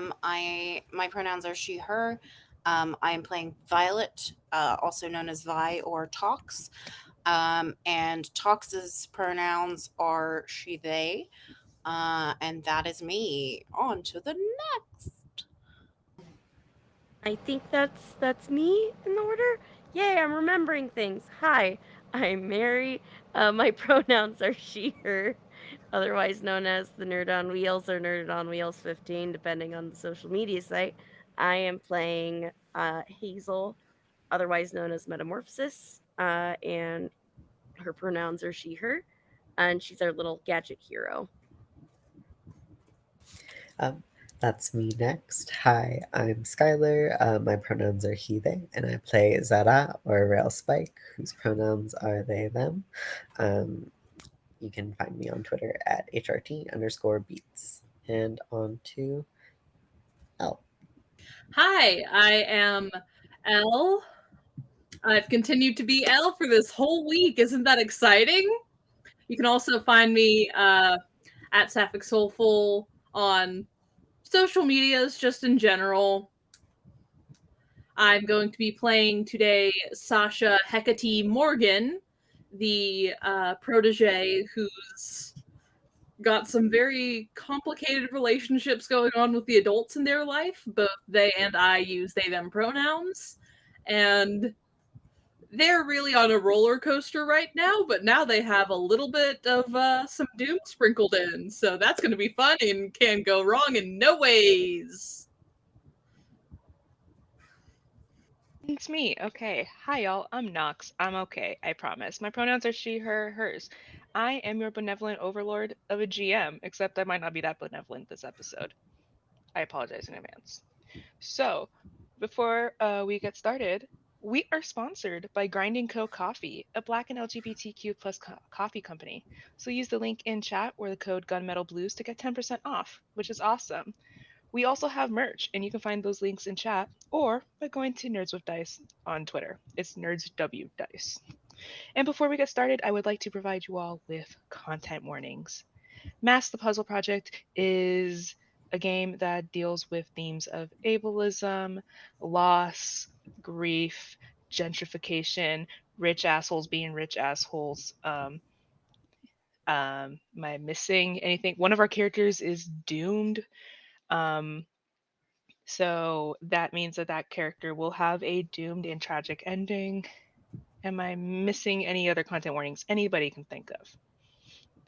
My pronouns are she, her. I am playing Violet, also known as Vi or Tox. And Tox's pronouns are she, they. And that is me. On to the next. I think that's me in the order. Yay, I'm remembering things. Hi, I'm Mary. My pronouns are she, her, otherwise known as the Nerd on Wheels or Nerd on Wheels 15, depending on the social media site. I am playing Hazel, otherwise known as Metamorphosis, and her pronouns are she, her, and she's our little gadget hero. Um, that's me next. Hi, I'm Skylar. My pronouns are he, they, and I play Zara or Rail Spike, whose pronouns are they, them. Um, you can find me on Twitter at HRT_beats. And on to L. Hi, I am Elle. I've continued to be Elle for this whole week. Isn't that exciting? You can also find me at Sapphic Soulful on social medias, just in general. I'm going to be playing today Sasha Hecate Morgan, the protege who's got some very complicated relationships going on with the adults in their life. Both they and I use they, them pronouns. And they're really on a roller coaster right now, but now they have a little bit of some doom sprinkled in. So that's going to be fun and can go wrong in no ways. It's me. Okay. Hi, y'all. I'm Nox. I'm okay. I promise. My pronouns are she, her, hers. I am your benevolent overlord of a GM, except I might not be that benevolent this episode. I apologize in advance. So, before we get started, we are sponsored by Grinding Co. Coffee, a Black and LGBTQ plus coffee company. So use the link in chat or the code Gunmetal Blues to get 10% off, which is awesome. We also have merch, and you can find those links in chat or by going to Nerds with Dice on Twitter. It's NerdsW Dice. And before we get started, I would like to provide you all with content warnings. Mass the Puzzle Project is a game that deals with themes of ableism, loss, grief, gentrification, rich assholes being rich assholes. Am I missing anything? One of our characters is doomed. Um, So that means that that character will have a doomed and tragic ending. Am I missing any other content warnings anybody can think of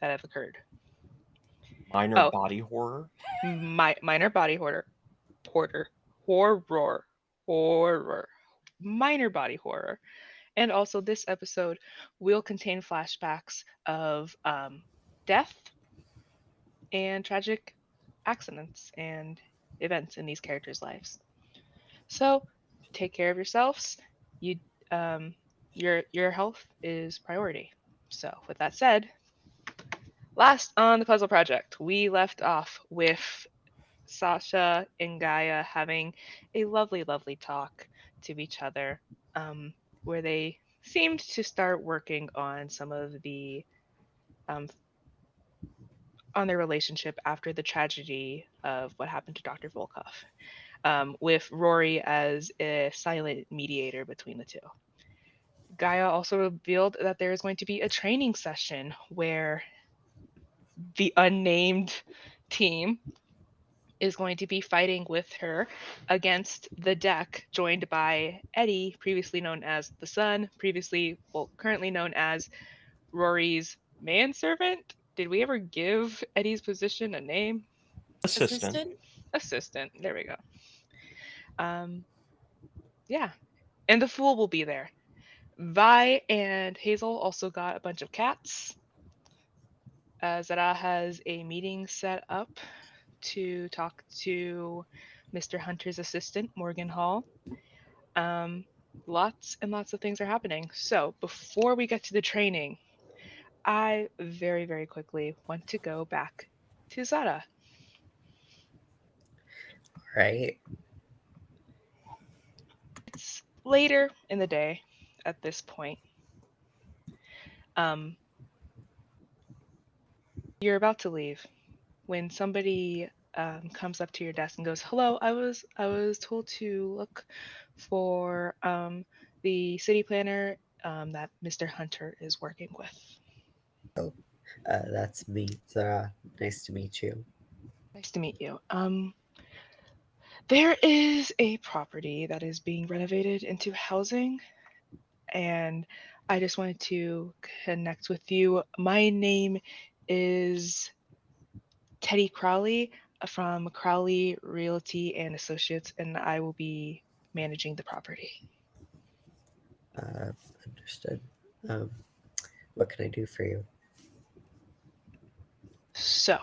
that have occurred? Minor Oh, body horror. minor body horror, horror, minor body horror. And also, this episode will contain flashbacks of death and tragic accidents and events in these characters' lives. So take care of yourselves. You um your health is priority. So with that said, last on the puzzle project, we left off with Sasha and Gaia having a lovely, lovely talk to each other, where they seemed to start working on some of the um, on their relationship after the tragedy of what happened to Dr. Volkov, with Rory as a silent mediator between the two. Gaia also revealed that there is going to be a training session where the unnamed team is going to be fighting with her against the deck, joined by Eddie, previously known as the Sun, currently known as Rory's manservant. Did we ever give Eddie's position a name? Assistant. Assistant? Assistant. There we go. Um, yeah. And the Fool will be there. Vi and Hazel also got a bunch of cats. Zara has a meeting set up to talk to Mr. Hunter's assistant, Morgan Hall. Um, Lots and lots of things are happening. So before we get to the training, I very, very quickly want to go back to Zara. Right. It's later in the day at this point. Um, you're about to leave when somebody comes up to your desk and goes, "Hello, I was told to look for the city planner that Mr. Hunter is working with." Oh, that's me, Zara. Nice to meet you. Nice to meet you. There is a property that is being renovated into housing, and I just wanted to connect with you. My name is Teddy Crowley from Crowley Realty and Associates, and I will be managing the property. Understood. What can I do for you? So,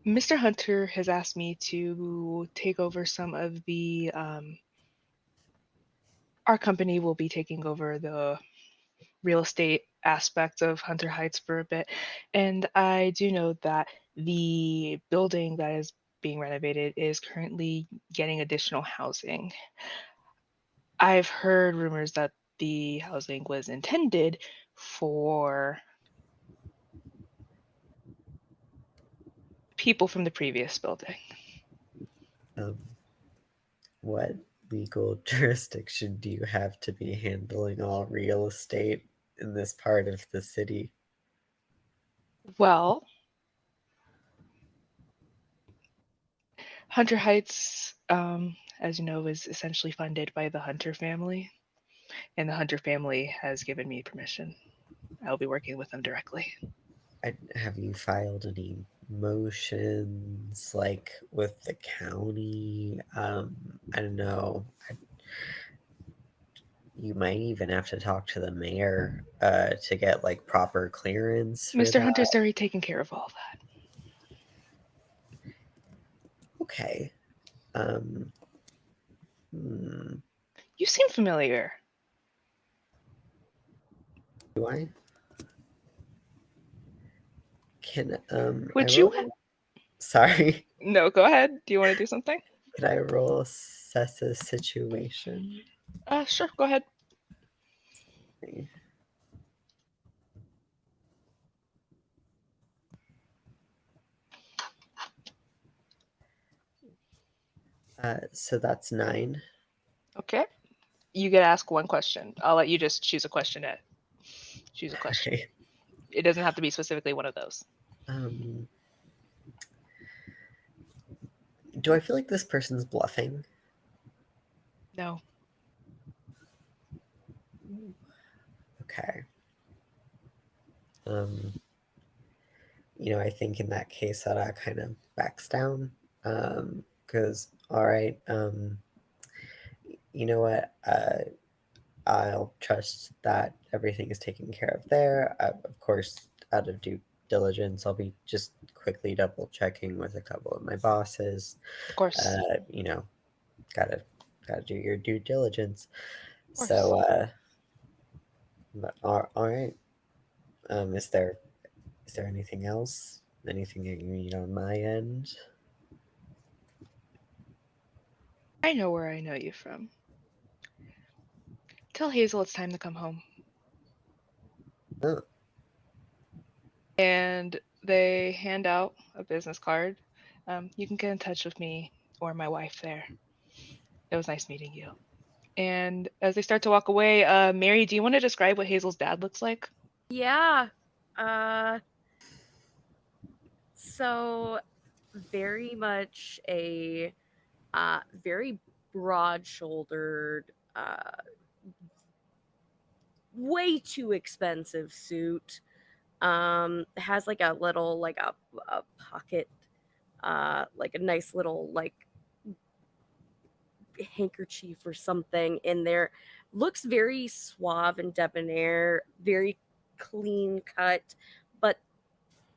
Mr. Hunter has asked me to take over some of the. Our company will be taking over the real estate aspect of Hunter Heights for a bit, and I do know that the building that is being renovated is currently getting additional housing. I've heard rumors that the housing was intended for people from the previous building. What legal jurisdiction do you have to be handling all real estate in this part of the city? Well, Hunter Heights, as you know, is essentially funded by the Hunter family, and the Hunter family has given me permission. I'll be working with them directly. Have you filed any motions, like with the county? I don't know. You might even have to talk to the mayor to get like proper clearance for Mr. that. Hunter's already taken care of all that. Okay. Hmm, You seem familiar. do I? Can Would I you? roll? Sorry. No, go ahead. Do you want to do something? Can I roll assess a situation? Sure, go ahead. So that's 9. Okay. You get to ask one question. I'll let you just choose a question. Choose a question. Okay. It doesn't have to be specifically one of those. Do I feel like this person's bluffing? No. Okay. I think in that case that kind of backs down. Because all right, you know what? I'll trust that everything is taken care of there. Of course, out of due diligence, I'll be just quickly double checking with a couple of my bosses. Of course. Gotta do your due diligence. Of course. So, but all right. Is there anything else? Anything that you need on my end? I know where I know you from. Tell Hazel it's time to come home. Oh, And they hand out a business card. You can get in touch with me or my wife there. It was nice meeting you. And as they start to walk away, Mary, do you want to describe what Hazel's dad looks like? Yeah. So very much a very broad-shouldered, way too expensive suit. Has like a little like a pocket, like a nice little like handkerchief or something in there. Looks very suave and debonair, very clean cut. But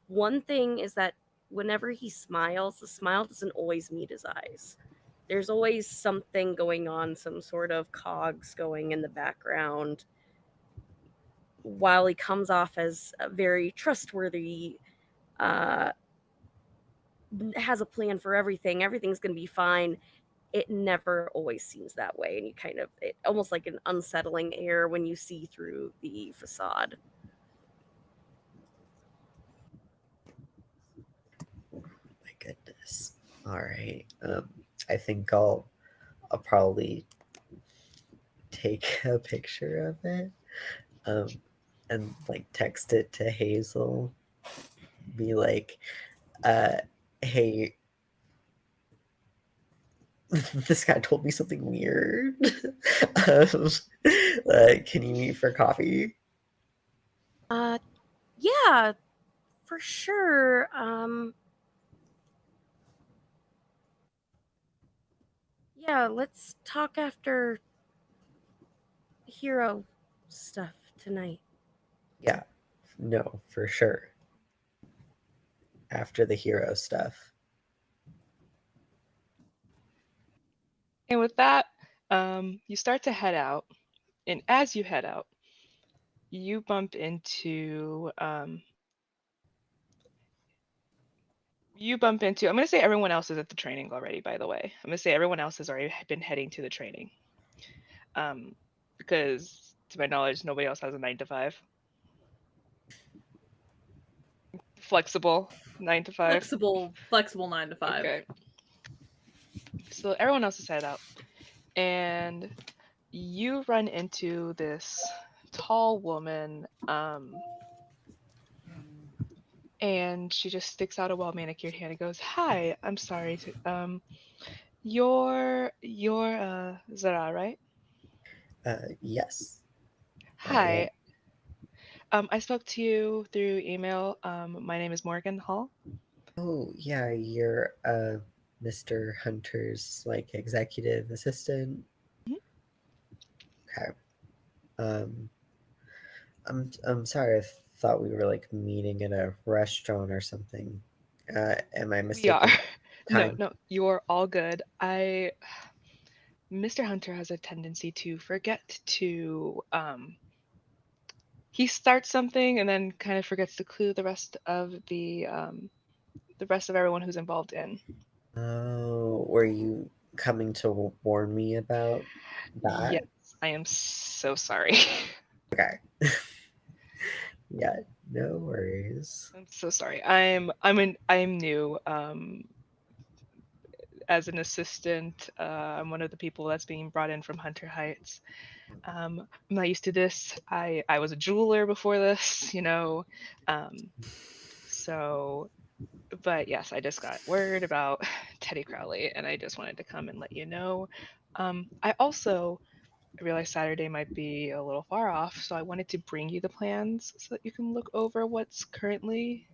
one thing is that whenever he smiles, the smile doesn't always meet his eyes. There's always something going on, some sort of cogs going in the background. While he comes off as a very trustworthy, uh, has a plan for everything, everything's going to be fine. It never always seems that way, and you kind of almost like an unsettling air when you see through the facade. my goodness. All right. I think I'll probably take a picture of it, and like text it to Hazel. Be like, hey, this guy told me something weird. um, can you meet for coffee? Yeah, for sure. Yeah, let's talk after hero stuff tonight. Yeah, no, for sure. After the hero stuff. And with that, you start to head out. And as you head out, you bump into I'm going to say everyone else is at the training already, by the way. I'm going to say everyone else has already been heading to the training. Because to my knowledge, nobody else has a 9 to 5. Flexible 9 to 5. Flexible 9 to 5. Okay. So everyone else is head out. And you run into this tall woman, and she just sticks out a well manicured hand and goes, "Hi, I'm sorry to you're Zara, right?" Yes. Hi. I spoke to you through email. My name is Morgan Hall. Oh, yeah, you're Mr. Hunter's like executive assistant. Mhm. Okay. I'm sorry. I thought we were like meeting at a restaurant or something. Am I We are. mistaken? No, you're all good. Mr. Hunter has a tendency to forget to he starts something and then kind of forgets to clue the rest of everyone who's involved in. Oh, were you coming to warn me about that? Yes, I am so sorry. Okay. Yeah, no worries. I'm so sorry. I'm new as an assistant. I'm one of the people that's being brought in from Hunter Heights. I'm not used to this. I was a jeweler before this, so but yes, I just got word about Teddy Crowley, and I just wanted to come and let you know. I also realized Saturday might be a little far off, so I wanted to bring you the plans so that you can look over what's currently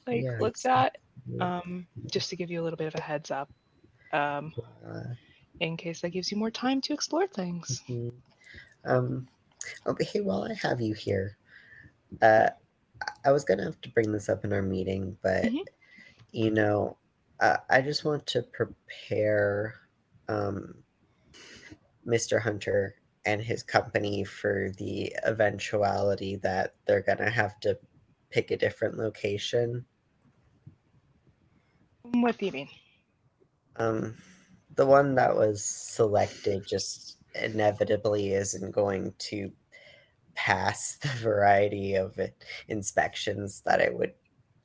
Yeah, looked at, just to give you a little bit of a heads up, in case that gives you more time to explore things. Hey, while I have you here, I was gonna have to bring this up in our meeting, but Mhm. you know, I just want to prepare Mr. Hunter and his company for the eventuality that they're gonna have to pick a different location. What do you mean? The one that was selected just inevitably isn't going to pass the variety of inspections that it would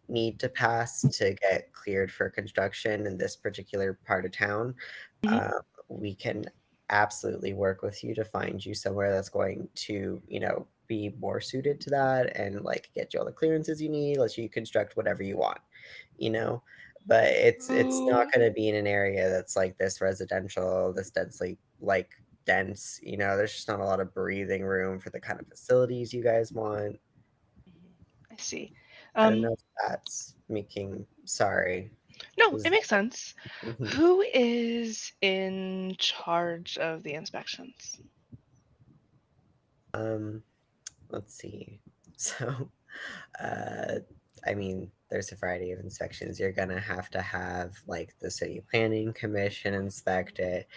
need to pass to get cleared for construction in this particular part of town. Mhm. We can absolutely work with you to find you somewhere that's going to, be more suited to that and like get you all the clearances you need, let you construct whatever you want, you know. But it's not going to be in an area that's like this residential, this densely like dense. There's just not a lot of breathing room for the kind of facilities you guys want. I see. I don't know if that's making sorry. No, Is it makes sense. Mhm. Who is in charge of the inspections? Let's see. So, uh, I mean, there's a variety of inspections. You're gonna have to have like the city planning commission inspect it.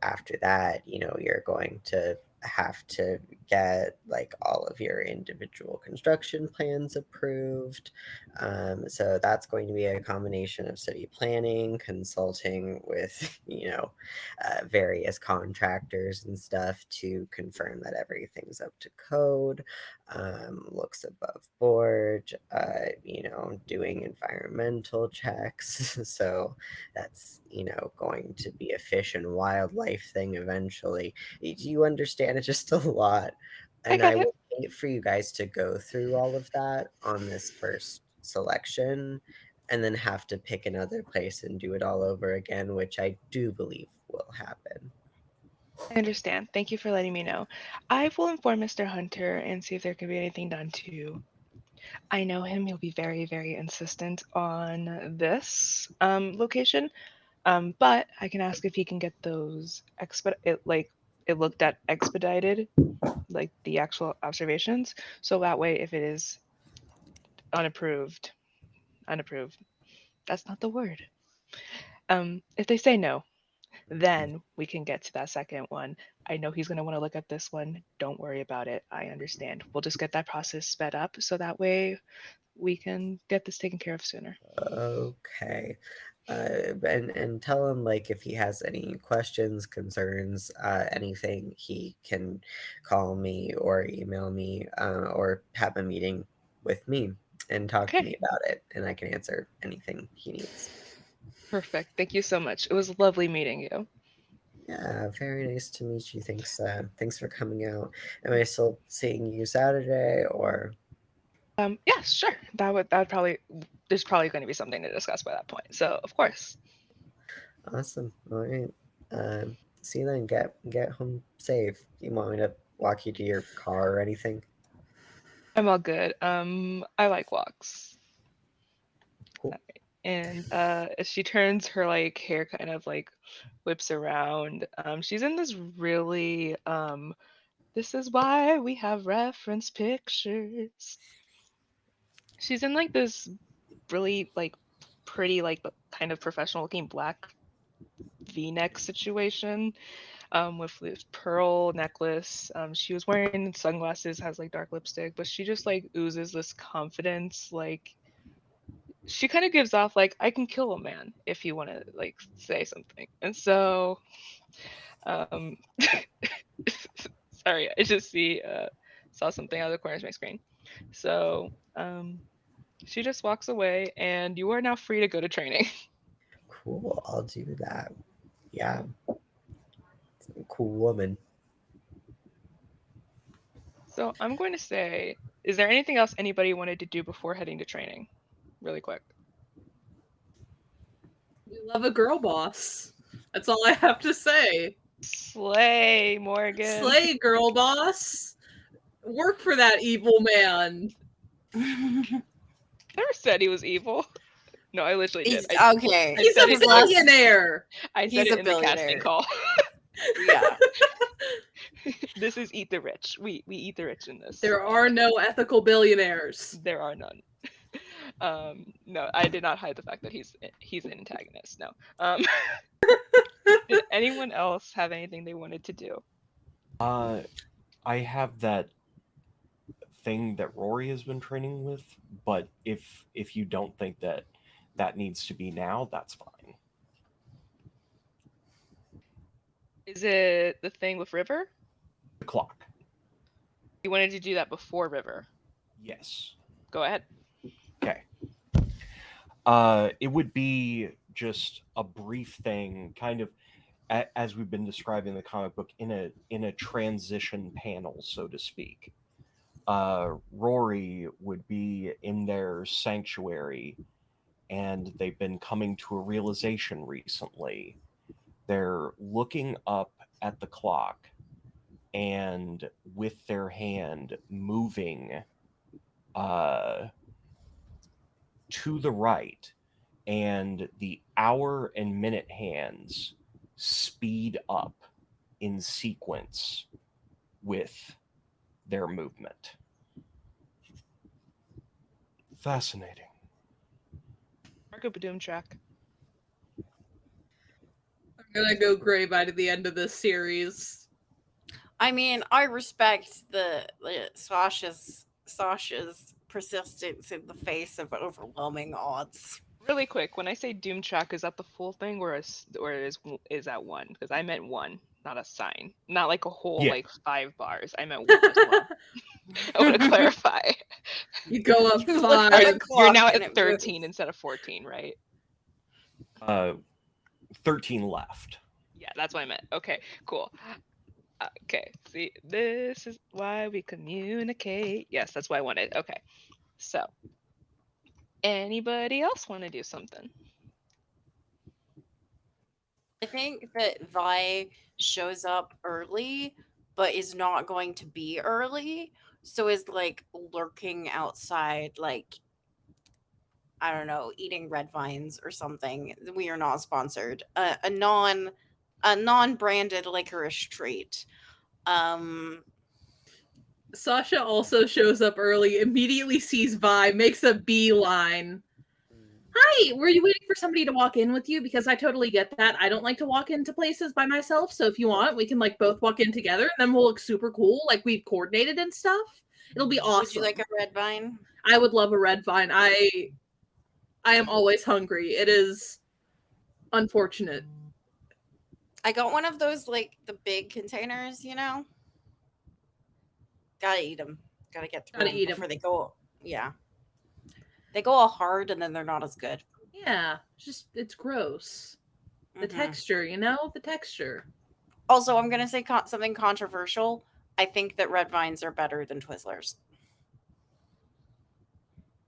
After that, you're going to have to get like all of your individual construction plans approved. So that's going to be a combination of city planning, consulting with, various contractors and stuff to confirm that everything's up to code. looks above board, doing environmental checks. So that's, going to be a fish and wildlife thing eventually. Do you understand? It's just a lot. I And get I it. would hate for you guys to go through all of that on this first selection and then have to pick another place and do it all over again, which I do believe will happen. I understand. Thank you for letting me know. I will inform Mr. Hunter and see if there can be anything done to. I know him. He'll be very, very insistent on this location. But I can ask if he can get those it looked at expedited, like the actual observations. So that way, if it is unapproved, that's not the word. If they say no, then we can get to that second one. I know he's going to want to look at this one. Don't worry about it. I understand. We'll just get that process sped up so that way we can get this taken care of sooner. Okay. And tell him, like, if he has any questions, concerns, anything, he can call me or email me, or have a meeting with me and talk to Okay. me about it, and I can answer anything he needs. Perfect. Thank you so much. It was lovely meeting you. Yeah, very nice to meet you. Thanks for coming out. Am I still seeing you Saturday, or? Yeah, sure. That would probably, there's probably going to be something to discuss by that point. So of course. Awesome. All right. See you then. Get home safe. You want me to walk you to your car or anything? I'm all good. I like walks. Cool. And as she turns, her like hair kind of like whips around. She's in this really this is why we have reference pictures. She's in like this really like pretty like kind of professional looking black V-neck situation with this pearl necklace. She was wearing sunglasses, has like dark lipstick, but she just like oozes this confidence. Like she kind of gives off like I can kill a man if you want to like say something. And so, um, sorry, I just saw something out of the corner of my screen. So she just walks away, and you are now free to go to training. Cool. I'll do that. Yeah. Cool woman. So I'm going to say, is there anything else anybody wanted to do before heading to training? Really quick. We love a girl boss. That's all I have to say. Slay, Morgan. Slay, girl boss. Work for that evil man. Never said he was evil. No, I literally did. Okay. He's a billionaire. I said it in the casting call. Yeah. This is Eat the Rich. We eat the rich in this. There are no ethical billionaires. There are none. No, I did not hide the fact that he's an antagonist. No. Did anyone else have anything they wanted to do? I have that thing that Rory has been training with, but if you don't think that needs to be now, that's fine. Is it the thing with River? The clock. You wanted to do that before River? Yes. Go ahead. Okay. It would be just a brief thing, kind of as we've been describing the comic book in a transition panel, so to speak. Rory would be in their sanctuary, and they've been coming to a realization recently. They're looking up at the clock and with their hand moving to the right, and the hour and minute hands speed up in sequence with their movement. Fascinating. Marco Badoom track. I'm gonna go gray by the end of this series. I mean, I respect the Sasha's persistence in the face of overwhelming odds. Really quick, when I say doom track, is that the full thing or is that one? Because I meant one, not a sign, not like a whole Yeah. like 5 bars. I meant just one. I want to clarify. You go up You look at 5. the You're clock now and at it 13 moves. instead of 14, right? 13 left. Yeah, that's what I meant. Okay, cool. Okay, see, this is why we communicate. Yes, that's what I wanted. Okay, so anybody else want to do something? I think that Vi shows up early, but is not going to be early. So is like lurking outside, like, I don't know, eating red vines or something. We are not sponsored. A non-branded licorice treat. Sasha also shows up early, immediately sees Vi, makes a beeline. Hi, were you waiting for somebody to walk in with you? Because I totally get that. I don't like to walk into places by myself. So if you want, we can like both walk in together and then we'll look super cool. Like we've coordinated and stuff. It'll be awesome. Would you like a red vine? I would love a red vine. I am always hungry. It is unfortunate. I got one of those, like the big containers, you know? Gotta eat them. Gotta get through Gotta them eat 'em. before they go. Yeah. They go all hard and then they're not as good. Yeah, just it's gross. The Mhm. texture, you know, the texture. Also, I'm gonna say something controversial. I think that red vines are better than Twizzlers.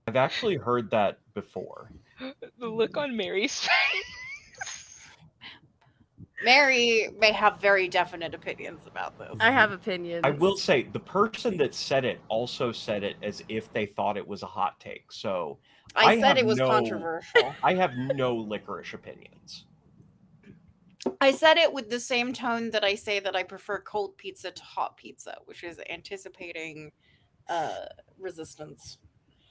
I've actually heard that before. The look on Mary's face. Mary may have very definite opinions about this. I have opinions. I will say the person that said it also said it as if they thought it was a hot take. So I said have it was no- controversial. I have no licorice opinions. I said it with the same tone that I say that I prefer cold pizza to hot pizza, which is anticipating resistance.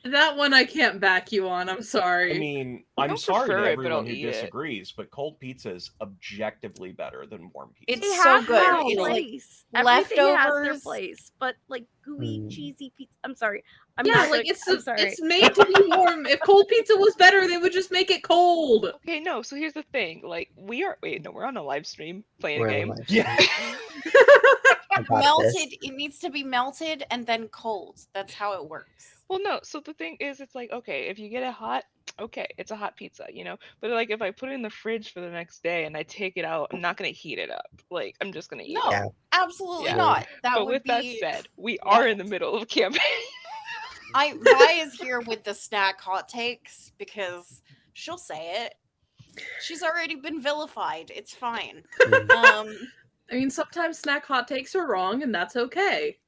That one I can't back you on. I'm sorry. I mean, I I'm don't sorry to prefer it, but everyone I'll who eat it. disagrees, but cold pizza is objectively better than warm pizza. It's They so have good. their It's like place. Everything has their leftovers. place, but like gooey, Mm. cheesy pizza. I'm sorry. I'm yeah, not like I'm sorry. it's made to be warm. If cold pizza was better, they would just make it cold. Okay, no, so here's the thing. Like, we're on a live stream playing We're a on a game. live Yeah. I got melted. this. It needs to be melted and then cold. That's how it works. Well, no, so the thing is, it's like, okay, if you get it hot, okay, it's a hot pizza, you know? But like, if I put it in the fridge for the next day and I take it out, I'm not gonna heat it up. Like, I'm just gonna eat No, it. Yeah. absolutely Yeah. not. That But would with be. that said, we are in the wild. middle of campaign. Vi is here with the snack hot takes because she'll say it. She's already been vilified. It's fine. Mm. I mean, sometimes snack hot takes are wrong, and that's okay.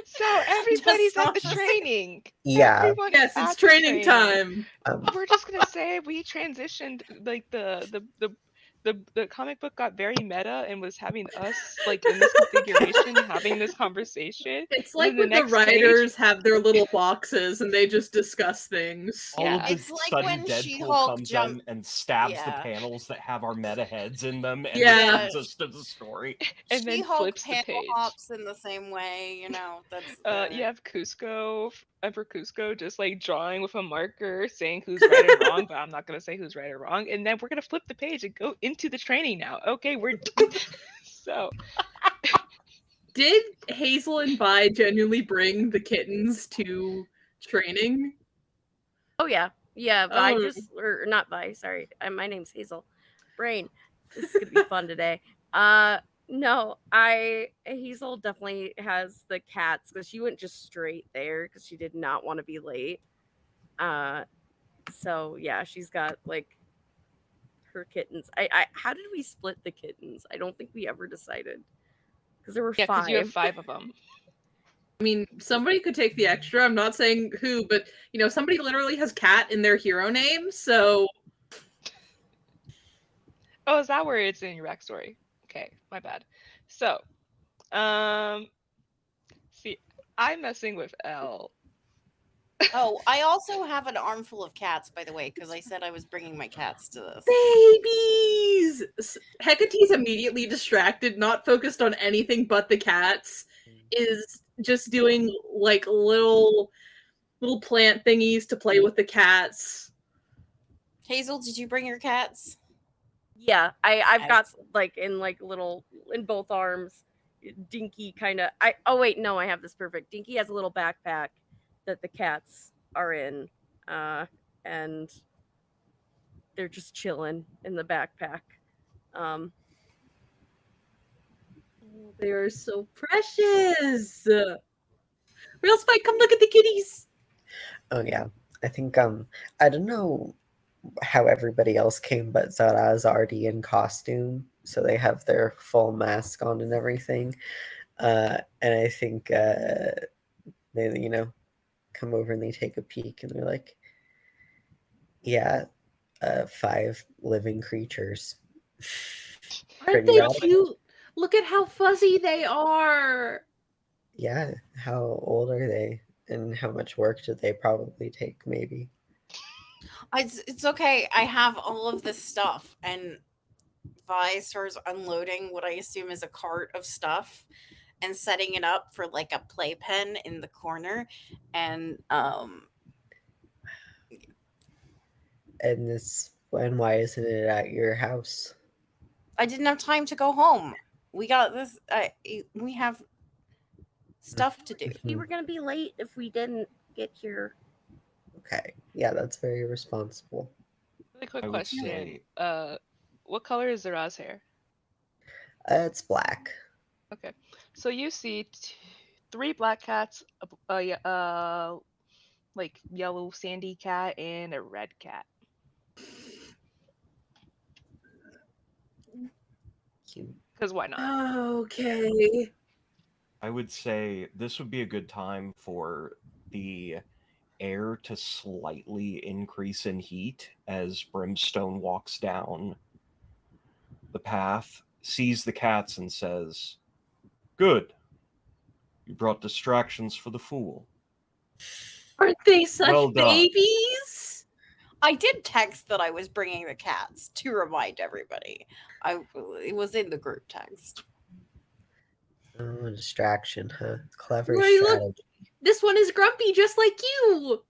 So everybody's at the Sasha said- training. Yeah. Everyone Yes, is at it's the training time. We're just gonna say we transitioned, like the comic book got very meta and was having us like in this configuration having this conversation. It's And like then when the next page- writers have their little boxes and they just discuss things. All Yeah. of the It's like sudden when Deadpool She-Hulk comes jumped- in and stabs Yeah. the panels that have our meta heads in them and Yeah. returns us to the story. and then She-Hulk flips the panel page. hops in the same way. You know, that's You have Cusco, Emperor Cusco, just like drawing with a marker, saying who's right and wrong, but I'm not gonna say who's right or wrong. And then we're gonna flip the page and go into the training now. Okay, we're done. So Did Hazel and Vi genuinely bring the kittens to training? Oh yeah, yeah. Vi Oh. just or not Vi. Sorry, my name's Hazel. Brain. This is gonna be fun today. No, Hazel definitely has the cats because she went just straight there because she did not want to be late. So yeah, she's got like her kittens. I how did we split the kittens? I don't think we ever decided because there were yeah, because five. you have 5 of them. I mean, somebody could take the extra. I'm not saying who, but you know, somebody literally has cat in their hero name, so Oh, is that where it's in your backstory? Okay, my bad. So, see, I'm messing with Elle. Oh, I also have an armful of cats, by the way, because I said I was bringing my cats to this. babies. Hecate's immediately distracted, not focused on anything but the cats. Is just doing like little plant thingies to play with the cats. Hazel, did you bring your cats? Yeah, I've got Excellent. like little in both arms. Dinky kind of. I have this perfect. Dinky has a little backpack that the cats are in, and they're just chilling in the backpack. Um, Oh, they are so precious. Real Spike, come look at the kitties. Oh yeah. I think I don't know how everybody else came, but Zara is already in costume, so they have their full mask on and everything. And I think they, come over and they take a peek and they're like, yeah, 5 living creatures. Aren't Pretty they rad. cute? Look at how fuzzy they are. Yeah, how old are they? And how much work did they probably take, maybe? It's okay. I have all of this stuff, and Vi starts unloading what I assume is a cart of stuff and setting it up for like a playpen in the corner. And And why isn't it at your house? I didn't have time to go home. We got this. We have stuff to do. we were gonna be late if we didn't get here. Okay, yeah, that's very responsible. Really quick I would question. say What color is Zara's hair? It's black. Okay, so you see 3 black cats, like yellow sandy cat, and a red cat. Cute. Because why not? Okay. I would say this would be a good time for the air to slightly increase in heat as Brimstone walks down the path, sees the cats, and says, "Good. You brought distractions for the fool." Aren't they such Well done. babies? I did text that I was bringing the cats to remind everybody. It was in the group text. Oh, a distraction, huh? Clever Rory, look. strategy. This one is grumpy just like you.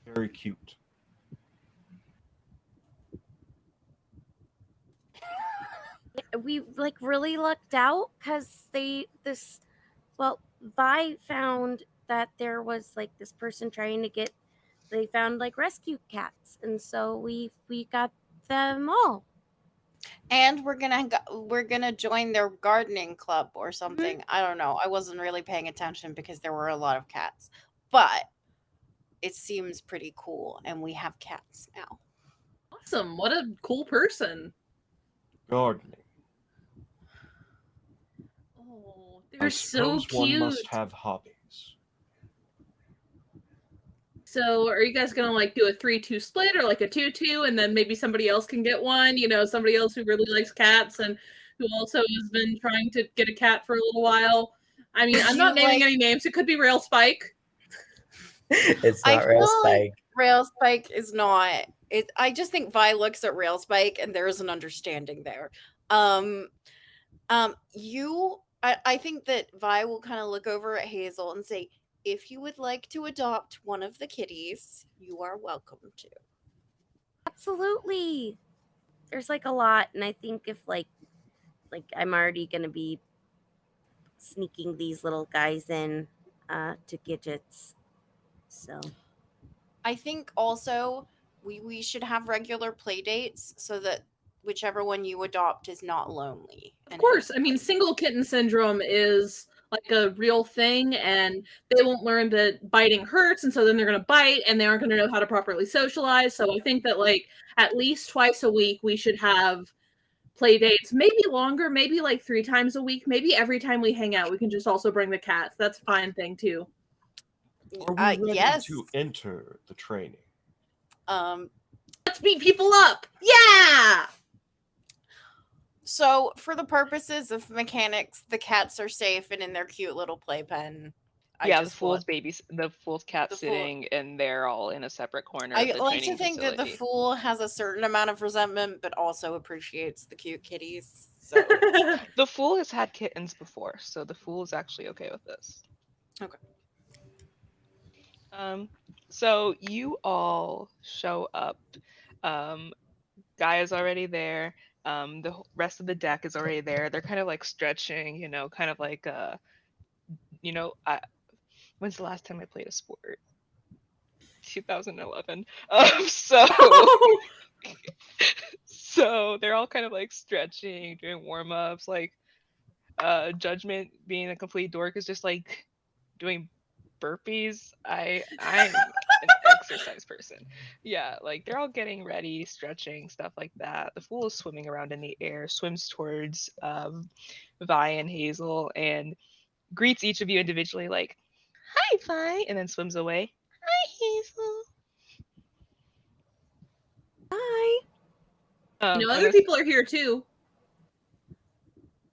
Very cute. We like really lucked out because Vi found that there was like this person trying to get. They found like rescue cats, and so we got them all. And we're gonna join their gardening club or something. I don't know. I wasn't really paying attention because there were a lot of cats, but it seems pretty cool, and we have cats now. Awesome. What a cool person. Gardening. Oh, I they're so suppose one cute. must have hobbies. So are you guys gonna like do a 3-2 split or like a 2-2 and then maybe somebody else can get one? You know, somebody else who really likes cats and who also has been trying to get a cat for a little while. I mean, I'm not naming any names. It could be Rail Spike. It's I not Rail feel like Spike. Rail Spike is not. I just think Vi looks at Rail Spike and there is an understanding there. I think that Vi will kind of look over at Hazel and say, if you would like to adopt one of the kitties, you are welcome to. Absolutely. There's like a lot, and I think if like I'm already gonna be sneaking these little guys in to Gidgets. So I think also we should have regular play dates so that whichever one you adopt is not lonely. Of course. I mean, single kitten syndrome is like a real thing, and they won't learn that biting hurts, and so then they're going to bite, and they aren't going to know how to properly socialize. So I think that like at least twice a week we should have play dates, maybe longer, maybe like 3 times a week, maybe every time we hang out we can just also bring the cats. That's a fine thing too. Are we ready yes. to enter the training? Let's beat people up. Yeah. So, for the purposes of mechanics, the cats are safe and in their cute little playpen. The fool's cat The fool- sitting, and they're all in a separate corner. I of the like to training think that the facility. fool has a certain amount of resentment, but also appreciates the cute kitties. So, The fool has had kittens before, so the fool is actually okay with this. Okay. So you all show up. Guy is already there. Rest of the deck is already there. They're kind of like stretching, kind of like when's the last time I played a sport? 2011. So they're all kind of like stretching, doing warm ups. Like Judgment, being a complete dork, is just like doing burpees. I'm an exercise person. Yeah, like they're all getting ready, stretching, stuff like that. The fool is swimming around in the air, swims towards Vi and Hazel, and greets each of you individually, like, "Hi, Vi," and then swims away. "Hi, Hazel." Hi. Other people are here too.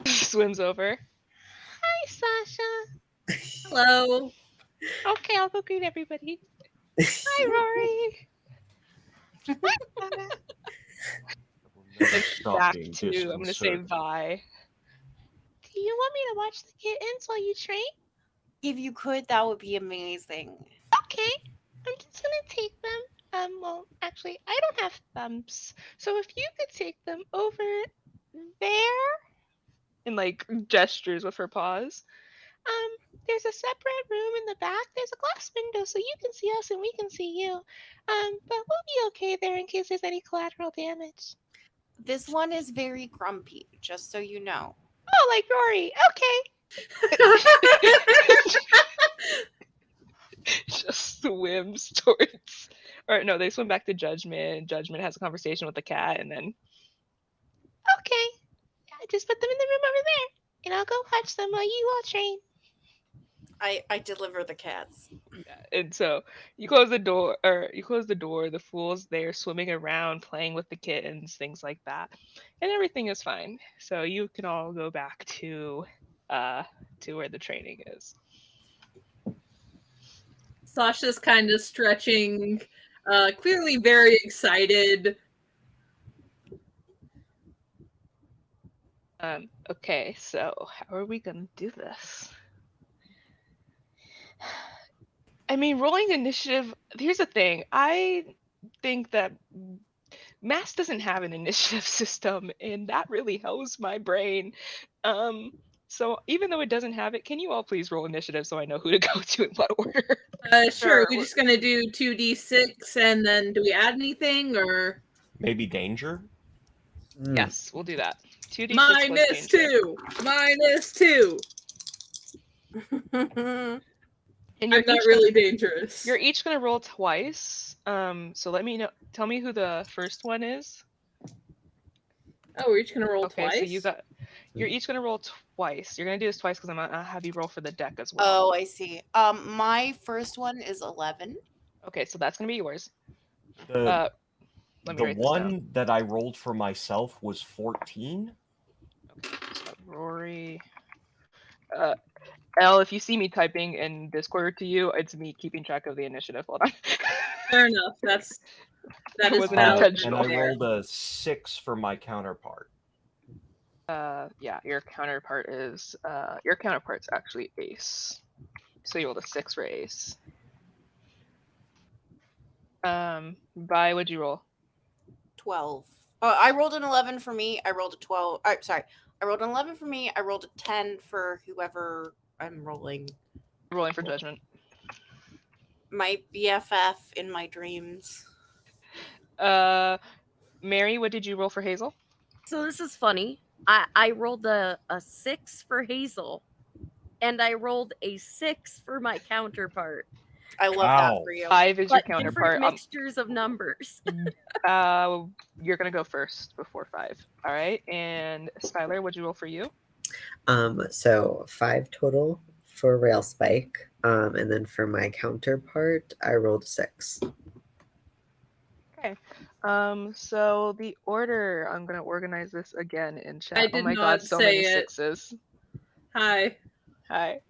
Swims over. "Hi, Sasha." Hello. "Okay, I'll go greet everybody." "Hi, Rory." "Hi, Sarah." Never And stop back being to, I'm gonna say disconcerting. Vi. "Do you want me to watch the kittens while you train?" If you could, that would be amazing. "Okay, I'm just gonna take them. Well, actually, I don't have thumbs, so if you could take them over there," and like gestures with her paws. "There's a separate room in the back. There's a glass window, so you can see us and we can see you. But we'll be okay there in case there's any collateral damage." This one is very grumpy, just so you know. "Oh, like Rory. Okay." Just swims towards, or no, they swim back to Judgment. Judgment has a conversation with the cat, and then, "Okay, I just put them in the room over there, and I'll go watch them while you all train." I deliver the cats. And so you close the door, the fool's there swimming around, playing with the kittens, things like that, and everything is fine. So you can all go back to where the training is. Sasha's kind of stretching, clearly very excited. Okay, so how are we gonna do this? I mean, rolling initiative, here's the thing. I think that Mass doesn't have an initiative system, and that really helps my brain. So even though it doesn't have it, can you all please roll initiative so I know who to go to in what order? Sure. Sure. We're just gonna do 2d6, and then do we add anything or Maybe danger? Yes, we'll do that. 2d6 minus plus danger. 2? Minus 2. And I'm not really dangerous. You're each gonna roll twice. So let me know. Tell me who the first one is. Oh, we're each gonna roll twice. So you're each gonna roll twice. You're gonna do this twice because I'm gonna have you roll for the deck as well. Oh, I see. My first one is 11. Okay, so that's gonna be yours. The Let me write this down. one that I rolled for myself was 14. Okay, so Rory. Elle, if you see me typing in Discord to you, it's me keeping track of the initiative. Hold on. Fair enough. That is wasn't valid. intentional. And I rolled a 6 for my counterpart. Yeah, your counterpart's actually Ace. So you rolled a 6 for Ace. Vi, what'd you roll? 12. I rolled an 11 for me. I rolled a 12. Sorry. I rolled an 11 for me. I rolled a 10 for whoever I'm rolling. Rolling for Judgment. My BFF in my dreams. Mary, what did you roll for Hazel? So this is funny. I rolled a 6 for Hazel, and I rolled a 6 for my counterpart. I love that for you. 5 is your But counterpart. different mixtures of numbers. You're gonna go first before 5. All right. And Skylar, what'd you roll for you? So 5 total for Rail Spike. And then for my counterpart, I rolled a 6. Okay. So the order, I'm gonna organize this again in chat. I did oh my not god, so say many it. 6s. Hi. Hi.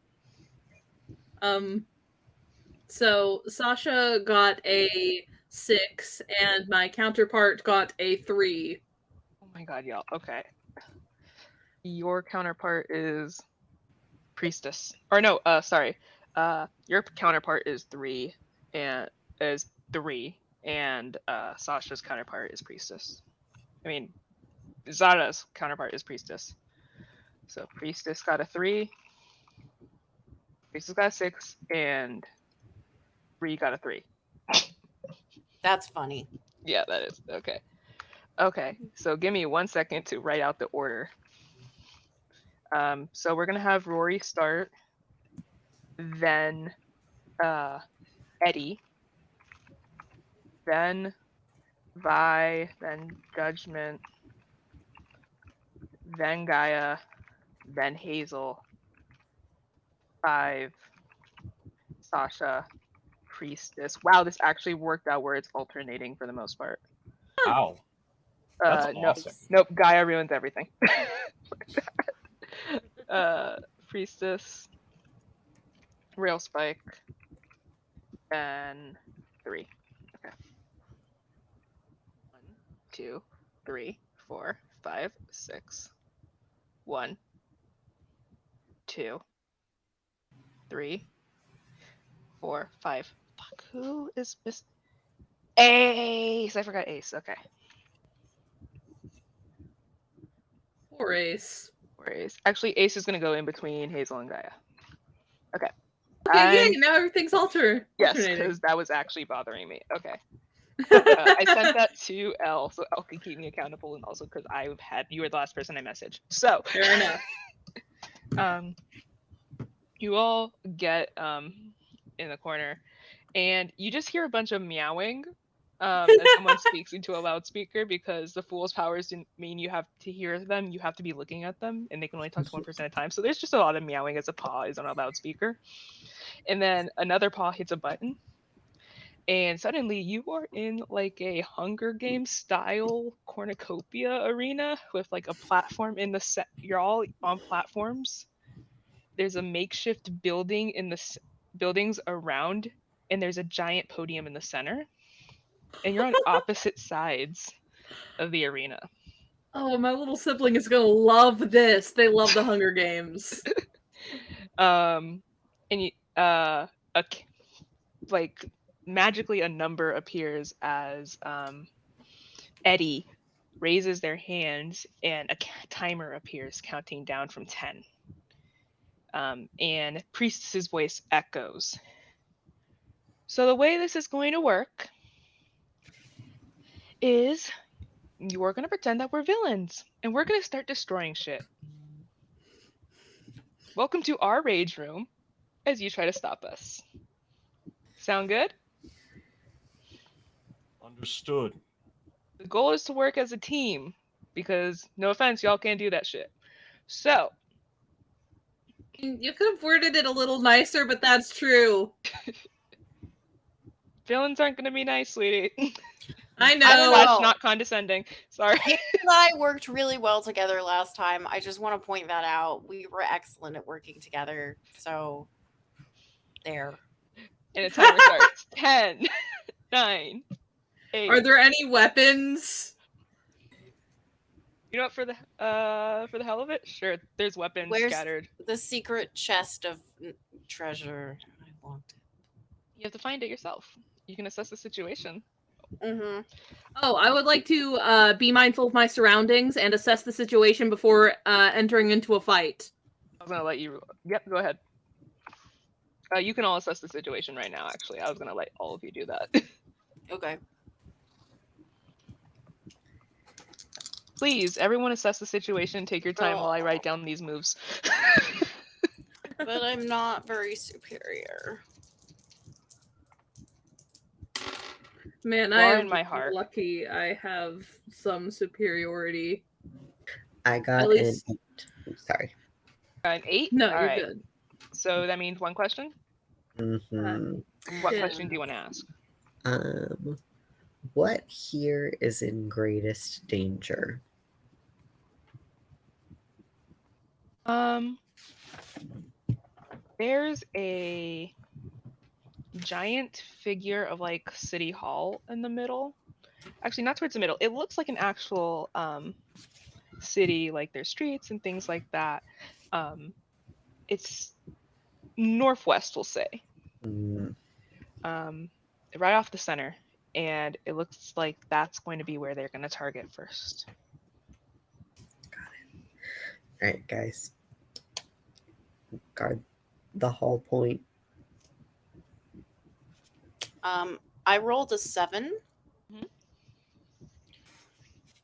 So Sasha got a 6, and my counterpart got a 3. Oh my god, y'all. Okay. Your counterpart is Priestess. Or no, sorry. Your counterpart is 3. and is 3, and Sasha's counterpart is Priestess. I mean, Zada's counterpart is Priestess. So Priestess got a 3, Priestess got a 6, and Bree got a 3. That's funny. Yeah, that is okay. Okay, so give me 1 second to write out the order. So we're gonna have Rory start, then Eddie, then Vi, then Judgment, then Gaia, then Hazel, 5, Sasha, Priestess. Wow, this actually worked out where it's alternating for the most part. Wow. That's awesome. Nope, Gaia ruins everything. Priestess, Rail Spike, and 3. Okay. 1, 2, 3, 4, 5, 6. 1, 2, 3, 4, 5. Fuck, who is Miss Ace? I forgot Ace. Okay. Poor Ace. Or Ace. Actually, Ace is gonna go in between Hazel and Gaia. Okay. Okay, yay! Now everything's alternating. Yes, because that was actually bothering me. Okay. I sent that to Elle, so Elle can keep me accountable, and also because you were the last person I messaged. So Fair enough. You all get in the corner, and you just hear a bunch of meowing as someone speaks into a loudspeaker, because the Fool's powers didn't mean you have to hear them. You have to be looking at them, and they can only talk to one person at a time. So there's just a lot of meowing as a paw is on a loudspeaker. And then another paw hits a button, and suddenly you are in like a Hunger Games style cornucopia arena with like a platform in the set. You're all on platforms. There's a makeshift building in the buildings around, and there's a giant podium in the center. And you're on opposite sides of the arena. Oh, my little sibling is gonna love this. They love the Hunger Games. And you, like magically a number appears as Eddie raises their hands, and a timer appears counting down from 10. And Priestess's voice echoes. So the way this is going to work is you're going to pretend that we're villains, and we're going to start destroying shit. Welcome to our rage room as you try to stop us. Sound good? Understood. The goal is to work as a team, because no offense, y'all can't do that shit. So You could have worded it a little nicer, but that's true. villains aren't going to be nice, sweetie. I know. That's not condescending. Sorry. Hayden and I worked really well together last time. I just want to point that out. We were excellent at working together. So, there. And the timer starts. 10, 9, 8. Are there any weapons? You know what? For the hell of it, sure. There's weapons scattered. The secret chest of treasure? I want it. You have to find it yourself. You can assess the situation. Mm-hmm. Oh, I would like to be mindful of my surroundings and assess the situation before entering into a fight. I was gonna let you. Yep, go ahead. You can all assess the situation right now. Actually, I was gonna let all of you do that. Okay. Please, everyone, assess the situation. Take your time while I write down these moves. But I'm not very superior. Man, You I are am in my heart. lucky I have some superiority. I got At an least- 8. Oops, sorry. An 8? No, All you're right. good. So that means one question? Mm-hmm. What Yeah. question do you want to ask? What here is in greatest danger? There's a giant figure of like City Hall in the middle. Actually, not towards the middle. It looks like an actual city, like there's streets and things like that. It's northwest, we'll say. Mm, right off the center, and it looks like that's going to be where they're going to target first. All right, guys. Guard the hull point. I rolled a 7. Mhm.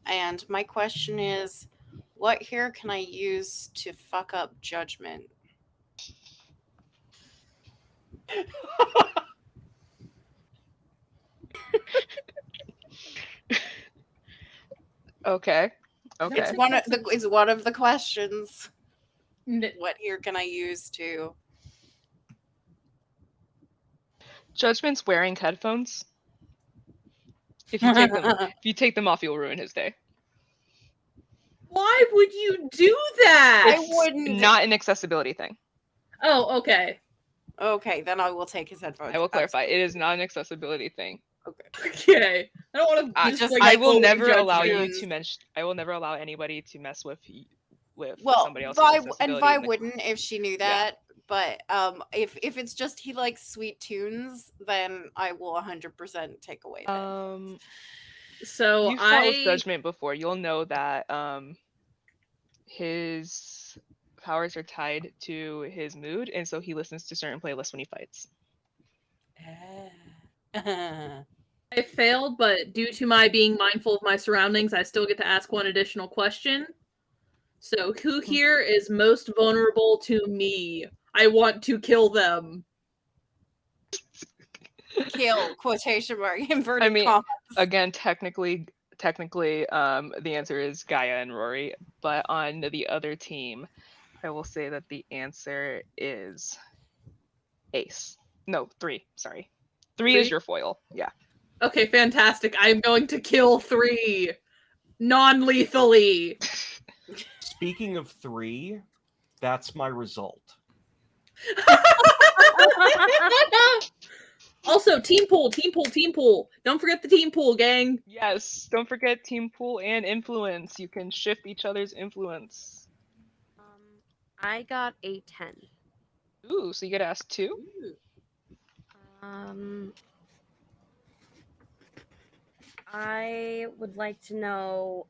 And my question is, what here can I use to fuck up judgment? Okay. Okay. It's one of the questions. What here can I use to? Judgment's wearing headphones. If you take them off, you'll ruin his day. Why would you do that? I It's wouldn't. not an accessibility thing. Oh, okay. Okay, then I will take his headphones. I will clarify. It is not an accessibility thing. Okay. Okay. I don't want to just like I will fully never judge allow you humans. to mention. I will never allow anybody to mess with Well, somebody else's Vi accessibility. in the- wouldn't if she knew that. But if it's just he likes sweet tunes, then I will 100% take away that. So You've fought with Judgment before. You'll know that his powers are tied to his mood, and so he listens to certain playlists when he fights. I failed, but due to my being mindful of my surroundings, I still get to ask one additional question. So, who here is most vulnerable to me? I want to kill them. Kill quotation mark inverted I mean, commas. again, technically, the answer is Gaia and Rory. But on the other team, I will say that the answer is Ace. No, 3. Sorry, 3 is Three? your foil. Yeah. Okay, fantastic. I'm going to kill 3 non-lethally. Speaking of 3, that's my result. Also, team pool. Don't forget the team pool, gang. Yes. Don't forget team pool and influence. You can shift each other's influence. I got a 10. Ooh, so you get to ask 2. I would like to know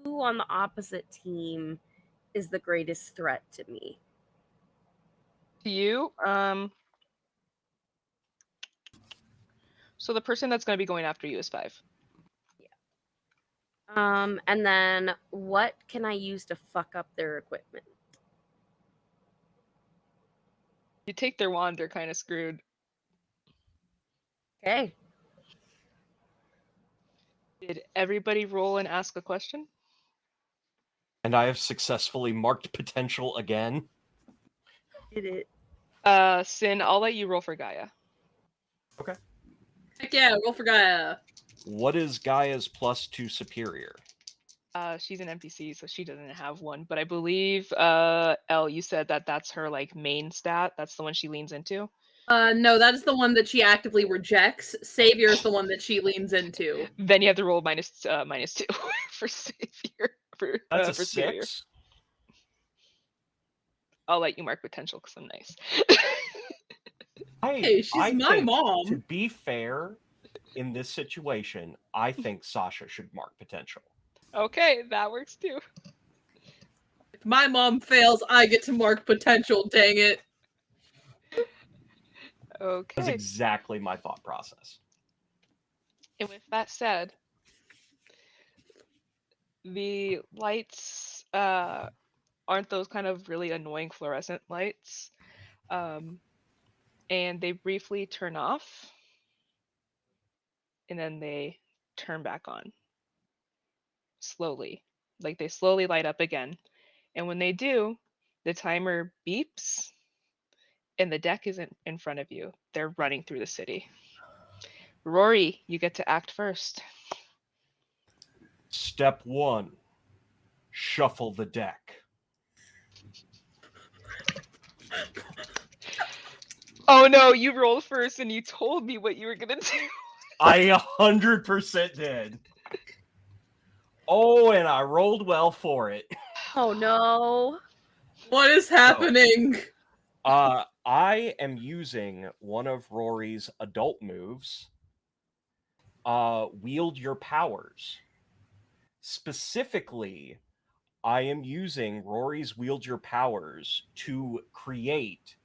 who on the opposite team is the greatest threat to me. To you, so the person that's going to be going after you is 5. And then what can I use to fuck up their equipment? You take their wand, they're kind of screwed. Okay. Did everybody roll and ask a question? And I have successfully marked potential again. Did it? Sin, I'll let you roll for Gaia. Heck yeah, roll for Gaia. What is Gaia's +2 superior? She's an NPC, so she doesn't have one. But I believe, Elle, you said that that's her like main stat. That's the one she leans into. No, that is the one that she actively rejects. Savior is the one that she leans into. Then you have to roll minus 2 for Savior. That's a for superior. 6. I'll let you mark potential because I'm nice. Hey, she's my think, mom. To be fair, in this situation, I think Sasha should mark potential. Okay, that works too. If my mom fails, I get to mark potential, dang it. Okay. That's exactly my thought process. And with that said, the lights aren't those kind of really annoying fluorescent lights. And they briefly turn off. And then they turn back on. Slowly. Like they slowly light up again. And when they do, the timer beeps. And the deck isn't in front of you. They're running through the city. Rory, you get to act first. Step 1. Shuffle the deck. Oh no, you rolled first and you told me what you were gonna do. I 100% did. Oh, and I rolled well for it. Oh no. What is happening? I am using one of Rory's adult moves. Wield your powers. Specifically, I am using Rory's Wield Your Powers to create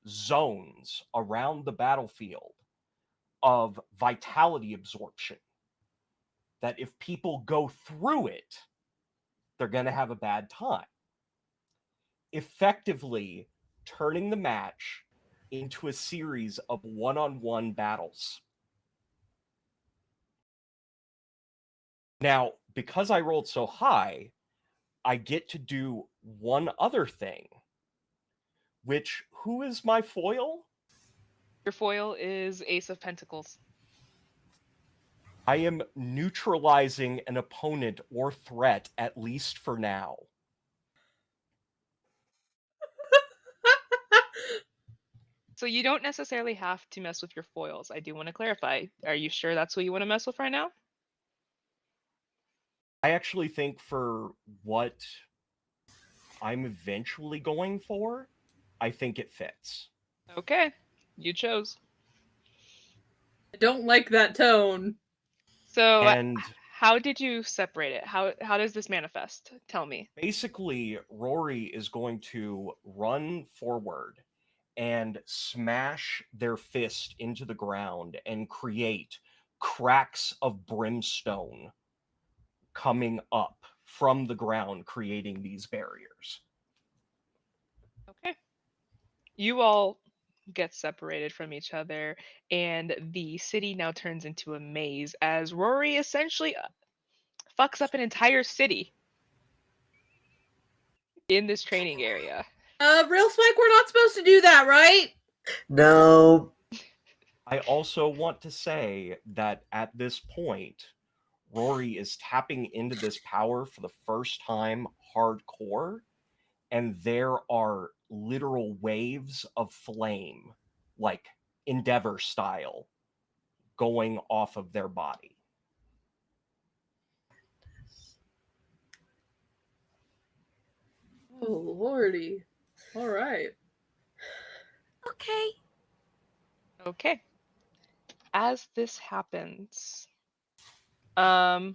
zones around the battlefield of vitality absorption. That if people go through it, they're going to have a bad time. Effectively turning the match into a series of one-on-one battles. Now, because I rolled so high, I get to do one other thing, which, who is my foil? Your foil is Ace of Pentacles. I am neutralizing an opponent or threat, at least for now. So you don't necessarily have to mess with your foils. I do want to clarify. Are you sure that's what you want to mess with right now? I actually think for what I'm eventually going for, I think it fits. Okay, you chose. I don't like that tone. So And how did you separate it? How does this manifest? Tell me. basically, Rory is going to run forward and smash their fist into the ground and create cracks of brimstone coming up from the ground, creating these barriers. Okay. You all get separated from each other, and the city now turns into a maze as Rory essentially fucks up an entire city in this training area. Real Spike, we're not supposed to do that, right? No. I also want to say that at this point, Rory is tapping into this power for the first time hardcore, and there are literal waves of flame, like Endeavor style, going off of their body. Oh, lordy. All right. Okay. Okay. As this happens, as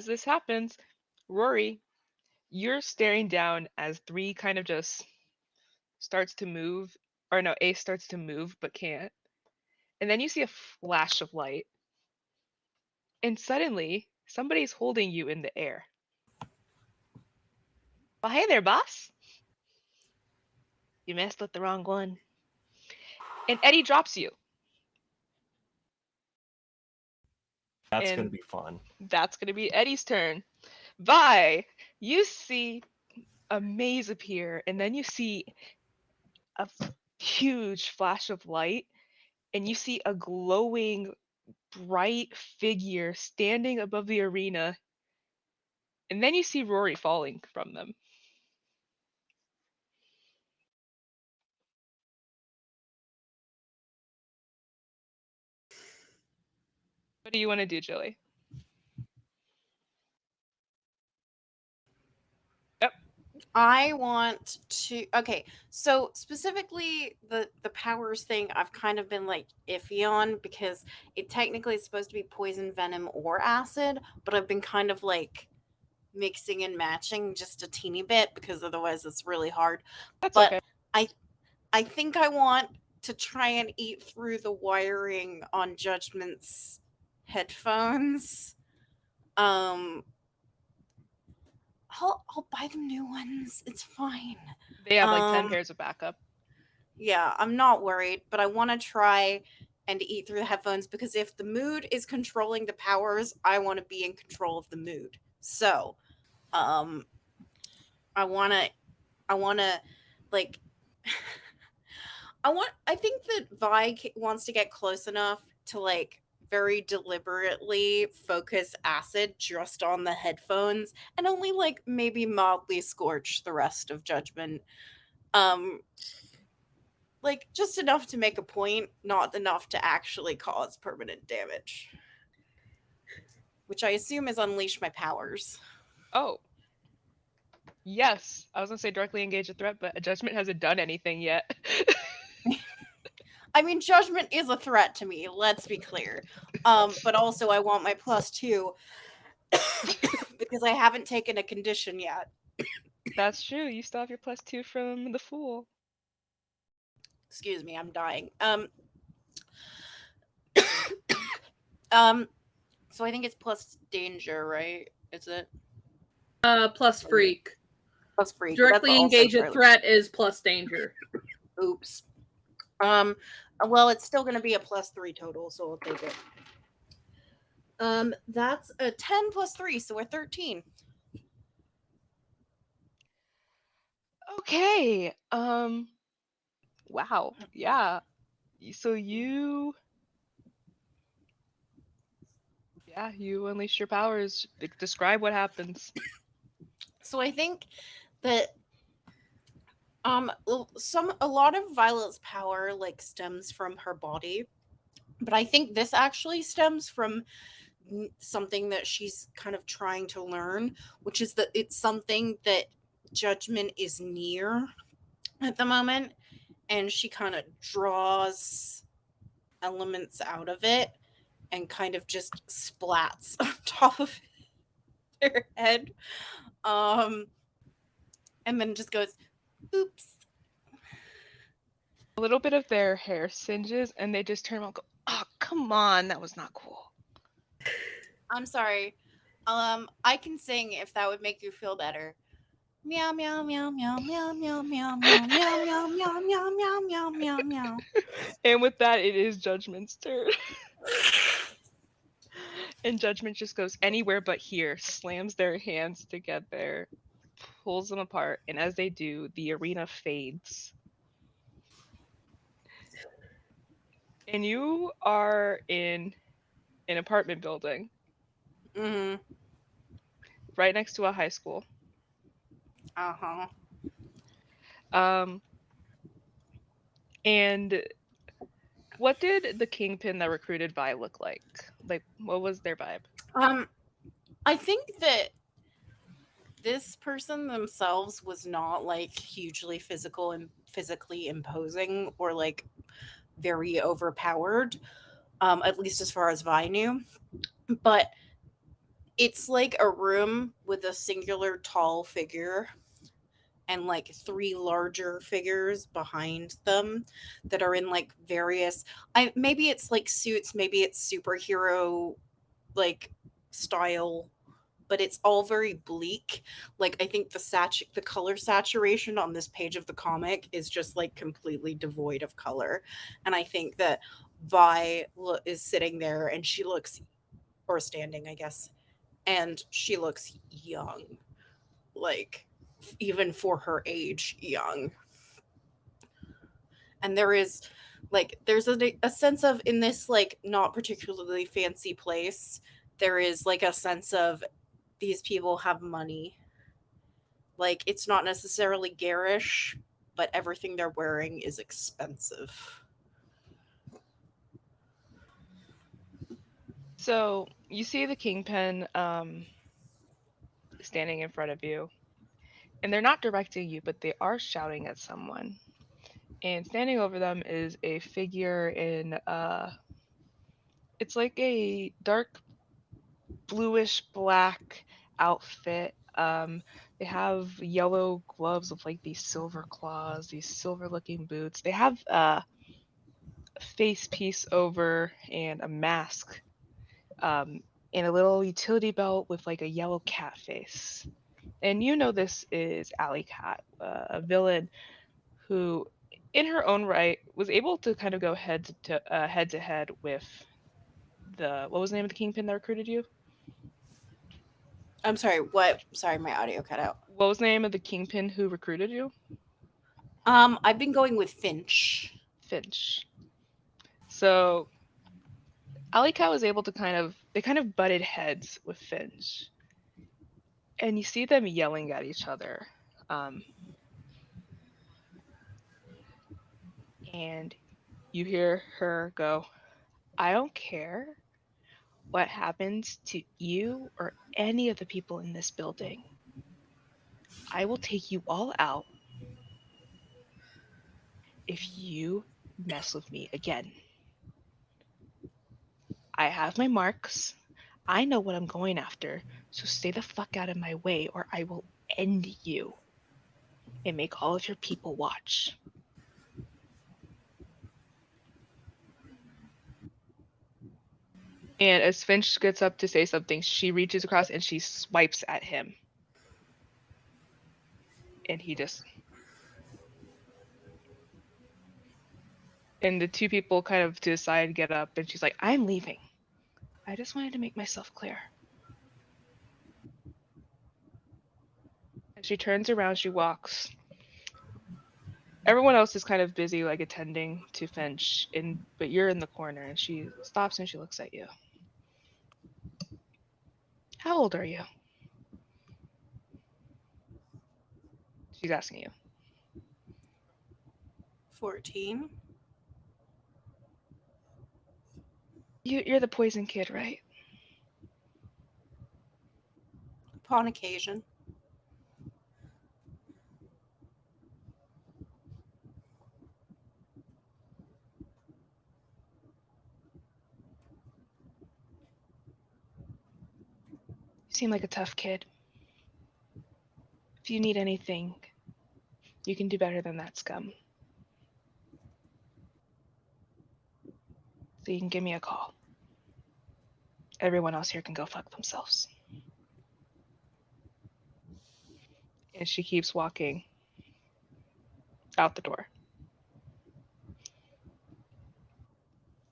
this happens, Rory, you're staring down as 3 kind of just starts to move, or no, Ace starts to move but can't. And then you see a flash of light. And suddenly, somebody's holding you in the air. Well, hey there, boss. You messed with the wrong one. And Eddie drops you. That's going And to be fun. that's going to be Eddie's turn. Vi, you see a maze appear, and then you see a huge flash of light, and you see a glowing, bright figure standing above the arena, and then you see Rory falling from them. What do you want to do, Julie? Yep. I want to. Okay, so specifically the powers thing, I've kind of been like iffy on because it technically is supposed to be poison, venom, or acid, but I've been kind of like mixing and matching just a teeny bit because otherwise it's really hard. That's But okay. I think I want to try and eat through the wiring on Judgment's headphones. I'll buy them new ones. It's fine. They have like 10 Um, pairs of backup. Yeah, I'm not worried, but I want to try and eat through the headphones because if the mood is controlling the powers, I want to be in control of the mood. So, um, I want to like I think that Vi wants to get close enough to like very deliberately focus acid just on the headphones and only like maybe mildly scorch the rest of Judgment. Um like just enough to make a point, not enough to actually cause permanent damage. which I assume is unleash my powers. Oh, yes. I was gonna say directly engage a threat, but a judgment hasn't done anything yet. I mean, judgment is a threat to me, let's be clear. But also I want my +2 because I haven't taken a condition yet. That's true. You still have your +2 from the Fool. Excuse me, I'm dying. So I think it's plus danger, right? Is it Plus freak. plus freak? Directly That's also engage a fairly- threat is plus danger. Oops. Well, it's still going to be a +3 total, so I'll take it. That's a 10 plus 3, so we're 13. Okay. Wow. Yeah. So you unleash your powers. Describe what happens. So I think that a lot of Violet's power like stems from her body, but I think this actually stems from something that she's kind of trying to learn, which is that it's something that judgment is near at the moment, and she kind of draws elements out of it and kind of just splats on top of their head, and then just goes oops. A little bit of their hair singes, and they just turn around and go, "Oh, come on, that was not cool." I'm sorry. I can sing if that would make you feel better. Meow meow meow meow meow meow meow meow meow meow meow meow meow meow meow meow. And with that, it is Judgment's turn. And Judgment just goes anywhere but here, slams their hands together, pulls them apart, and as they do, the arena fades. And you are in an apartment building Mm-hmm. right next to a high school. Uh-huh. And what did the kingpin that recruited Vi look like? Like, what was their vibe? I think that this person themselves was not like hugely physical and physically imposing or like very overpowered, at least as far as Vi knew. But it's like a room with a singular tall figure and like 3 larger figures behind them that are in like various maybe it's like suits, maybe it's superhero like style, but it's all very bleak. Like I think the color saturation on this page of the comic is just like completely devoid of color. And I think that Vi is sitting there and she looks, or standing, I guess, and she looks young. Like even for her age, young. And there's a sense of, in this like not particularly fancy place, there is like a sense of these people have money. Like it's not necessarily garish, but everything they're wearing is expensive. So you see the kingpin standing in front of you, and they're not directing you, but they are shouting at someone. And standing over them is a figure in it's like a dark bluish black outfit. They have yellow gloves with like these silver claws, these silver looking boots. They have a face piece over and a mask, and a little utility belt with like a yellow cat face. And you know this is Alley Cat, a villain who, in her own right, was able to kind of go head to head with what was the name of the kingpin that recruited you? I'm sorry, what? Sorry, my audio cut out. What was the name of the kingpin who recruited you? I've been going with Finch. Finch. So Alley Cat was able to they kind of butted heads with Finch. And you see them yelling at each other. And you hear her go, "I don't care what happens to you or any of the people in this building, I will take you all out if you mess with me again. I have my marks. I know what I'm going after, so stay the fuck out of my way or I will end you and make all of your people watch. And as Finch gets up to say something, she reaches across and she swipes at him. And he just. And the two people kind of to the side get up and she's like, I'm leaving. I just wanted to make myself clear. And she turns around, she walks. Everyone else is kind of busy, like attending to Finch, but you're in the corner and she stops and she looks at you. How old are you? She's asking you. 14. You're the poison kid, right? Upon occasion. You seem like a tough kid. If you need anything, you can do better than that, scum. So you can give me a call. Everyone else here can go fuck themselves. And she keeps walking out the door.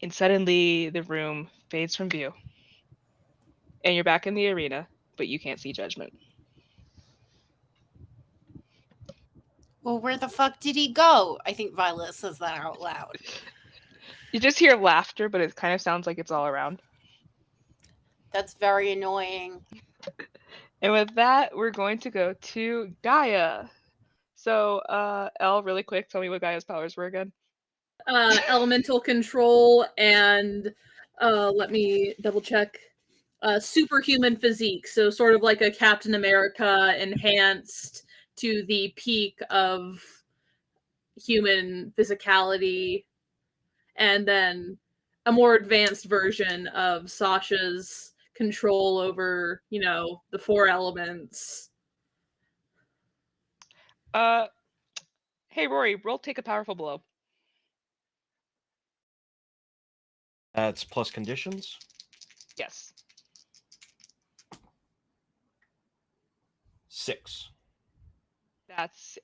And suddenly the room fades from view. And you're back in the arena, but you can't see Judgment. Well, where the fuck did he go? I think Violet says that out loud. You just hear laughter, but it kind of sounds like it's all around. That's very annoying. And with that, we're going to go to Gaia. So, Elle, really quick, tell me what Gaia's powers were again. Elemental control and let me double check. Superhuman physique, so sort of like a Captain America enhanced to the peak of human physicality, and then a more advanced version of Sasha's control over, the four elements. Hey Rory, roll take a powerful blow. That's plus conditions. Yes. 6.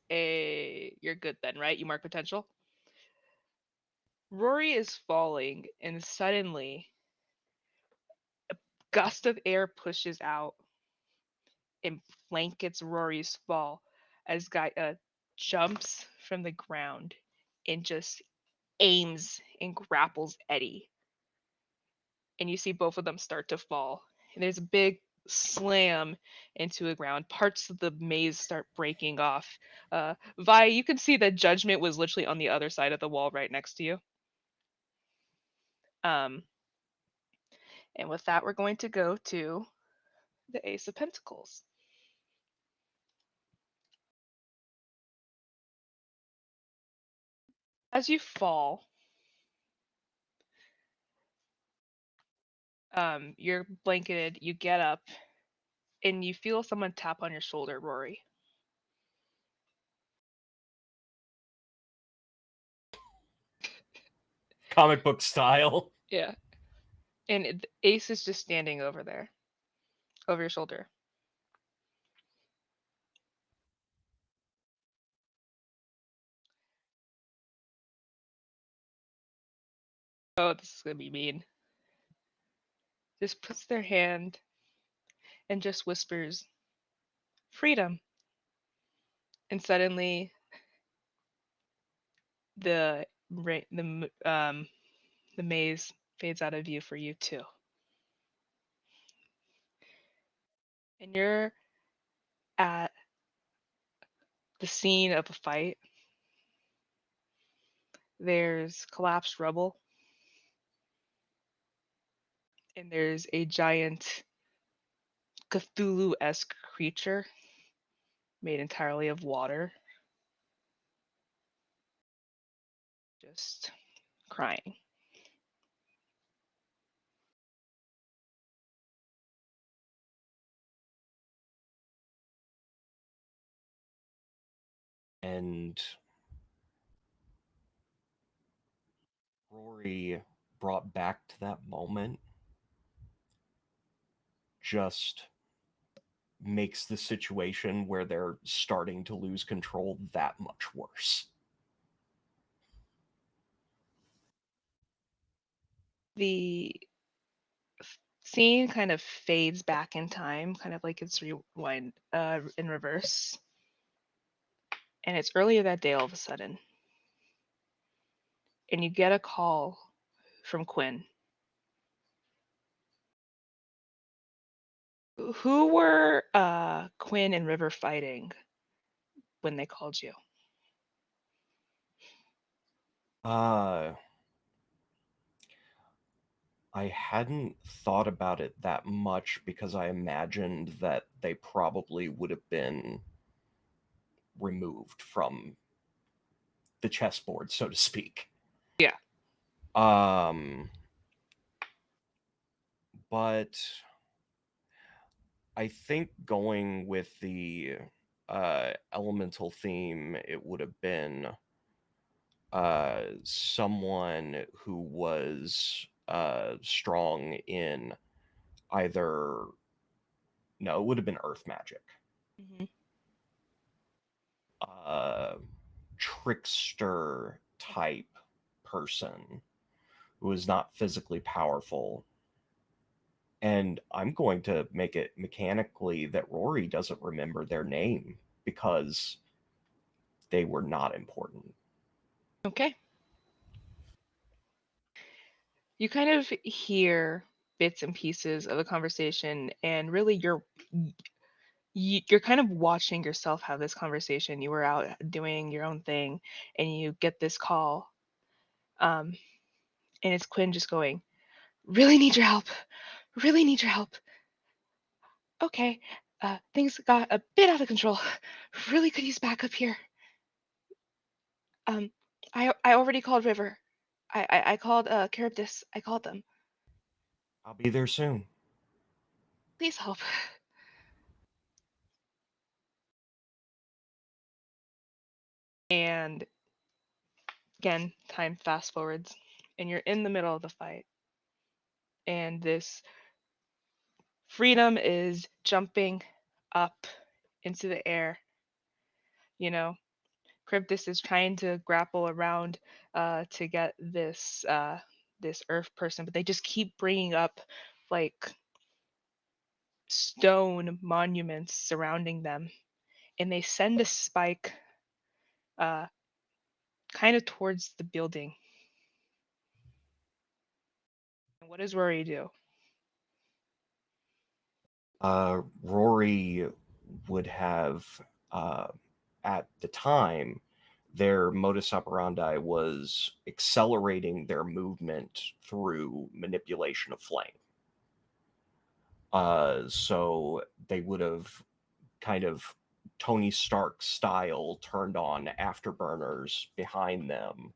You're good then, right? You mark potential. Rory is falling, and suddenly a gust of air pushes out and blankets Rory's fall as Gaia jumps from the ground and just aims and grapples Eddie. And you see both of them start to fall. And there's a big slam into the ground. Parts of the maze start breaking off. Vi, you can see that Judgment was literally on the other side of the wall right next to you. And with that, we're going to go to the Ace of Pentacles. As you fall, you're blanketed, you get up, and you feel someone tap on your shoulder, Rory. Comic book style. Yeah. And Ace is just standing over there, over your shoulder. Oh, this is going to be mean. Just puts their hand and just whispers, freedom. And suddenly the maze fades out of view for you too. And you're at the scene of a fight. There's collapsed rubble. and there's a giant Cthulhu-esque creature made entirely of water, just crying. And Rory, brought back to that moment, just makes the situation where they're starting to lose control that much worse. The scene kind of fades back in time, kind of like it's rewind in reverse. And it's earlier that day all of a sudden. And you get a call from Quinn. Who were Quinn and River fighting when they called you? I hadn't thought about it that much because I imagined that they probably would have been removed from the chessboard, so to speak. Yeah. But I think going with the elemental theme, it would have been someone who was strong in either, no, it would have been earth magic. Mm-hmm. Trickster type person who is not physically powerful. And I'm going to make it mechanically that Rory doesn't remember their name because they were not important. Okay. You kind of hear bits and pieces of the conversation, and really you're kind of watching yourself have this conversation. You were out doing your own thing, and you get this call, and it's Quinn just going, "Really need your help. Really need your help. Okay, things got a bit out of control. Really could use backup here. Um, I already called River. I called Charybdis. I called them. I'll be there soon. Please help." And again, time fast forwards, and you're in the middle of the fight, and this freedom is jumping up into the air. You know, Cryptus is trying to grapple around to get this Earth person, but they just keep bringing up like stone monuments surrounding them, and they send a spike uh, kind of towards the building. And what does Rory do? Rory would have, at the time, their modus operandi was accelerating their movement through manipulation of flame. So they would have kind of Tony Stark style turned on afterburners behind them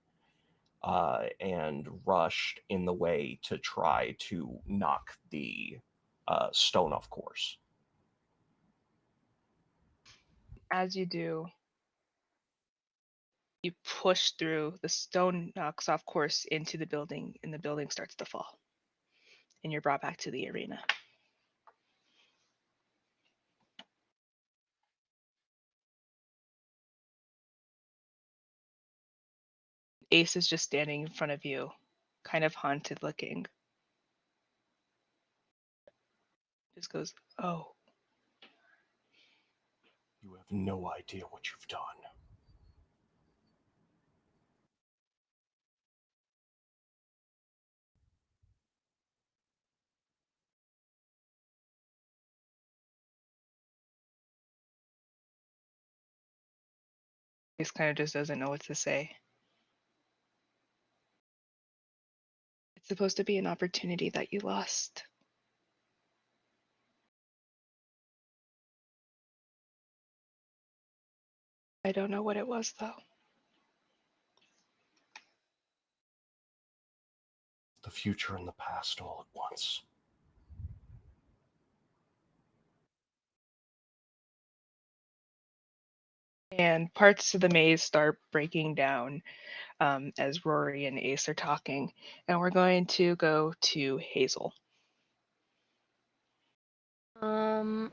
and rushed in the way to try to knock the stone off course. As you do, you push through, the stone knocks off course into the building, and the building starts to fall. And you're brought back to the arena. Ace is just standing in front of you, kind of haunted looking. Just goes, "Oh." You have no idea what you've done. Ace kind of just doesn't know what to say. It's supposed to be an opportunity that you lost. I don't know what it was, though. The future and the past all at once. And parts of the maze start breaking down as Rory and Ace are talking. And we're going to go to Hazel. I'm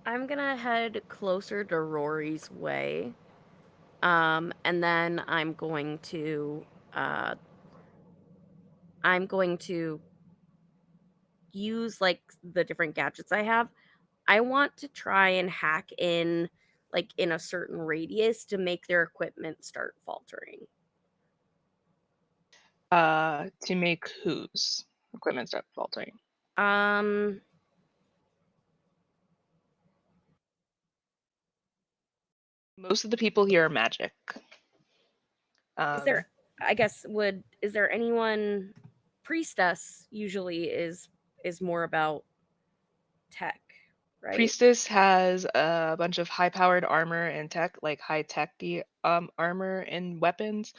gonna head closer to Rory's way. And then I'm going to use like the different gadgets I have. I want to try and hack in like in a certain radius to make their equipment start faltering. To make whose equipment start faltering? Um Most of the people here are magic. is there is there anyone priestess usually is more about tech, right? Priestess has a bunch of high-powered armor and tech, like high-techy armor and weapons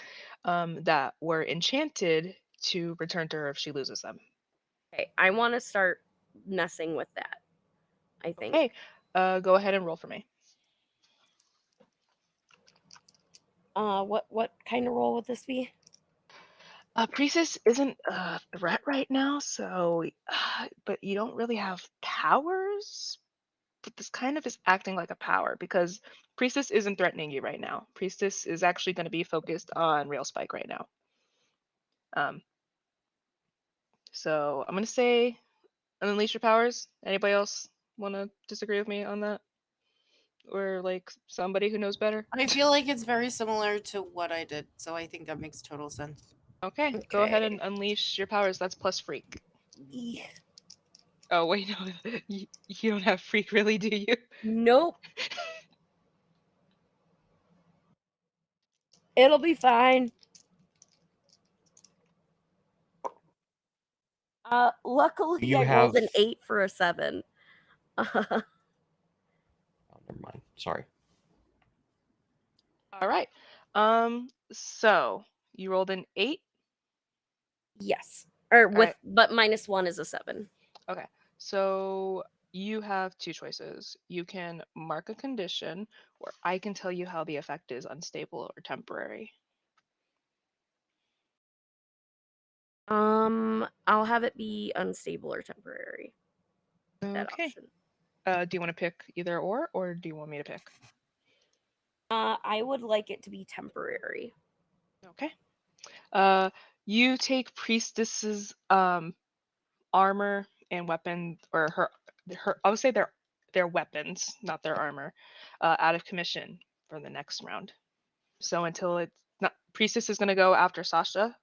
that were enchanted to return to her if she loses them. Okay, I want to start messing with that. I think. Okay, go ahead and roll for me. What kind of role would this be? Priestess isn't a threat right now, so but you don't really have powers. But this kind of is acting like a power because Priestess isn't threatening you right now. Priestess is actually going to be focused on Rail Spike right now. So I'm going to say unleash your powers. Anybody else want to disagree with me on that? Or like somebody who knows better? I feel like it's very similar to what I did, so I think that makes total sense. Okay, go ahead and unleash your powers. That's plus freak. Yeah. Oh, wait, no. You don't have freak, really, do you? Nope. It'll be fine. Luckily You I rolled have- an 8 for a 7. Oh, never mind. Sorry. All right. So you rolled an 8. Yes. Or with right. but -1 is a 7. Okay. So you have two choices. You can mark a condition, or I can tell you how the effect is unstable or temporary. I'll have it be unstable or temporary. That Okay. option. Do you want to pick either or do you want me to pick? I would like it to be temporary. Okay. You take Priestess's armor and weapon, or her I would say their weapons, not their armor, out of commission for the next round. So until it's not, Priestess is going to go after Sasha.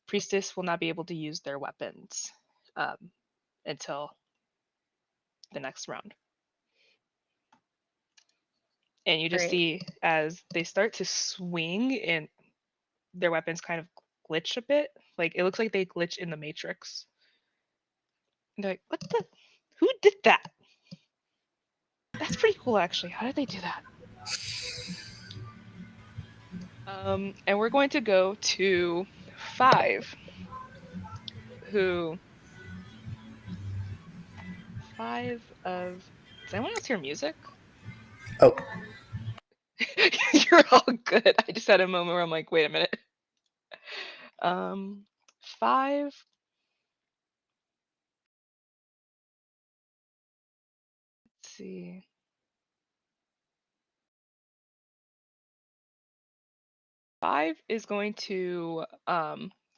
Priestess will not be able to use their weapons until the next round. And you just see as they start to swing and their weapons kind of glitch a bit. Like it looks like they glitch in the Matrix. And they're like, what the? Who did that? That's pretty cool, actually. How did they do that? And we're going to go to 5, who 5 of. Does anyone else hear music? Oh, You're all good. I just had a moment where I'm like, wait a minute. 5. Let's see. 5 is going to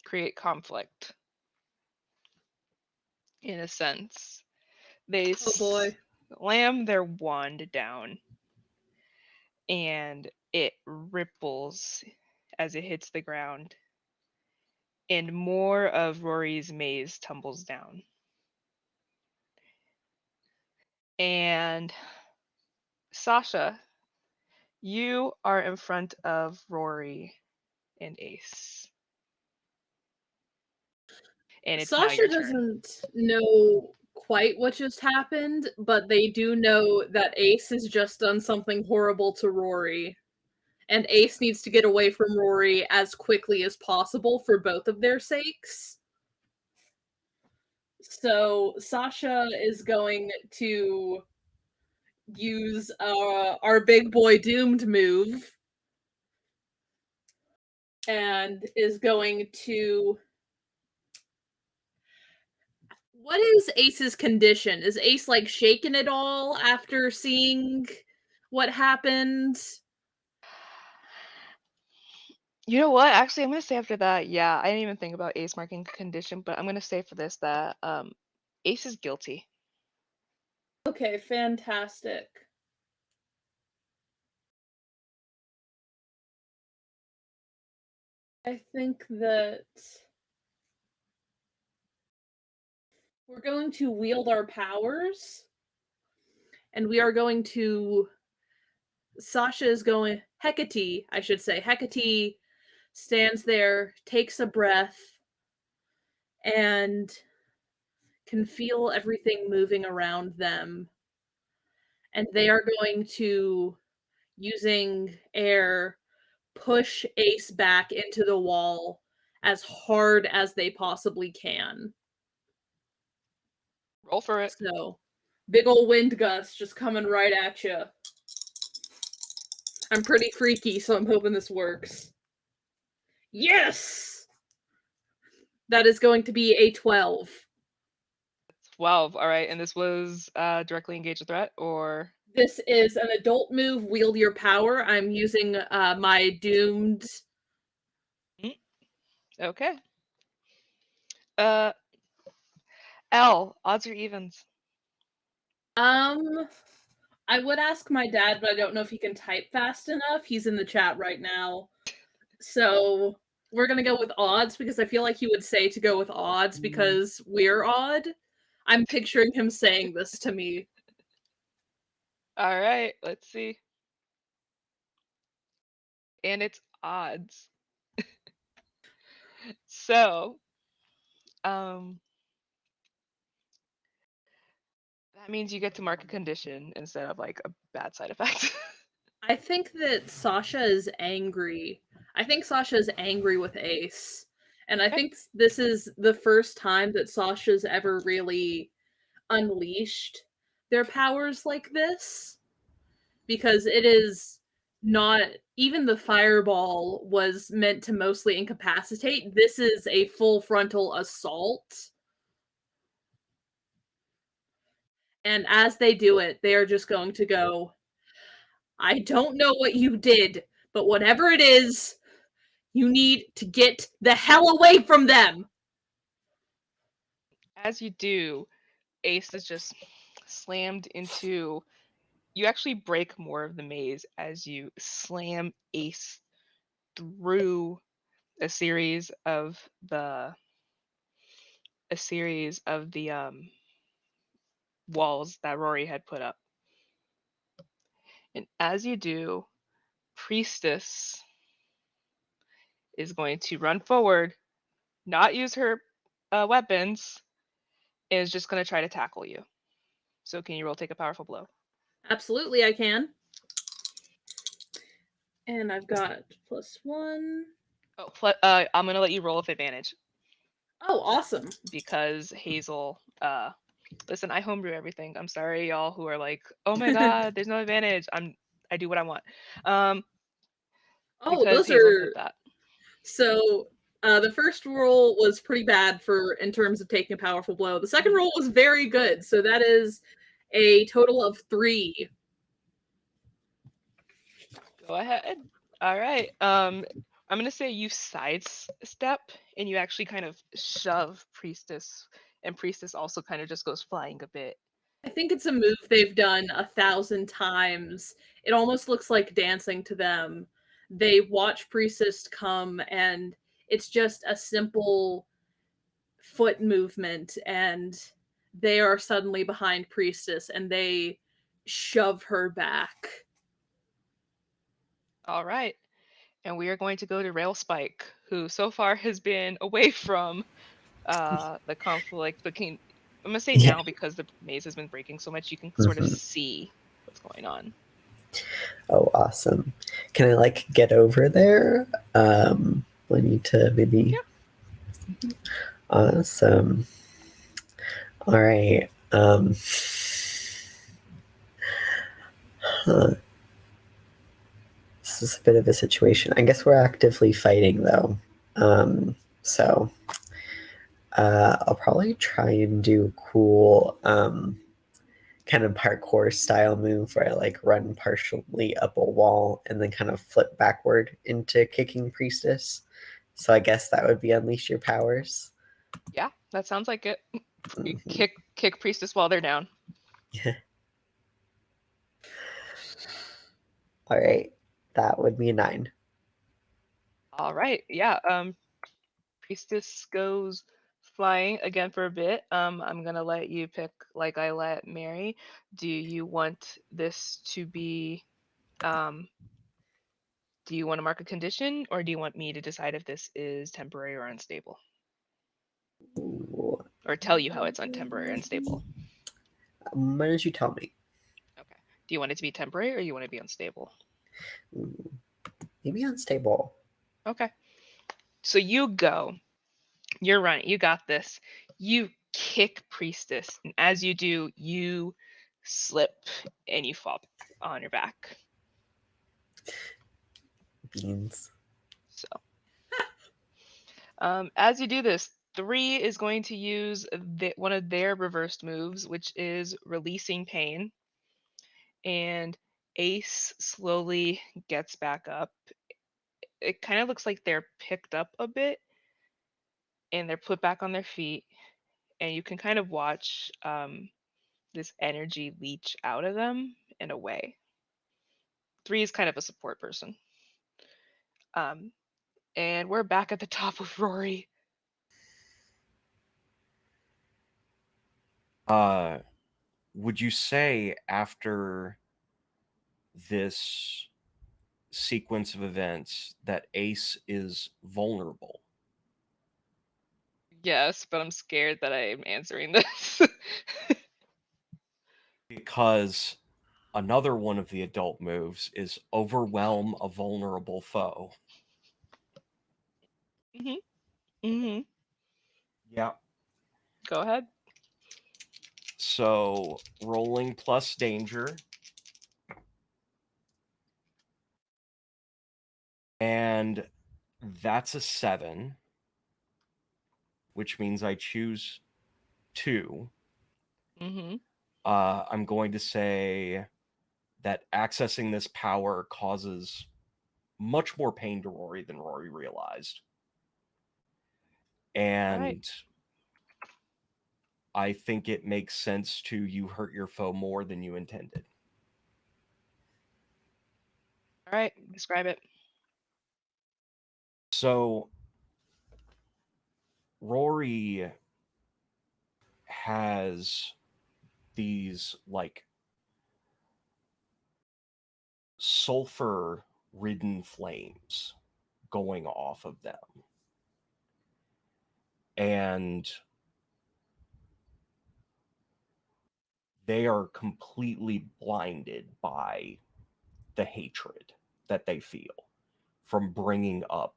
create conflict. In a sense, they slam their wand down, and it ripples as it hits the ground, and more of Rory's maze tumbles down. And Sasha, you are in front of Rory and Ace. and it's now Sasha your turn. doesn't know quite what just happened, but they do know that Ace has just done something horrible to Rory. And Ace needs to get away from Rory as quickly as possible for both of their sakes. So Sasha is going to use our big boy doomed move and is going to... What is Ace's condition? Is Ace like shaken at all after seeing what happened? You know what? Actually, I'm gonna say after that, yeah, I didn't even think about Ace marking condition, but I'm gonna say for this that Ace is guilty. Okay, fantastic. I think that we're going to wield our powers, and we are going to... Sasha is going... Hecate, I should say. Hecate stands there, takes a breath, and can feel everything moving around them. And they are going to, using air, push Ace back into the wall as hard as they possibly can. Roll for it. So, big ol' wind gust just coming right at you. I'm pretty freaky, so I'm hoping this works. Yes! That is going to be a 12. 12. All right, and this was directly engage a threat, or This is an adult move, wield your power. I'm using my doomed... okay. L, odds or evens? I would ask my dad, but I don't know if he can type fast enough. He's in the chat right now. So we're gonna go with odds because I feel like he would say to go with odds because we're odd. I'm picturing him saying this to me. All right, let's see. And it's odds. So, that means you get to mark a condition instead of like a bad side effect. I think that Sasha is angry. I think Sasha is angry with Ace. And I think this is the first time that Sasha's ever really unleashed their powers like this. Because it is not... Even the fireball was meant to mostly incapacitate. This is a full frontal assault. And as they do it, they are just going to go, I don't know what you did, but whatever it is, you need to get the hell away from them. As you do, Ace is just slammed into... You actually break more of the maze as you slam Ace through a series of the walls that Rory had put up. And as you do, Priestess is going to run forward, not use her weapons, and is just going to try to tackle you. So can you roll take a powerful blow? Absolutely, I can. And I've got +1. Oh, I'm going to let you roll with advantage. Oh, awesome. Because Hazel, listen, I homebrew everything. I'm sorry, y'all who are like, oh my god, there's no advantage. I do what I want. Oh, Because those Hazel are... did that. So, the first roll was pretty bad in terms of taking a powerful blow. The second roll was very good, so that is a total of 3. Go ahead. All right. I'm gonna say you sidestep and you actually kind of shove Priestess, and Priestess also kind of just goes flying a bit. I think it's a move they've done 1,000 times. It almost looks like dancing to them. They watch Priestess come, and it's just a simple foot movement, and they are suddenly behind Priestess, and they shove her back. All right. And we are going to go to Rail Spike, who so far has been away from the conflict between. I'm gonna say Yeah. now because the maze has been breaking so much, you can sort of Mhm. see what's going on. Oh, awesome. Can I like get over there? I need to maybe. Yeah. Awesome. All right. Huh. This is a bit of a situation. I guess we're actively fighting though. So I'll probably try and do a cool kind of parkour style move where I like run partially up a wall and then kind of flip backward into kicking priestess. So I guess that would be unleash your powers. Yeah, that sounds like it. You Mhm. kick priestess while they're down. All right, that would be a 9. All right. Yeah. Priestess goes flying again for a bit. I'm gonna let you pick, like I let Mary. Do you want this to be? Do you want to mark a condition, or do you want me to decide if this is temporary or unstable, Ooh. or tell you how it's temporary or unstable? Why don't you tell me? Okay. Do you want it to be temporary, or you want it to be unstable? Ooh, maybe unstable. Okay. So you go. You're running. You got this. You kick priestess, and as you do, you slip and you fall on your back. Beans. So, as you do this, 3 is going to use one of their reversed moves, which is releasing pain. And Ace slowly gets back up. It kind of looks like they're picked up a bit and they're put back on their feet. And you can kind of watch this energy leach out of them and away. 3 is kind of a support person. Um, and we're back at the top with Rory. Would you say after this sequence of events that Ace is vulnerable? Yes, but I'm scared that I'm answering this. Because another one of the adult moves is overwhelm a vulnerable foe. Mhm. Mhm. Yeah. Go ahead. So rolling plus danger. And that's a 7, which means I choose 2. Mhm. I'm going to say that accessing this power causes much more pain to Rory than Rory realized. All right. And I think it makes sense to you hurt your foe more than you intended. All right. Describe it. So Rory has these like sulfur ridden flames going off of them. And they are completely blinded by the hatred that they feel from bringing up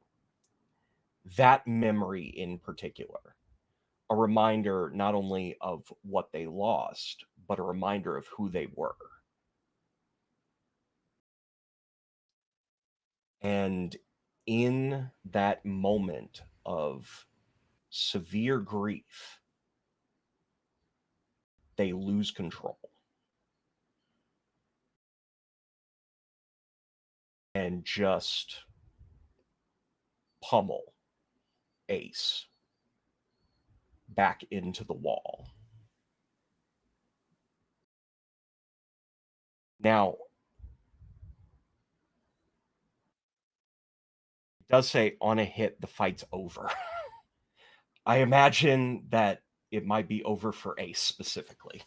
that memory in particular. A reminder not only of what they lost, but a reminder of who they were. And in that moment of severe grief, they lose control and just pummel Ace back into the wall. Now, it does say on a hit, the fight's over. I imagine that it might be over for Ace specifically.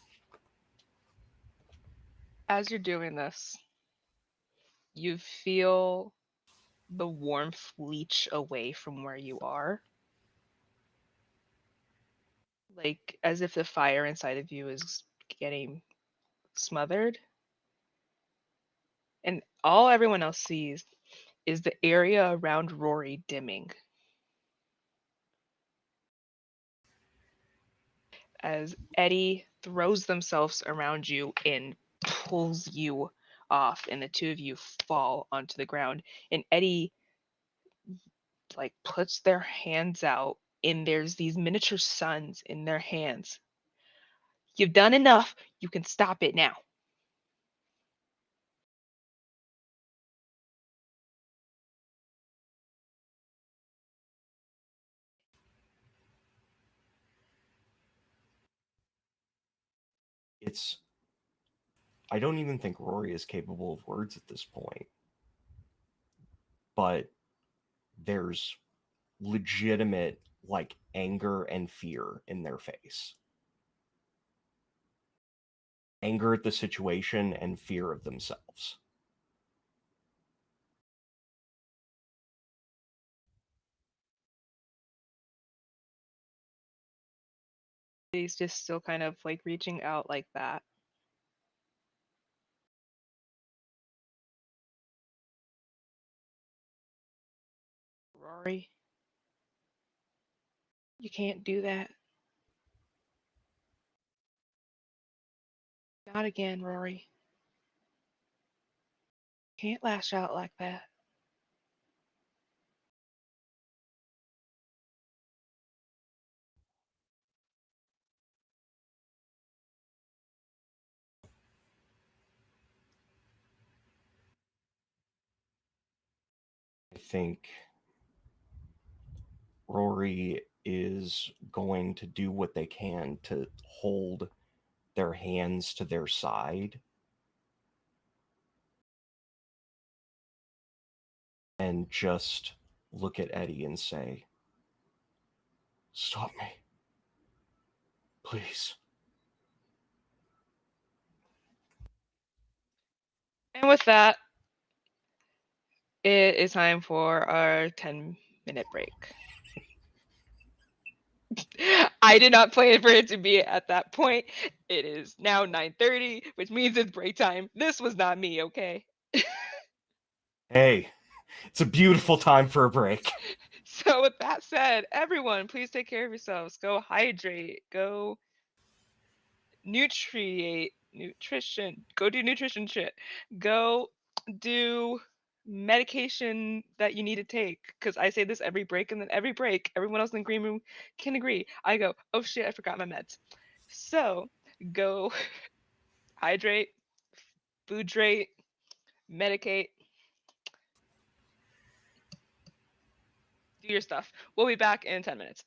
As you're doing this, you feel the warmth leach away from where you are. like as if the fire inside of you is getting smothered. And all everyone else sees is the area around Rory dimming. As Eddie throws themselves around you and pulls you off, and the two of you fall onto the ground. And Eddie like puts their hands out, and there's these miniature suns in their hands. You've done enough. You can stop it now. It's. I don't even think Rory is capable of words at this point. But there's legitimate, like, anger and fear in their face. Anger at the situation and fear of themselves. He's just still kind of like reaching out like that. Rory, you can't do that. Not again, Rory. Can't lash out like that. I think Rory is going to do what they can to hold their hands to their side and just look at Eddie and say, "Stop me. Please." And with that, it is time for our 10-minute break. I did not plan for it to be at that point. It is now 9:30, which means it's break time. This was not me, okay? Hey, it's a beautiful time for a break. So with that said, everyone, please take care of yourselves. Go hydrate. Go nutrition. Go do nutrition shit. Go do medication that you need to take. Because I say this every break, and then every break, everyone else in the green room can agree. I go, oh shit, I forgot my meds. So go hydrate, foodrate, medicate, do your stuff. We'll be back in 10 minutes.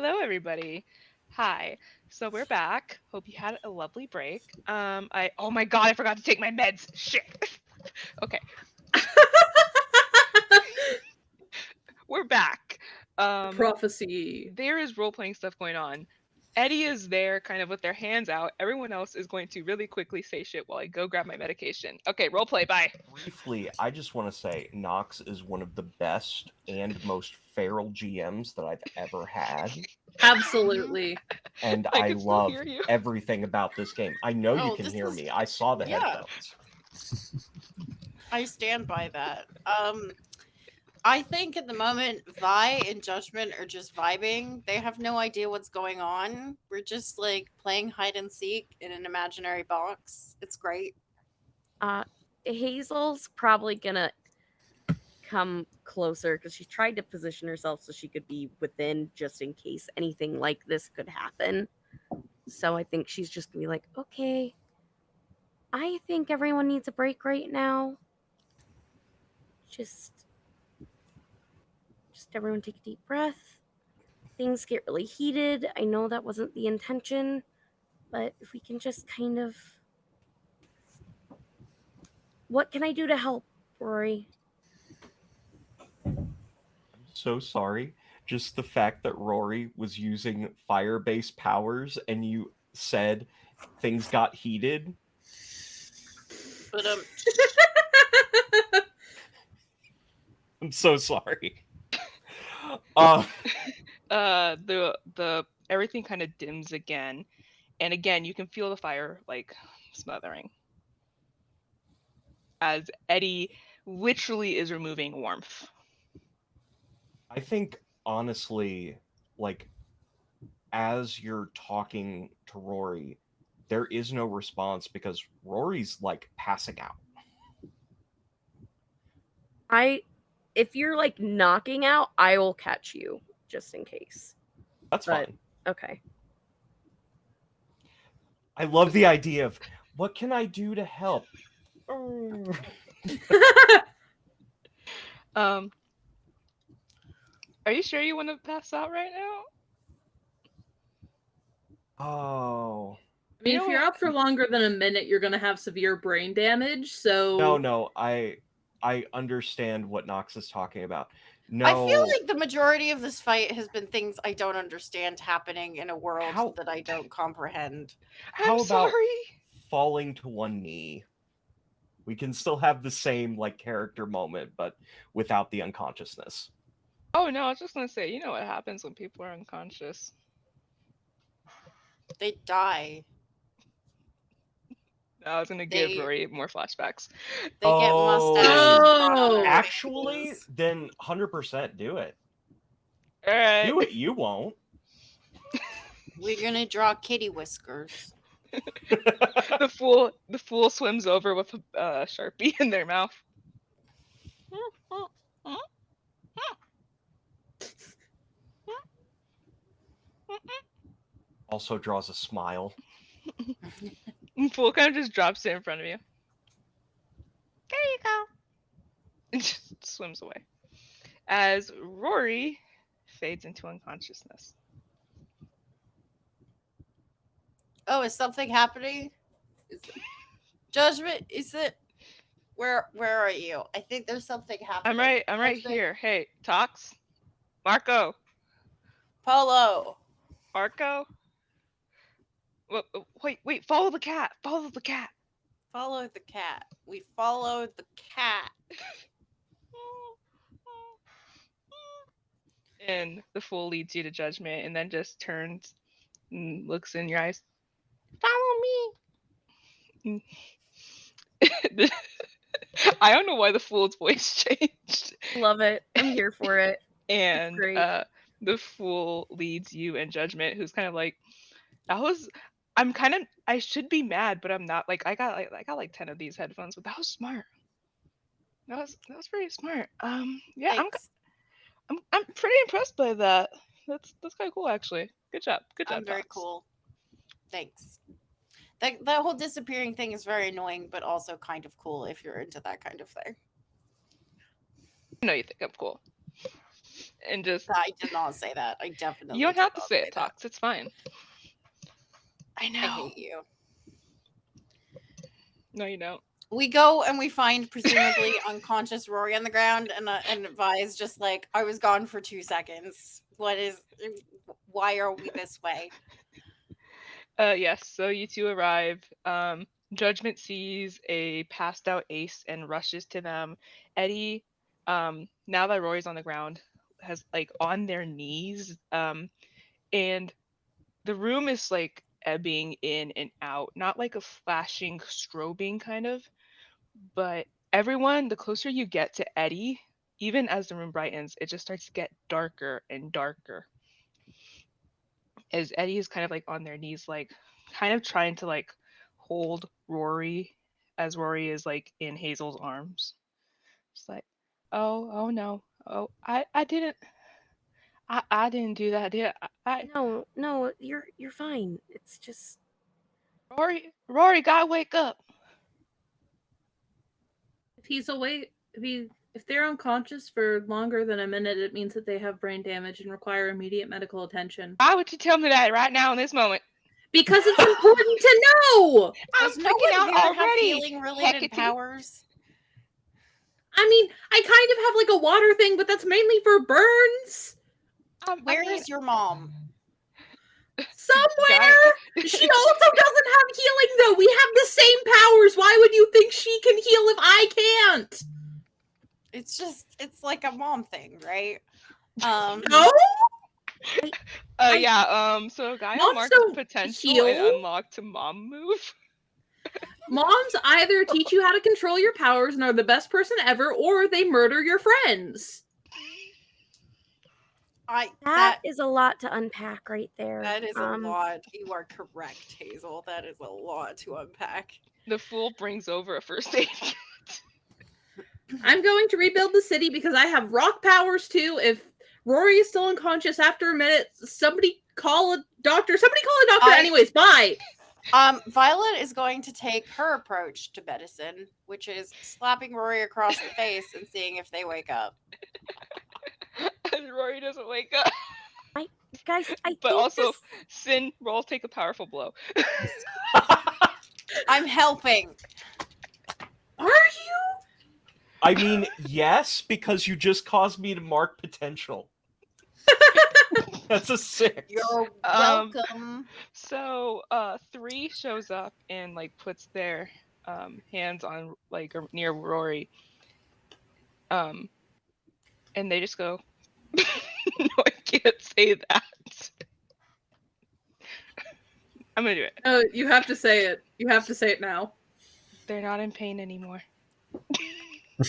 Hello, everybody. Hi. So we're back. Hope you had a lovely break. Oh my god, I forgot to take my meds. Shit. Okay, we're back. Prophecy. There is role playing stuff going on. Eddie is there, kind of with their hands out. Everyone else is going to really quickly say shit while I go grab my medication. Okay, role play. Bye. Briefly, I just want to say Nox is one of the best and most feral GMs that I've ever had, Absolutely. and I I can still love hear you. everything about this game. I know you Oh, can this hear is- me. I saw the yeah. headphones. I stand by that. I think at the moment, Vi and Judgment are just vibing. They have no idea what's going on. We're just like playing hide and seek in an imaginary box. It's great. Hazel's probably gonna come closer because she tried to position herself so she could be within just in case anything like this could happen. So I think she's just gonna be like, okay, I think everyone needs a break right now. Just everyone take a deep breath. Things get really heated. I know that wasn't the intention, but if we can just kind of. What can I do to help, Rory? I'm so sorry. Just the fact that Rory was using fire-based powers and you said things got heated. But I'm so sorry. The everything kind of dims again, and again you can feel the fire like smothering as Eddie literally is removing warmth. I think honestly, like, as you're talking to Rory, there is no response because Rory's like passing out. If you're like knocking out, I will catch you just in case. That's But- fine. Okay. I love the idea of what can I do to help? Oh. Are you sure you want to pass out right now? Oh. I mean, You if know you're what? out for longer than a minute, you're gonna have severe brain damage. So No, I understand what Nox is talking about. No. I feel like the majority of this fight has been things I don't understand happening in a world How- that I don't comprehend. How I'm about sorry. falling to one knee? We can still have the same like character moment, but without the unconsciousness. Oh no, I was just gonna say, you know what happens when people are unconscious? They die. I was gonna give They- Rory more flashbacks. They get Oh. mustaches. drawn on their Actually, faces. then 100% do it. All right. Do it. You won't. We're gonna draw kitty whiskers. the fool swims over with a Sharpie in their mouth. Also draws a smile. Fool kind of just drops it in front of you. There you go. And just swims away. As Rory fades into unconsciousness. Oh, is something happening? Judgment, is it? Where are you? I think there's something happening. I'm right Judgment? here. Hey, Tox. Marco. Polo. Marco. Wait, follow the cat. Follow the cat. Follow the cat. We followed the cat. And the fool leads you to judgment and then just turns and looks in your eyes. Follow me. I don't know why the fool's voice changed. Love it. I'm here for it. And great. the fool leads you in judgment, who's kind of like, I should be mad, but I'm not. Like I got like 10 of these headphones, but that was smart. That was very smart. Yeah, Thanks. I'm pretty impressed by that. That's kind of cool, actually. Good job. I'm very Tox. cool. Thanks. That whole disappearing thing is very annoying, but also kind of cool if you're into that kind of thing. I know you think I'm cool. and just I did not say that. I definitely you don't did have to not say it, that. Tox. It's fine. I I know. hate you. No, you don't. We go and we find presumably unconscious Rory on the ground, and Vi is just like, I was gone for 2 seconds. Why are we this way? Yes, so you two arrive. Judgment sees a passed out Ace and rushes to them. Eddie, now that Rory's on the ground, has like on their knees. And the room is like ebbing in and out, not like a flashing strobing kind of, but everyone, the closer you get to Eddie, even as the room brightens, it just starts to get darker and darker. As Eddie is kind of like on their knees, like kind of trying to like hold Rory as Rory is like in Hazel's arms. Just like, oh no. Oh, I didn't do that, did I? No, you're fine. It's just Rory, gotta wake up. If he's awake, if they're unconscious for longer than a minute, it means that they have brain damage and require immediate medical attention. Why would you tell me that right now in this moment? Because it's important to know. I'm Does no freaking one out here have already. healing related Hecate. powers? I mean, I kind of have like a water thing, but that's mainly for burns. Where is your mom? Somewhere. She also doesn't have healing, though. We have the same powers. Why would you think she can heal if I can't? It's like a mom thing, right? No. So Gaia Moms marked don't potential heal. and unlocked to mom move. Moms either teach you how to control your powers and are the best person ever, or they murder your friends. that is a lot to unpack right there. That is a lot. You are correct, Hazel. That is a lot to unpack. The fool brings over a first aid kit. I'm going to rebuild the city because I have rock powers too. If Rory is still unconscious after a minute, somebody call a doctor. Anyways, bye. Violet is going to take her approach to medicine, which is slapping Rory across the face and seeing if they wake up. And Rory doesn't wake up. Guys, but also, Sin, roll, take a powerful blow. I'm helping. Are you? I mean, yes, because you just caused me to mark potential. That's a 6. You're welcome. So 3 shows up and like puts their hands on like near Rory. And they just go, no, I can't say that. I'm gonna do it. Oh, you have to say it. You have to say it now. They're not in pain anymore. What did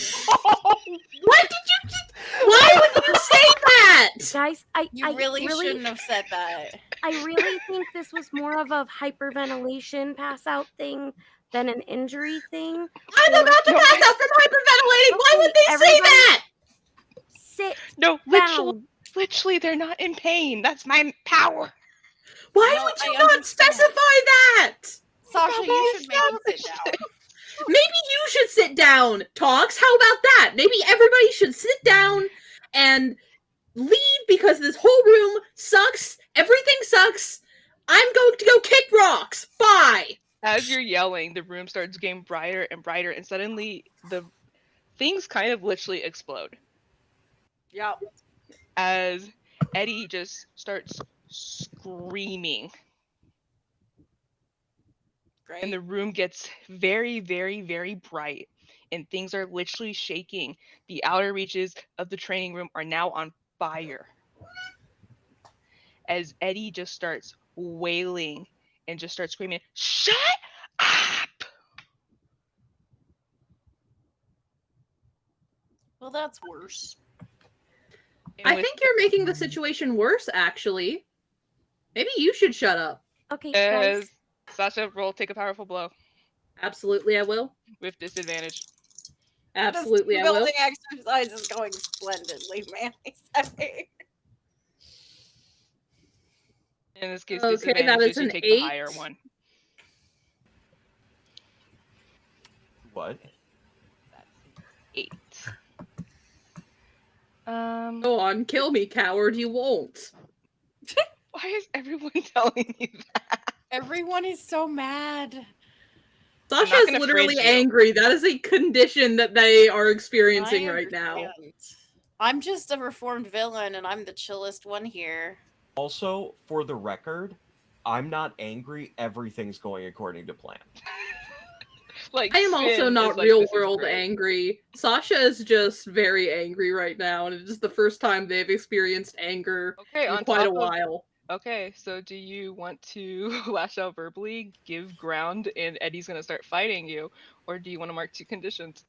you just... Why would you say that? Guys, I really shouldn't have said that. I really think this was more of a hyperventilation pass out thing than an injury thing. I'm about to pass out from hyperventilating. Why would they say that? Sit No, down. literally, they're not in pain. That's my power. Why would you not specify that? Sasha, you should maybe sit down. Maybe you should sit down, Talks. How about that? Maybe everybody should sit down and leave because this whole room sucks. Everything sucks. I'm going to go kick rocks. Bye. As you're yelling, the room starts getting brighter and brighter, and suddenly the things kind of literally explode. Yep. As Eddie just starts screaming. Great. And the room gets very, very, very bright, and things are literally shaking. The outer reaches of the training room are now on fire. As Eddie just starts wailing and just starts screaming, "Shut up!" Well, that's worse. And I think you're making the situation worse, actually. Maybe you should shut up. Okay, as guys. Sasha, roll, take a powerful blow Absolutely, I will. with disadvantage. Absolutely, I will. Building exercise is going splendidly, man. In this case, Okay, disadvantage that is is you an take 8. the higher one. What? 8. Go on, kill me, coward. You won't. Why is everyone telling me that? Everyone is so mad. I'm not Sasha's gonna literally fridge you. angry. That is a condition that they are experiencing I right now. understand. I'm just a reformed villain, and I'm the chillest one here. Also, for the record, I'm not angry. Everything's going according to plan. Like, I am also Finn not is like, real "This is world great." angry. Sasha is just very angry right now, and it is the first time they've experienced anger Okay, in on quite a top of while. okay, so do you want to lash out verbally, give ground, and Eddie's gonna start fighting you, or do you want to mark 2 conditions?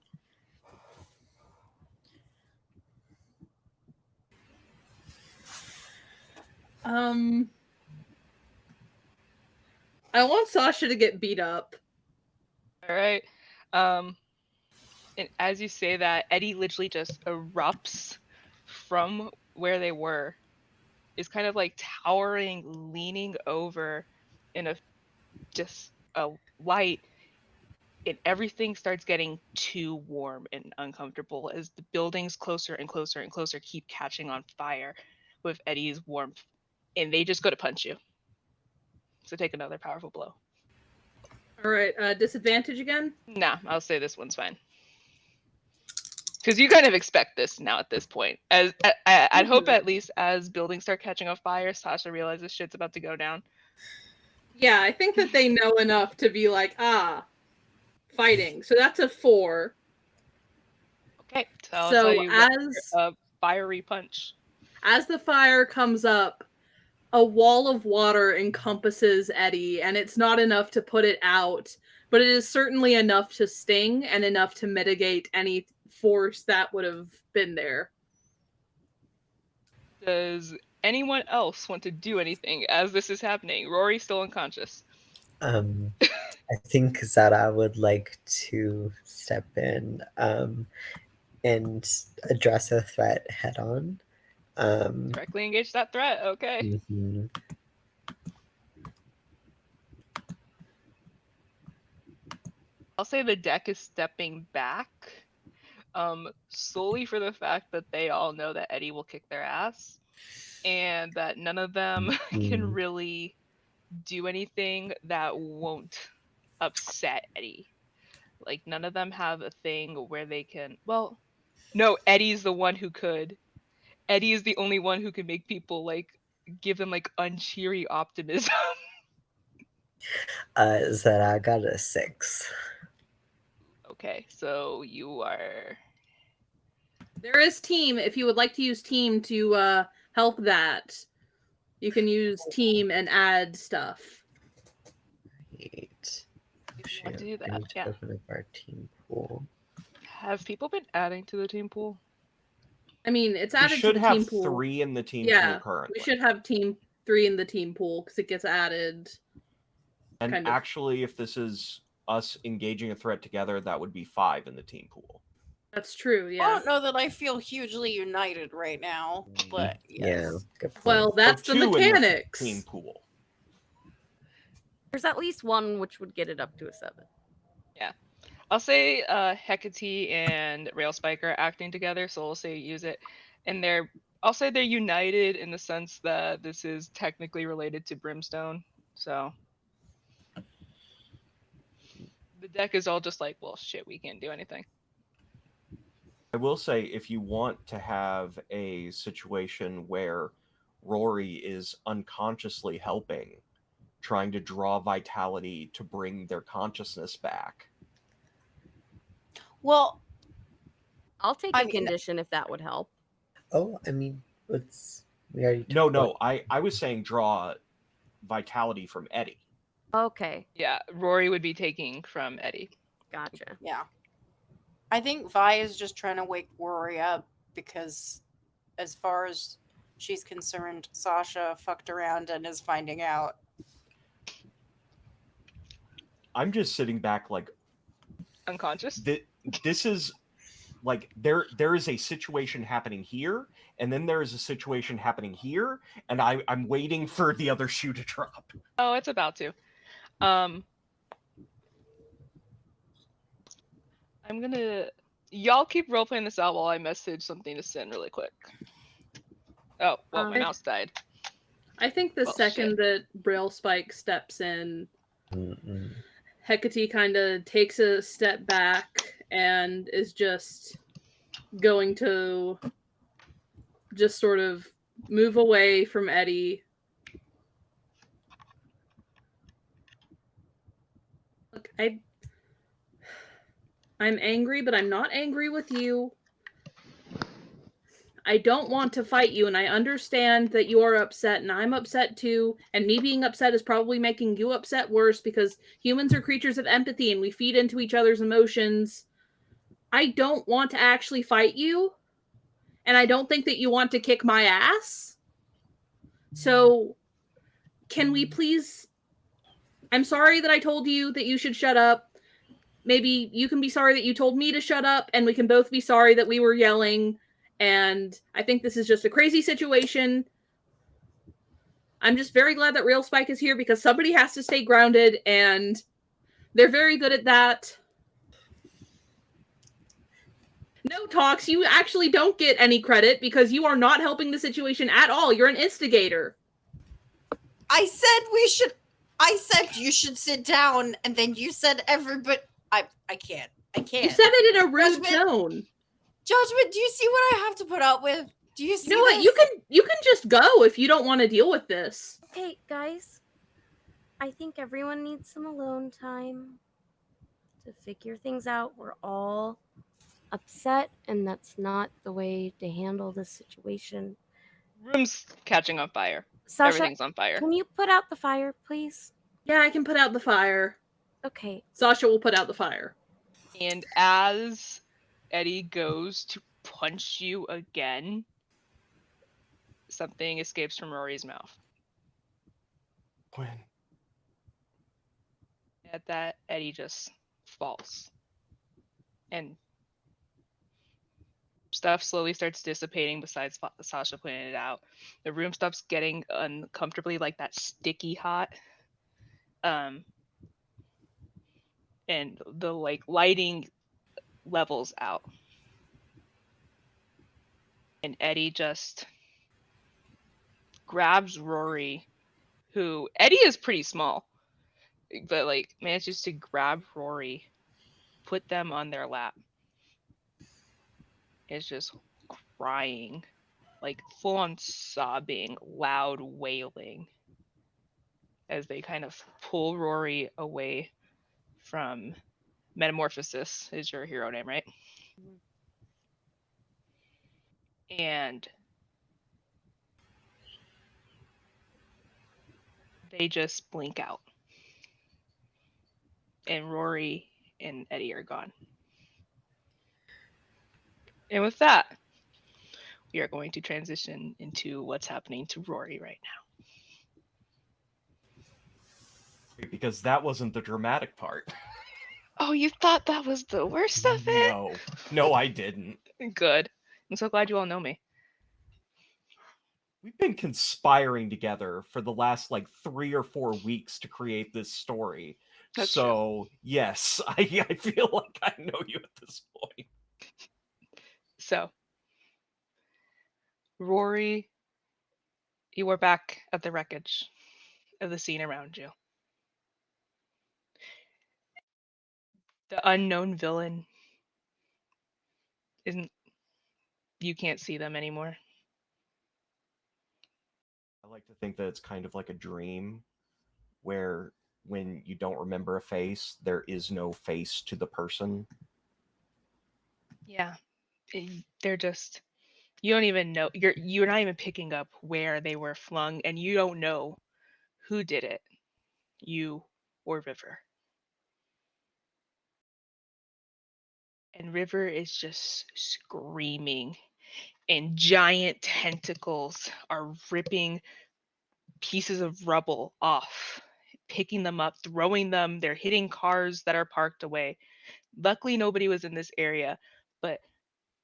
I want Sasha to get beat up. All right. And as you say that, Eddie literally just erupts from where they were. Is kind of like towering, leaning over in a light, and everything starts getting too warm and uncomfortable as the buildings closer and closer and closer keep catching on fire with Eddie's warmth, and they just go to punch you. So take another powerful blow. All right, disadvantage again? Nah, I'll say this one's fine. Because you kind of expect this now at this point. As I'd hope at least as buildings start catching on fire, Sasha realizes shit's about to go down. Yeah, I think that they know enough to be like, fighting. So that's a 4. Okay, so I'll So tell you what, as a fiery punch. as the fire comes up, a wall of water encompasses Eddie, and it's not enough to put it out, but it is certainly enough to sting and enough to mitigate any force that would have been there. Does anyone else want to do anything as this is happening? Rory's still unconscious. I think Zara would like to step in and address a threat head on. Directly engage that threat. Okay. Mhm. I'll say the deck is stepping back, solely for the fact that they all know that Eddie will kick their ass, and that none of them can Mhm. really do anything that won't upset Eddie. Like, none of them have a thing where they can. Well, no, Eddie's the one who could. Eddie is the only one who can make people like give them like uncheery optimism. Zara got a 6. Okay, so you are. There is team. If you would like to use team to help that, you can use team and add stuff. Eight. If you want to Shoot, do that, I need to yeah. open up our team pool. Have people been adding to the team pool? I mean, it's We added to should the have team pool. 3 in the team Yeah, pool currently. we should have team 3 in the team pool because it gets added. And kind of. actually, if this is us engaging a threat together, that would be 5 in the team pool. That's true, I yeah. don't know that I feel hugely united right now, but yes. Yeah, good point. Well, that's So the 2 in mechanics. team pool. There's at least one which would get it up to a 7. I'll say Hecate and Railspike are acting together, so I'll say use it. And I'll say they're united in the sense that this is technically related to Brimstone. So the deck is all just like, well, shit, we can't do anything. I will say, if you want to have a situation where Rory is unconsciously helping, trying to draw vitality to bring their consciousness back. Well, I'll take I a mean- condition if that would help. Oh, I mean, we already talked No, about- I was saying draw vitality from Eddie. Okay, Yeah, Rory would be taking from Eddie. gotcha. yeah. I think Vi is just trying to wake Rory up because, as far as she's concerned, Sasha fucked around and is finding out. I'm just sitting back like, Unconscious? this is like there is a situation happening here, and then there is a situation happening here, and I'm waiting for the other shoe to drop. Oh, it's about to. I'm gonna Y'all keep role playing this out while I message something to Sin really quick. Oh, well, my Um, mouse died. I think the Well, second shit. that Braille Spike steps in, Mm-mm. Hecate kind of takes a step back and is just going to just sort of move away from Eddie. Look, I'm angry, but I'm not angry with you. I don't want to fight you, and I understand that you are upset, and I'm upset too. And me being upset is probably making you upset worse because humans are creatures of empathy and we feed into each other's emotions. I don't want to actually fight you, and I don't think that you want to kick my ass. So, can we please? I'm sorry that I told you that you should shut up. Maybe you can be sorry that you told me to shut up, and we can both be sorry that we were yelling. And I think this is just a crazy situation. I'm just very glad that Real Spike is here because somebody has to stay grounded, and they're very good at that. No, Talks, you actually don't get any credit because you are not helping the situation at all. You're an instigator. I said you should sit down, and then you said everybody. I can't. I can't. You said it in a rude Judgment. tone. Judgment, do you see what I have to put up with? Do you see You know what? this? You can just go if you don't want to deal with this. Okay, guys. I think everyone needs some alone time to figure things out. We're all upset, and that's not the way to handle this situation. Room's catching on fire. Sasha, Everything's on fire. can you put out the fire, please? Yeah, I can put out the fire. Okay. Sasha will put out the fire. And as Eddie goes to punch you again, something escapes from Rory's mouth. Quinn. At that, Eddie just falls. And stuff slowly starts dissipating besides Sasha pointed it out. The room stops getting uncomfortably like that sticky hot. And the like lighting levels out. And Eddie just grabs Rory, who Eddie is pretty small, but like manages to grab Rory, put them on their lap. Is just crying, like full on sobbing, loud wailing as they kind of pull Rory away from Metamorphosis is your hero name, right? And they just blink out. And Rory and Eddie are gone. And with that, we are going to transition into what's happening to Rory right now. Because that wasn't the dramatic part. Oh, you thought that was the worst of it? No, I didn't. Good. I'm so glad you all know me. We've been conspiring together for the last like 3 or 4 weeks to create this story. That's so yes, I feel like I know you at this point. So, Rory, you are back at the wreckage of the scene around you. The unknown villain isn't. You can't see them anymore. I like to think that it's kind of like a dream where when you don't remember a face, there is no face to the person. Yeah. They're just, you don't even know, you're not even picking up where they were flung, and you don't know who did it, you or River. And River is just screaming, and giant tentacles are ripping pieces of rubble off, picking them up, throwing them. They're hitting cars that are parked away. Luckily, nobody was in this area, but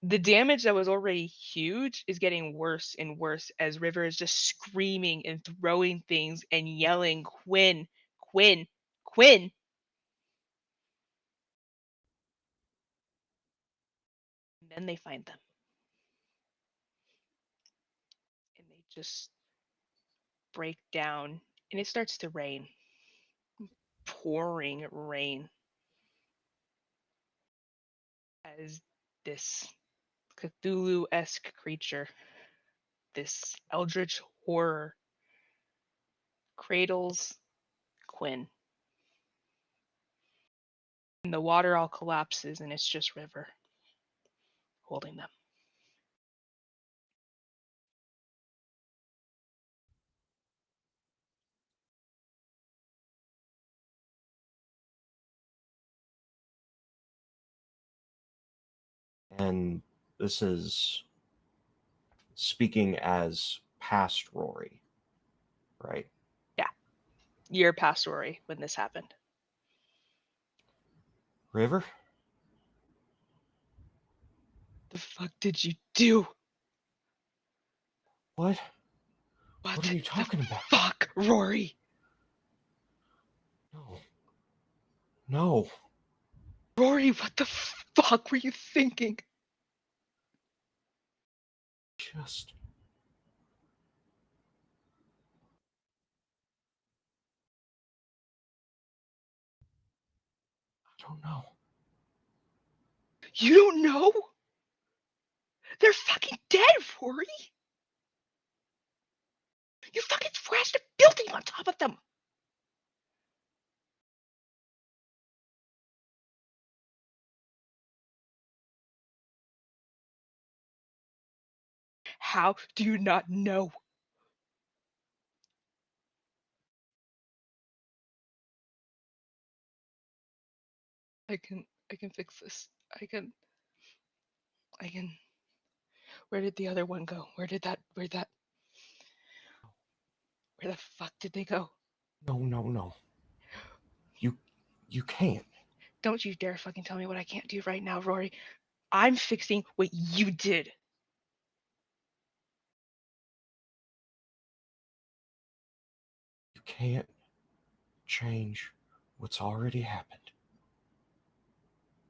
the damage that was already huge is getting worse and worse as River is just screaming and throwing things and yelling, Quinn, Quinn, Quinn. Then they find them. And they just break down, and it starts to rain. Pouring rain. As this Cthulhu-esque creature, this eldritch horror, cradles Quinn. And the water all collapses, and it's just River holding them. And this is speaking as past Rory, right? Year past Rory when this happened. River? The fuck did you do? What? What What are you the talking about? fuck, Rory? No. No. Rory, what the fuck were you thinking? Just. I don't know. You don't know? They're fucking dead, Rory. You fucking thrashed a building on top of them. How do you not know? I can fix this. I can. Where did the other one go? Where the fuck did they go? No. You can't. Don't you dare fucking tell me what I can't do right now, Rory. I'm fixing what you did. You can't change what's already happened.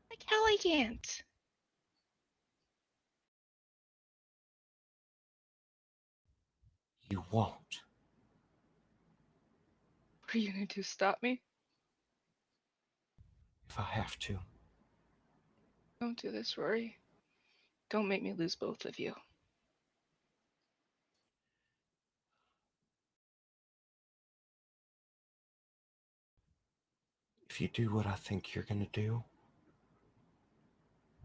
Like hell I can't. You won't. What are you gonna do? Stop me? If I have to. Don't do this, Rory. Don't make me lose both of you. If you do what I think you're gonna do,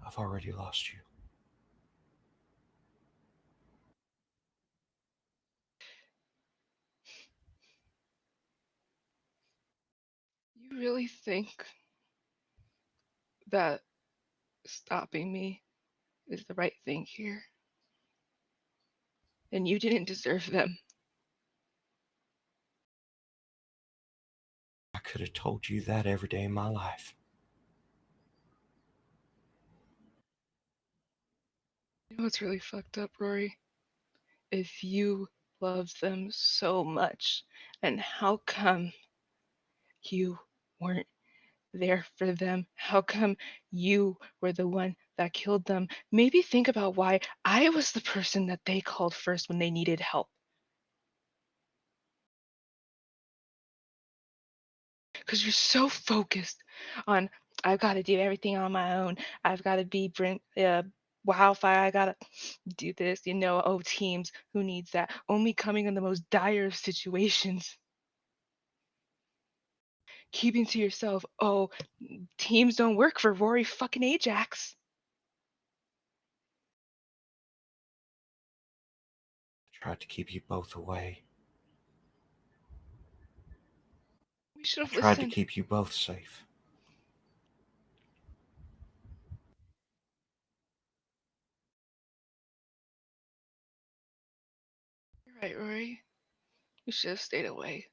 I've already lost you. You really think that stopping me is the right thing here? And you didn't deserve them. I could have told you that every day of my life. You know what's really fucked up, Rory? If you love them so much, and how come you weren't there for them? How come you were the one that killed them? Maybe think about why I was the person that they called first when they needed help. Because you're so focused on, I've got to do everything on my own. I've got to be wildfire. I got to do this. Oh, teams, who needs that? Only coming in the most dire of situations. Keeping to yourself, oh, teams don't work for Rory fucking Ajax. I tried to keep you both away. We should I have tried to listened. keep you both safe. You're right, Rory. We should have stayed away.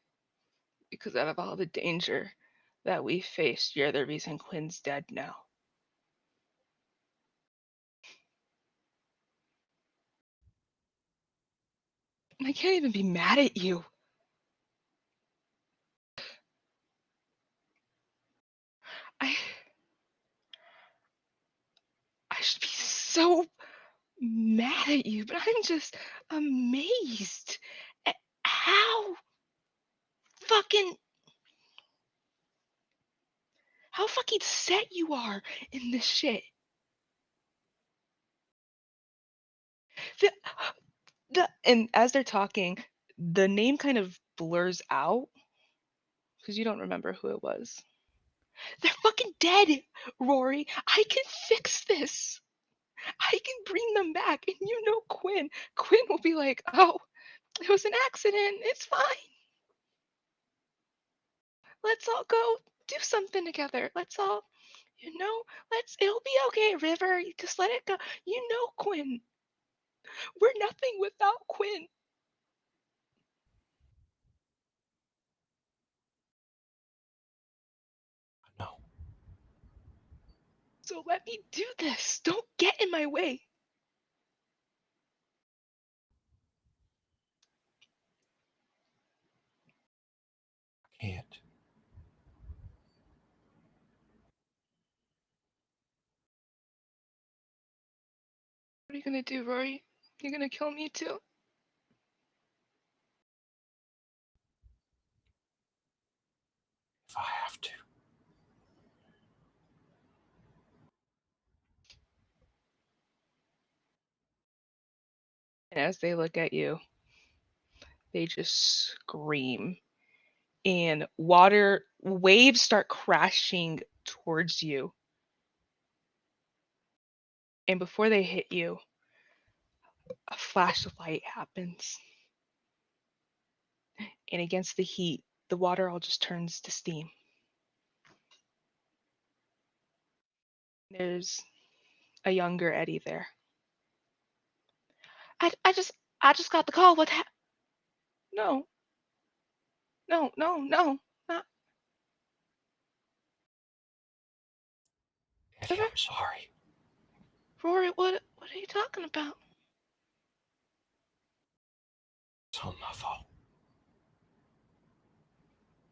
Because out of all the danger that we faced, you're the reason Quinn's dead now. And I can't even be mad at you. I should be so mad at you, but I'm just amazed at how fucking set you are in this shit. The, and as they're talking, the name kind of blurs out because you don't remember who it was. They're fucking dead, Rory. I can fix this. I can bring them back. And you know Quinn. Quinn will be like, oh, it was an accident. It's fine. Let's all go do something together. Let's all, it'll be okay, River. You just let it go. You know, Quinn. We're nothing without Quinn. No. So let me do this. Don't get in my way. I can't. What are you gonna do, Rory? You gonna kill me too? If I have to. And as they look at you, they just scream. And water waves start crashing towards you. And before they hit you, a flash of light happens. And against the heat, the water all just turns to steam. There's a younger Eddie there. I just got the call. What happened? No. No, no, no. Not Eddie, I'm sorry. Rory, what are you talking about? It's all my fault.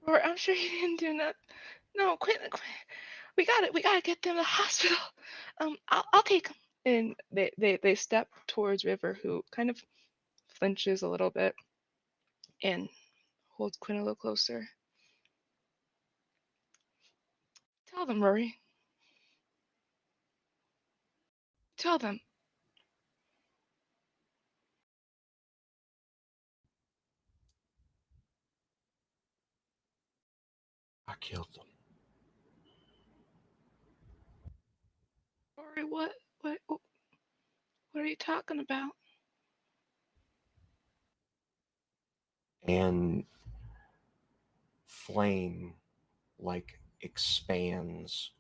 Rory, I'm sure you didn't do nothing. No, quit. We gotta get them to the hospital. I'll take them. And they step towards River, who kind of flinches a little bit and holds Quinn a little closer. Tell them, Rory. Tell them. I killed them. Rory, what are you talking about? And flame like expands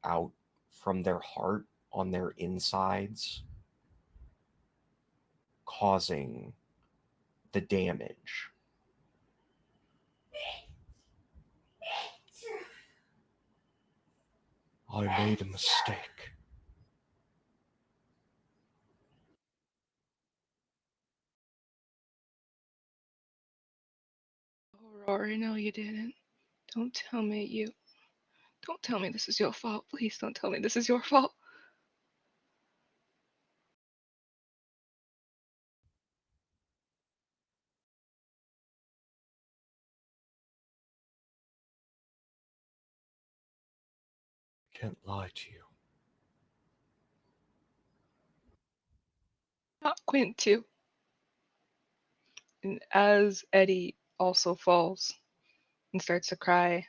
out from their heart on their insides, causing the damage. I made a mistake. Oh, Rory, no, you didn't. Don't tell me this is your fault. Please don't tell me this is your fault. I can't lie to you. Not Quinn, too. And as Eddie also falls and starts to cry,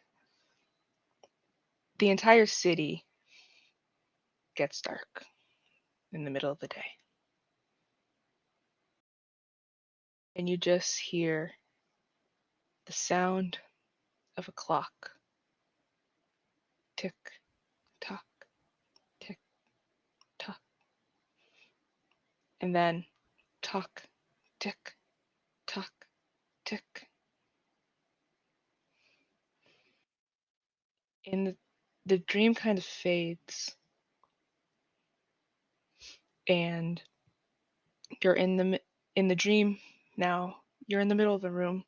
the entire city gets dark in the middle of the day. And you just hear the sound of a clock. Tick, tock, tick, tock. And then tock, tick, tock, tick. And the dream kind of fades. And you're in the dream now. You're in the middle of the room.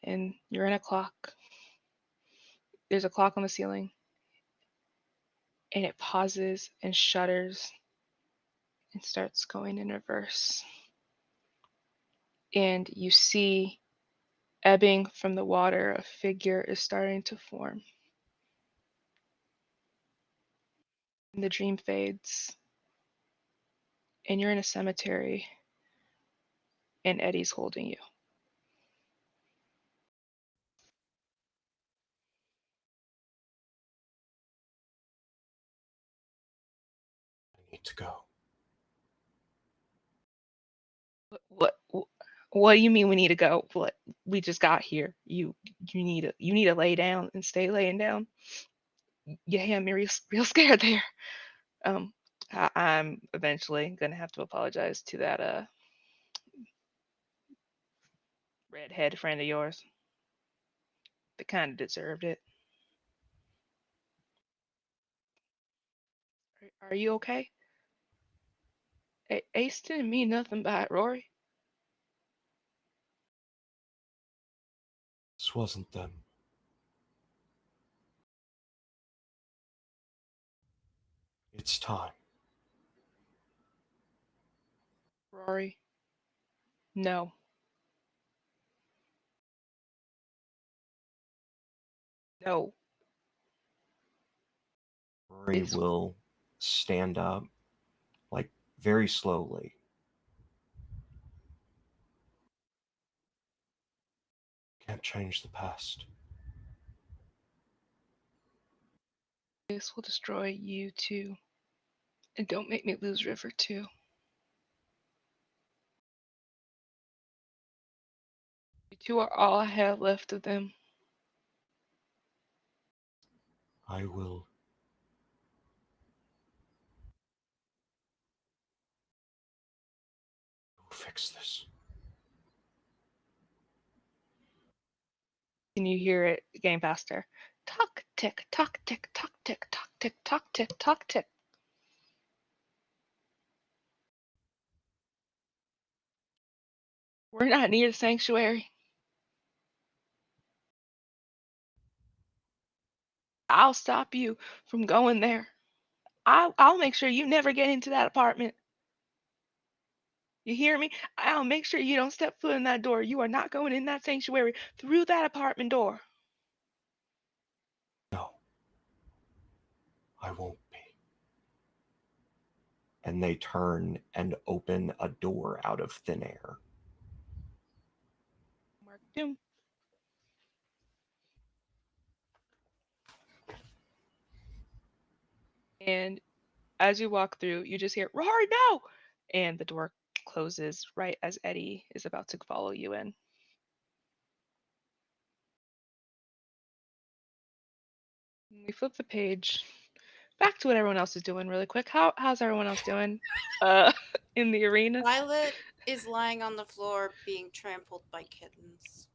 And you're in a clock. There's a clock on the ceiling. And it pauses and shudders and starts going in reverse. And you see, ebbing from the water, a figure is starting to form. And the dream fades, and you're in a cemetery, and Eddie's holding you. I need to go. What do you mean we need to go? What, we just got here. You need to lay down and stay laying down. You had me real scared there. I'm eventually gonna have to apologize to that redhead friend of yours. They kind of deserved it. Are you okay? Ace didn't mean nothing by it, Rory. This wasn't them. It's time. Rory. No. No. Rory Ace. will stand up, like very slowly. Can't change the past. This will destroy you too. And don't make me lose River too. You two are all I have left of them. I will fix this. And you hear it getting faster. Tock tick, tock tick, tock tick, tock tick, tock tick, tock tick. We're not near the sanctuary. I'll stop you from going there. I'll make sure you never get into that apartment. You hear me? I'll make sure you don't step foot in that door. You are not going in that sanctuary through that apartment door. No, I won't be. And they turn and open a door out of thin air. Mark Doom. And as you walk through, you just hear, Rory, no! And the door closes right as Eddie is about to follow you in. We flip the page. Back to what everyone else is doing really quick. How's everyone else doing? In the arena? Violet is lying on the floor being trampled by kittens.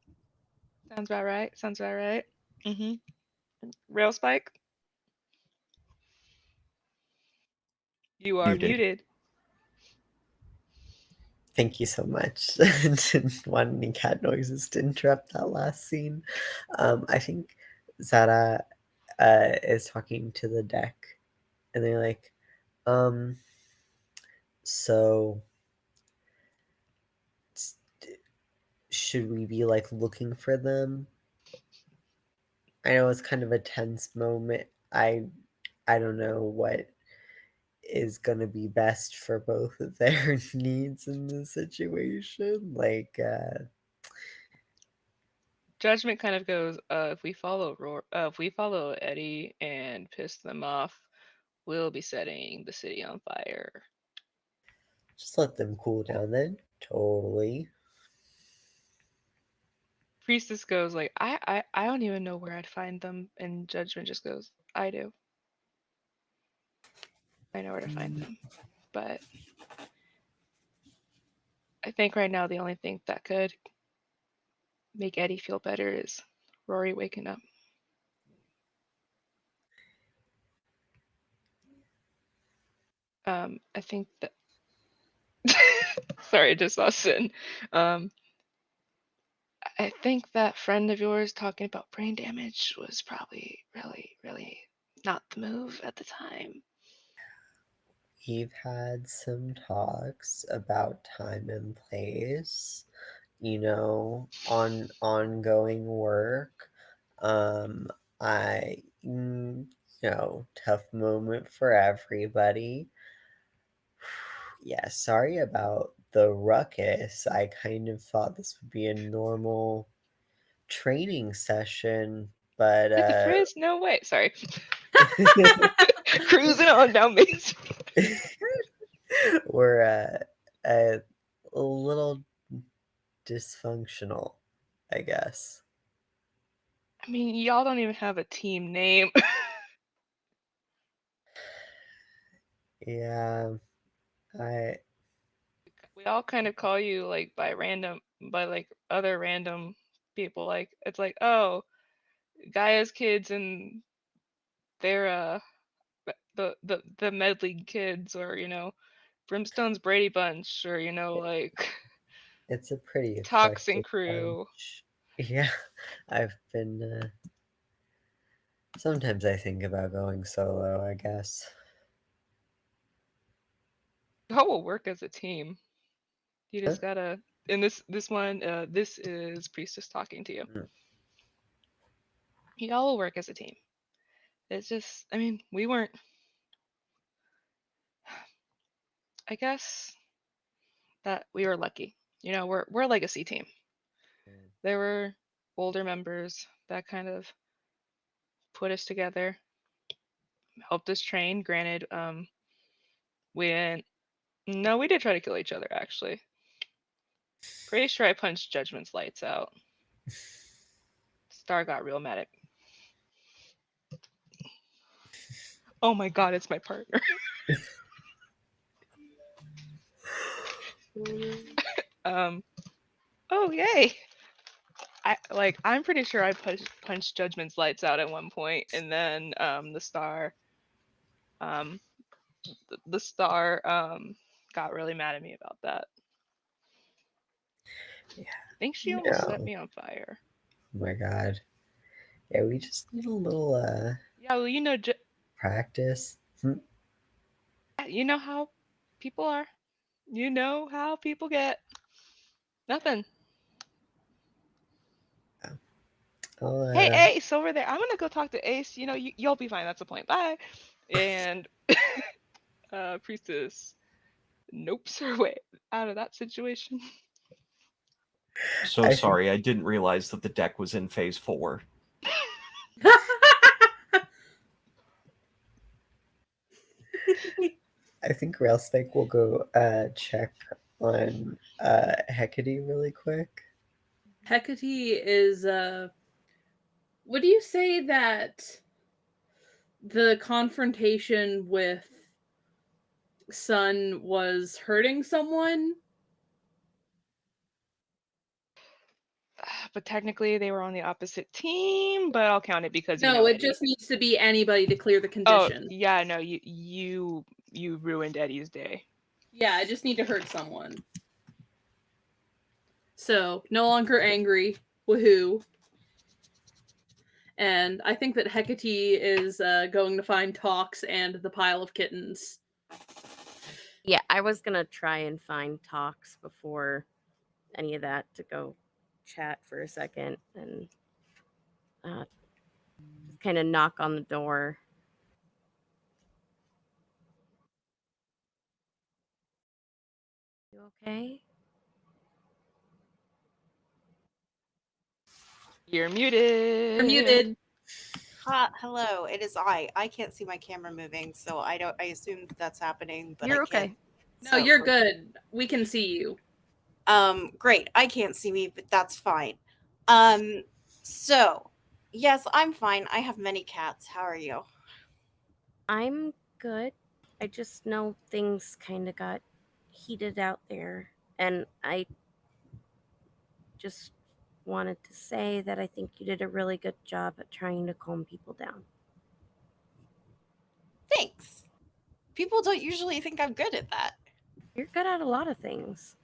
Sounds about right. Sounds about right. Mm-hmm. Rail Spike? You are muted. Thank you so much. Didn't want any cat noises to interrupt that last scene. I think Zara is talking to the deck, and they're like, so should we be like looking for them? I know it's kind of a tense moment. I don't know what is gonna be best for both of their needs in this situation. Like, Judgment kind of goes, if we follow Eddie and piss them off, we'll be setting the city on fire. just let them cool down then. Totally. Priestess goes like, I don't even know where I'd find them, and Judgment just goes, I do. I know where to find them. But I think right now the only thing that could make Eddie feel better is Rory waking up. I think that sorry, I just saw Sin. I think that friend of yours talking about brain damage was probably really, really not the move at the time. we've had some talks about time and place, on ongoing work. I, tough moment for everybody. Yeah, sorry about the ruckus. I kind of thought this would be a normal training session, but Hit the Chris? No way. Sorry. Cruising on down Main Street. we're a little dysfunctional, I guess. I mean, y'all don't even have a team name. Yeah, I We all kind of call you like by like other random people. Like it's like, oh, Gaia's kids and they're the Medley kids, or Brimstone's Brady Bunch, or like it's a pretty Toxin eclectic Crew. bunch. Yeah, I've been. Sometimes I think about going solo, I guess. Y'all will work as a team. You Huh? just gotta. In this one, this is Priestess talking to you. Mm. Y'all will work as a team. It's just, I mean, we weren't. I guess that we were lucky. We're a legacy team. There were older members that kind of put us together, helped us train. Granted, we didn't. No, we did try to kill each other, actually. Pretty sure I punched Judgment's lights out. Star got real mad at me. Oh my god, it's my partner. Oh yay. I'm pretty sure I punched Judgment's lights out at one point, and then the Star the Star got really mad at me about that. Yeah. I think she almost set me on fire. Oh my god. Yeah, we just need a little Yeah, well, practice. you know how people are. You know how people get. Nothing. Hey, Ace over there. I'm gonna go talk to Ace. You'll be fine. That's the point. Bye. And Priestess nopes her way out of that situation. So sorry, I didn't realize that the deck was in phase 4. I think Railspike will go check on Hecate really quick. Hecate is would you say that the confrontation with Sun was hurting someone? But technically they were on the opposite team, but I'll count it because No, it Eddie. just needs to be anybody to clear the condition. Oh, yeah, no, you ruined Eddie's day. Yeah, I just need to hurt someone. So, no longer angry. Woohoo. And I think that Hecate is going to find Tox and the pile of kittens. Yeah, I was gonna try and find Tox before any of that to go chat for a second and kind of knock on the door. You okay? You're muted. You're muted. Hello, it is I. I can't see my camera moving, so I assume that's happening, but You're I can't. okay. No, you're good. We can see you. Great. I can't see me, but that's fine. So yes, I'm fine. I have many cats. How are you? I'm good. I just know things kind of got heated out there, and I just wanted to say that I think you did a really good job at trying to calm people down. Thanks. People don't usually think I'm good at that. You're good at a lot of things.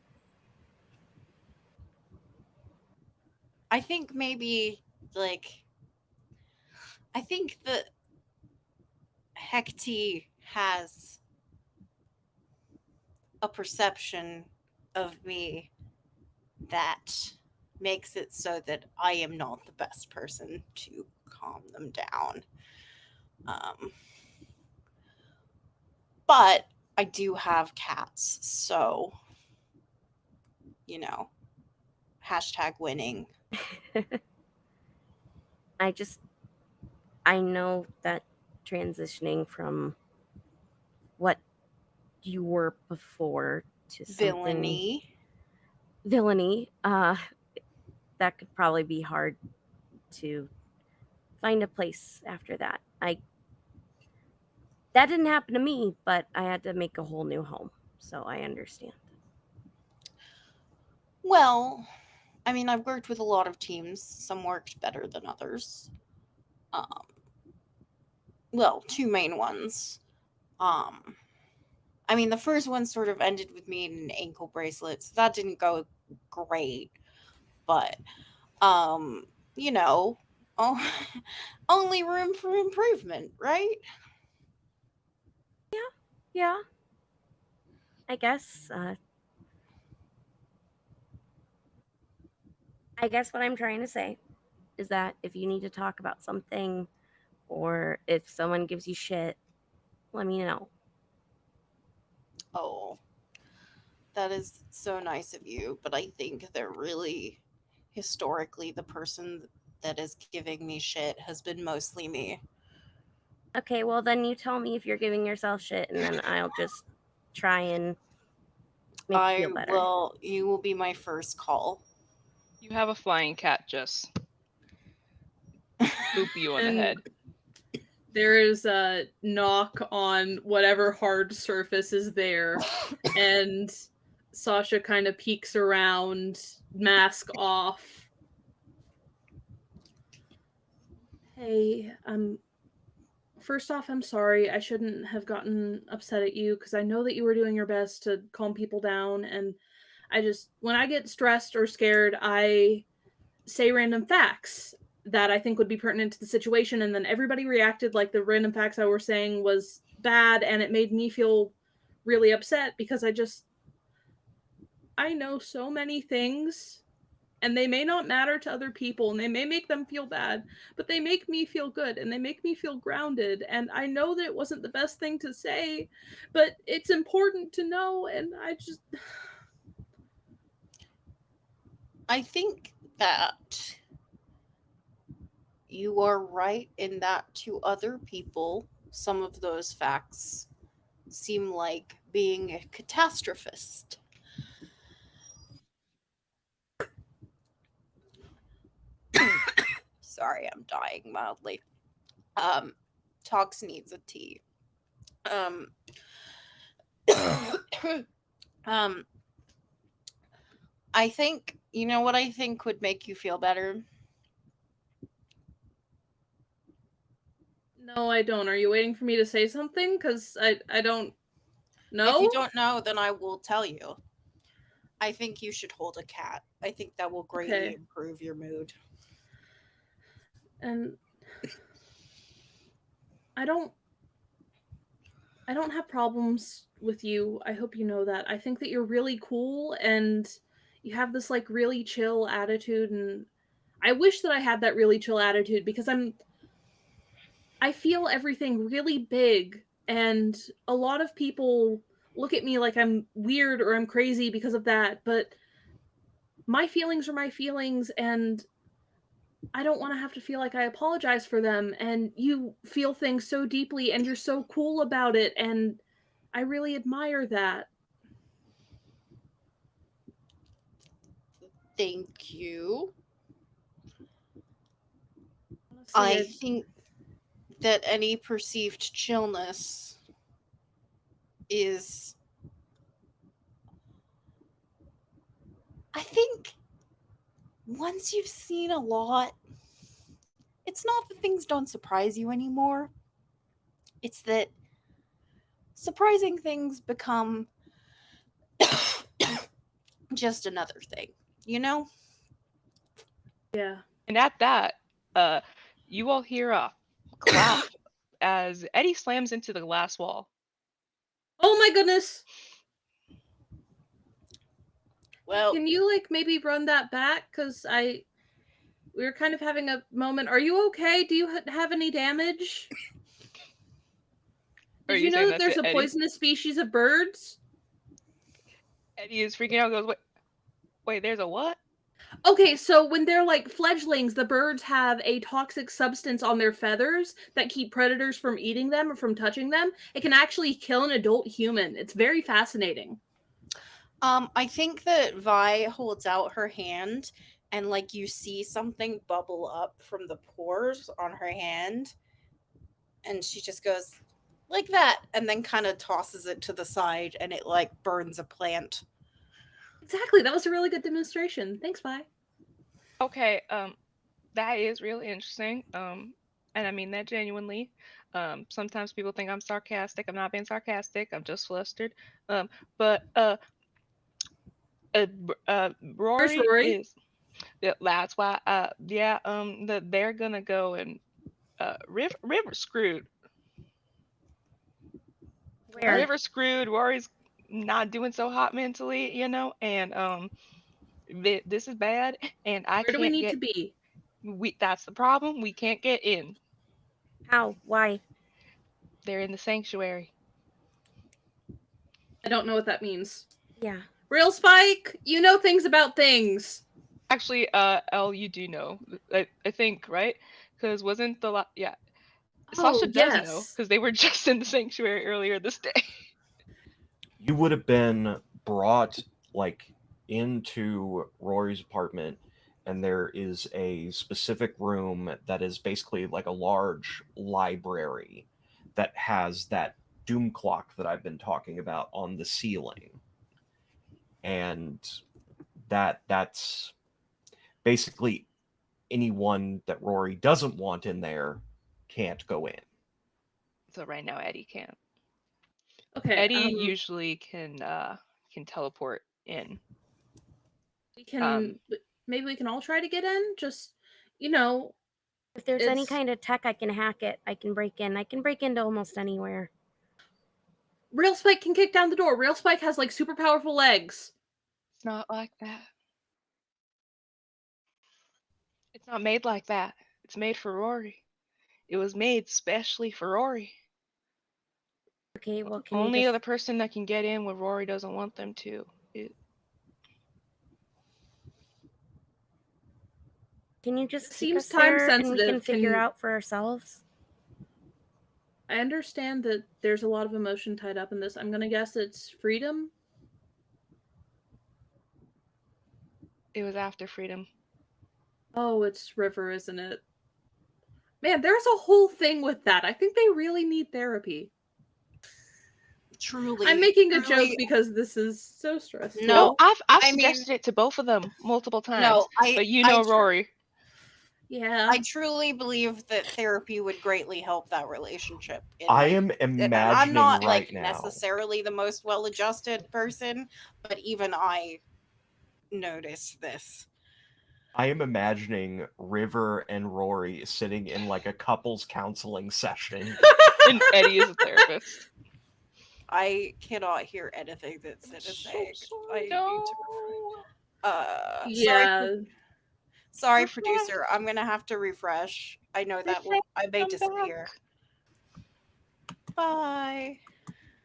I think maybe I think that Hecate has a perception of me that makes it so that I am not the best person to calm them down. Um, but I do have cats, so, you know, hashtag winning. I know that transitioning from what you were before to something Villainy. that could probably be hard to find a place after that. That didn't happen to me, but I had to make a whole new home, so I understand. Well, I mean, I've worked with a lot of teams. Some worked better than others. Um, well, two main ones. Um, I mean, the first one sort of ended with me in an ankle bracelet, so that didn't go great. But, you know, oh, only room for improvement, right? Yeah, I guess. I guess what I'm trying to say is that if you need to talk about something or if someone gives you shit, let me know. Oh, that is so nice of you, but I think they're really historically the person that is giving me shit has been mostly me. Okay, well then you tell me if you're giving yourself shit and then I'll just try and make you feel better. You will be my first call. You have a flying cat just boop you on the And head. there is a knock on whatever hard surface is there, and Sasha kind of peeks around, mask off. Hey, first off, I'm sorry. I shouldn't have gotten upset at you because I know that you were doing your best to calm people down, and when I get stressed or scared, I say random facts that I think would be pertinent to the situation, and then everybody reacted like the random facts I were saying was bad, and it made me feel really upset because I know so many things, and they may not matter to other people, and they may make them feel bad, but they make me feel good, and they make me feel grounded, and I know that it wasn't the best thing to say, but it's important to know, and I think that you are right in that to other people, some of those facts seem like being a catastrophist. Sorry, I'm dying mildly. Tox needs a tea. Um, um, I think, you know what I think would make you feel better? No, I don't. Are you waiting for me to say something? Because I don't know. If you don't know, then I will tell you. I think you should hold a cat. I think that will greatly Okay. improve your mood. And I don't have problems with you. I hope you know that. I think that you're really cool and you have this like really chill attitude, and I wish that I had that really chill attitude because I feel everything really big, and a lot of people look at me like I'm weird or I'm crazy because of that, but my feelings are my feelings, and I don't want to have to feel like I apologize for them, and you feel things so deeply and you're so cool about it, and I really admire that. Thank you. Honestly, I think that any perceived chillness is. I think once you've seen a lot, it's not that things don't surprise you anymore. It's that surprising things become just another thing, you know? yeah. And at that, you all hear a clap as Eddie slams into the glass wall. Oh my goodness! Well, Can you like maybe run that back? Cause we were kind of having a moment. Are you okay? Do you have any damage? Are Did you you know saying that that there's to a Eddie? poisonous species of birds? Eddie is freaking out. Goes, wait, there's a what? Okay, so when they're like fledglings, the birds have a toxic substance on their feathers that keep predators from eating them or from touching them. It can actually kill an adult human. It's very fascinating. I think that Vi holds out her hand and like you see something bubble up from the pores on her hand and she just goes like that and then kind of tosses it to the side and it like burns a plant. Exactly. That was a really good demonstration. Thanks, Vi. Okay, that is really interesting. And I mean that genuinely. Sometimes people think I'm sarcastic. I'm not being sarcastic. I'm just flustered. But Where's Rory Rory? is. Yeah, that's why. Yeah. That they're gonna go and River screwed. Where? River screwed. Rory's not doing so hot mentally, and this is bad, and I Where do we can't need get. to be? That's the problem. We can't get in. How? Why? They're in the sanctuary. I don't know what that means. Yeah. Real Spike, you know things about things. Actually, Elle, you do know. I think, right? Because wasn't yeah. Oh, Sasha does know yes. because they were just in the sanctuary earlier this day. You would have been brought like into Rory's apartment, and there is a specific room that is basically like a large library that has that doom clock that I've been talking about on the ceiling. And that's basically anyone that Rory doesn't want in there can't go in. So right now Eddie can't. Okay. Eddie usually can teleport in. We can maybe we can all try to get in. Just you know, If there's any It's- kind of tech, I can hack it. I can break in. I can break into almost anywhere. Real Spike can kick down the door. Real Spike has like super powerful legs. It's not like that. It's not made like that. It's made for Rory. It was made specially for Rory. Okay, well, can Only you just... other person that can get in when Rory doesn't want them to. Can you just It take seems us there and we time-sensitive. can figure Can- out for ourselves? I understand that there's a lot of emotion tied up in this. I'm gonna guess it's freedom. It was after freedom. Oh, it's River, isn't it? Man, there's a whole thing with that. I think they really need therapy. Truly. I'm making a truly- joke because this is so stressful. No, No, I've I mean- suggested it to both of them multiple times. No, but you know Rory. Yeah. I truly believe that therapy would greatly help that relationship. I am imagining and I'm not right like now. necessarily the most well-adjusted person, but even I noticed this. I am imagining River and Rory sitting in like a couples counseling session. And Eddie is a therapist. I cannot hear anything that Sid is saying. I need to Yeah. sorry, Refresh. producer. I'm gonna have to refresh. I know that I may Come disappear. Bye.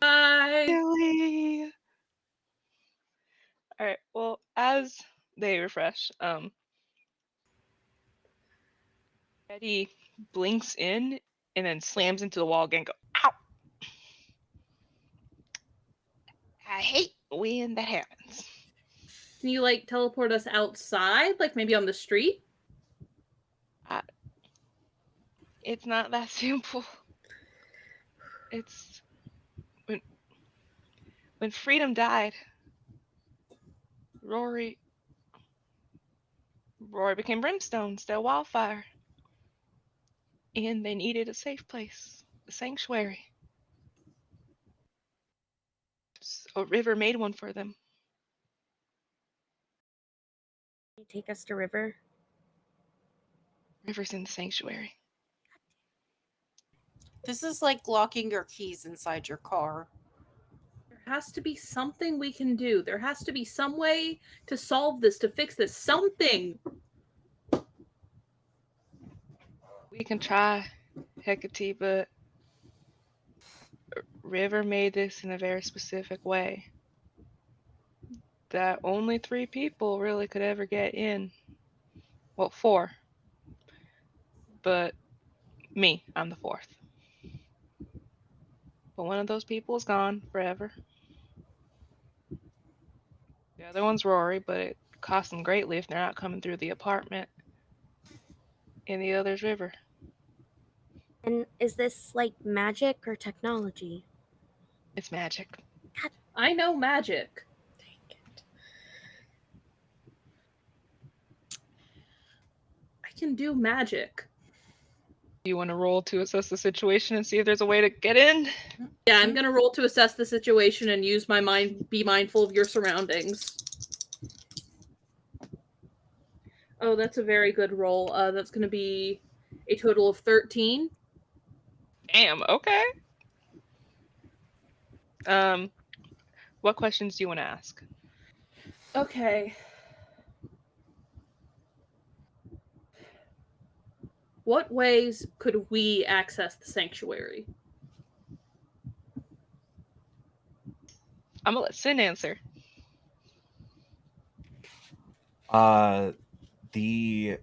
Bye. Silly. All right. Well, as they refresh, Eddie blinks in and then slams into the wall again. Go, ow! I hate when that happens. Can you like teleport us outside, like maybe on the street? It's not that simple. It's when freedom died. Rory became Brimstone, still Wildfire. And they needed a safe place, a sanctuary. So River made one for them. Can you take us to River? River's in the sanctuary. This is like locking your keys inside your car. You're There has to be something we can do. There has to be some way to solve this, to fix this. Something. We can try, Hecate, but River made this in a very specific way that only 3 people really could ever get in. Well, 4. But me, I'm the 4th. But one of those people is gone forever. The other one's Rory, but it costs them greatly if they're not coming through the apartment. And the other's River. And is this like magic or technology? It's magic. I know magic. I can do magic. Do you want to roll to assess the situation and see if there's a way to get in? Yeah, I'm gonna roll to assess the situation and use my mind. Be mindful of your surroundings. Oh, that's a very good roll. That's gonna be a total of 13. Damn, okay. What questions do you want to ask? Okay. What ways could we access the sanctuary? I'm gonna let Sin answer. The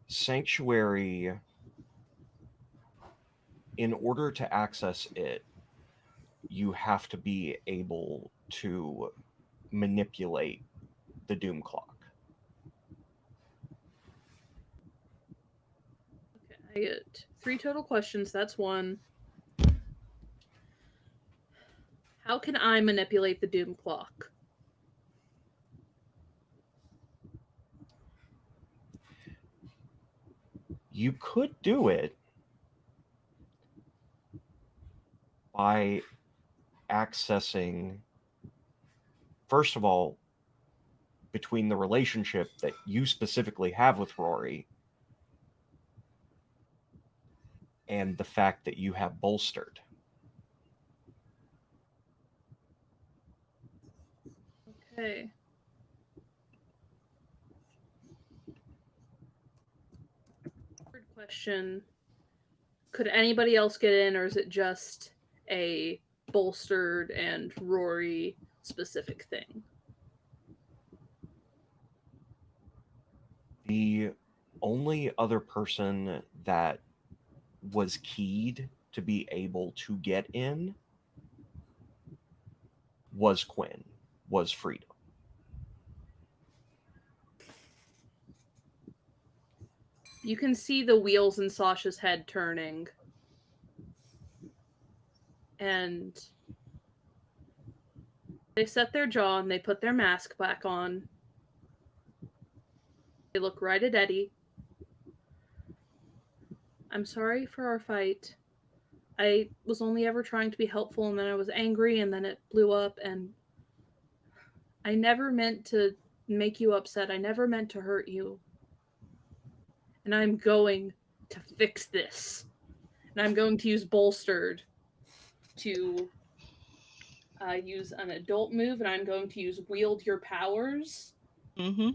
sanctuary, in order to access it, you have to be able to manipulate the doom clock. Okay, I get 3 total questions. That's 1. How can I manipulate the doom clock? You could do it by accessing, first of all, between the relationship that you specifically have with Rory and the fact that you have bolstered. Okay. Third question. Could anybody else get in, or is it just a bolstered and Rory specific thing? The only other person that was keyed to be able to get in was Quinn, was Freedom. You can see the wheels in Sasha's head turning. And they set their jaw and they put their mask back on. They look right at Eddie. I'm sorry for our fight. I was only ever trying to be helpful, and then I was angry, and then it blew up, and I never meant to make you upset. I never meant to hurt you. And I'm going to fix this. And I'm going to use Bolstered to use an adult move, and I'm going to use Wield Your Powers. Mm-hmm.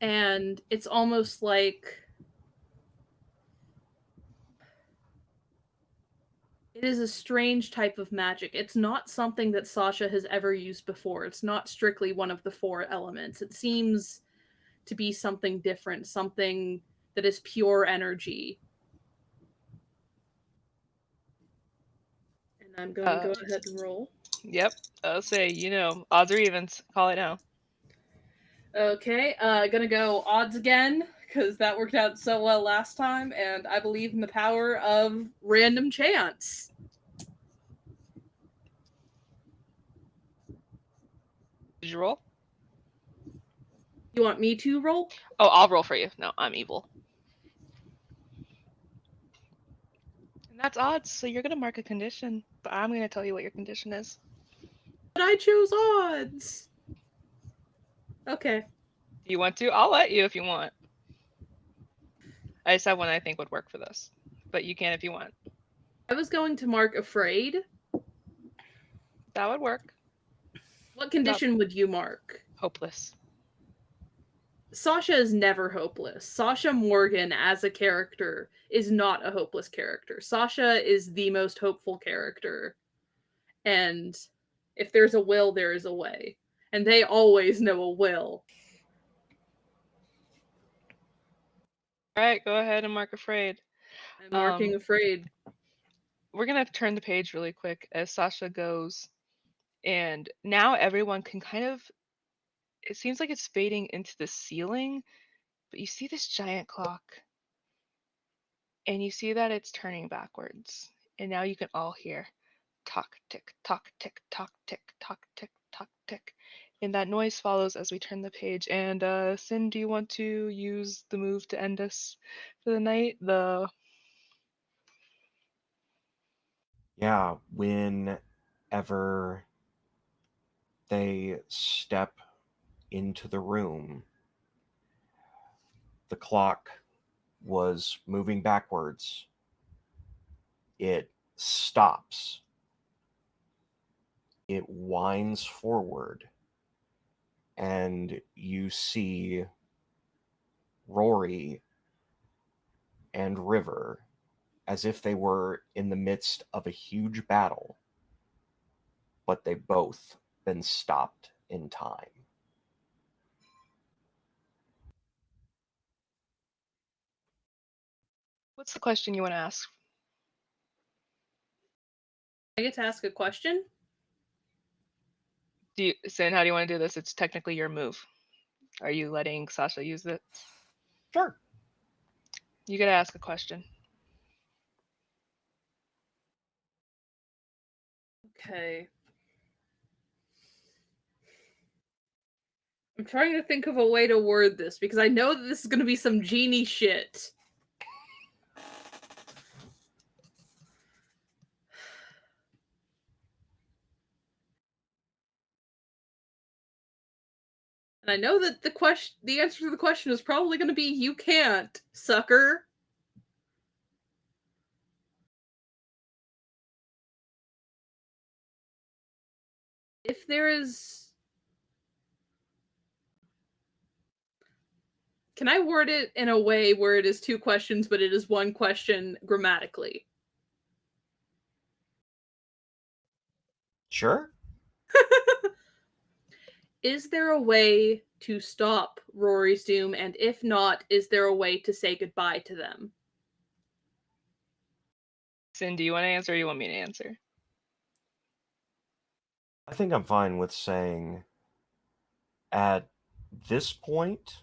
And it's almost like it is a strange type of magic. It's not something that Sasha has ever used before. It's not strictly one of the 4 elements. It seems to be something different, something that is pure energy. And I'm going to go ahead and roll. Yep. I'll say, odds or evens. Call it now. Okay, gonna go odds again, because that worked out so well last time, and I believe in the power of random chance. Did you roll? You want me to roll? Oh, I'll roll for you. No, I'm evil. And that's odds, so you're going to mark a condition, but I'm going to tell you what your condition is. But I chose odds. Okay. Do you want to? I'll let you if you want. I just have one I think would work for this, but you can if you want. I was going to mark afraid. That would work. What condition would you mark? Hopeless. Sasha is never hopeless. Sasha Morgan as a character is not a hopeless character. Sasha is the most hopeful character. And if there's a will, there is a way. And they always know a will. All right, go ahead and mark afraid. I'm marking afraid. We're going to turn the page really quick as Sasha goes. And now everyone can kind of, it seems like it's fading into the ceiling, but you see this giant clock. And you see that it's turning backwards. And now you can all hear tock, tick, tock, tick, tock, tick, tock, tick, tock, tick. And that noise follows as we turn the page. And Sin, do you want to use the move to end us for the night? Yeah, whenever they step into the room, the clock was moving backwards. It stops. It winds forward, and you see Rory and River as if they were in the midst of a huge battle, but they both been stopped in time. What's the question you want to ask? I get to ask a question? Sin, how do you want to do this? It's technically your move. Are you letting Sasha use it? Sure. You gotta ask a question. Okay. I'm trying to think of a way to word this because I know that this is going to be some genie shit. And I know that the answer to the question is probably going to be you can't, sucker. If there is, can I word it in a way where it is two questions but it is one question grammatically? Sure. Is there a way to stop Rory's doom, and if not, is there a way to say goodbye to them? Sin, do you want to answer or you want me to answer? I think I'm fine with saying at this point,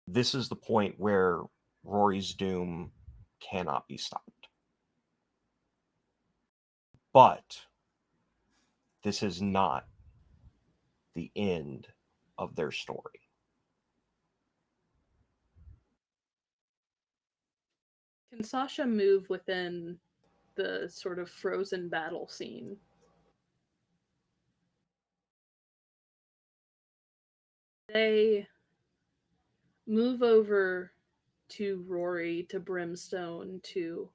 this is the point where Rory's doom cannot be stopped. But this is not the end of their story. Can Sasha move within the sort of frozen battle scene? They move over to Rory, to Brimstone, to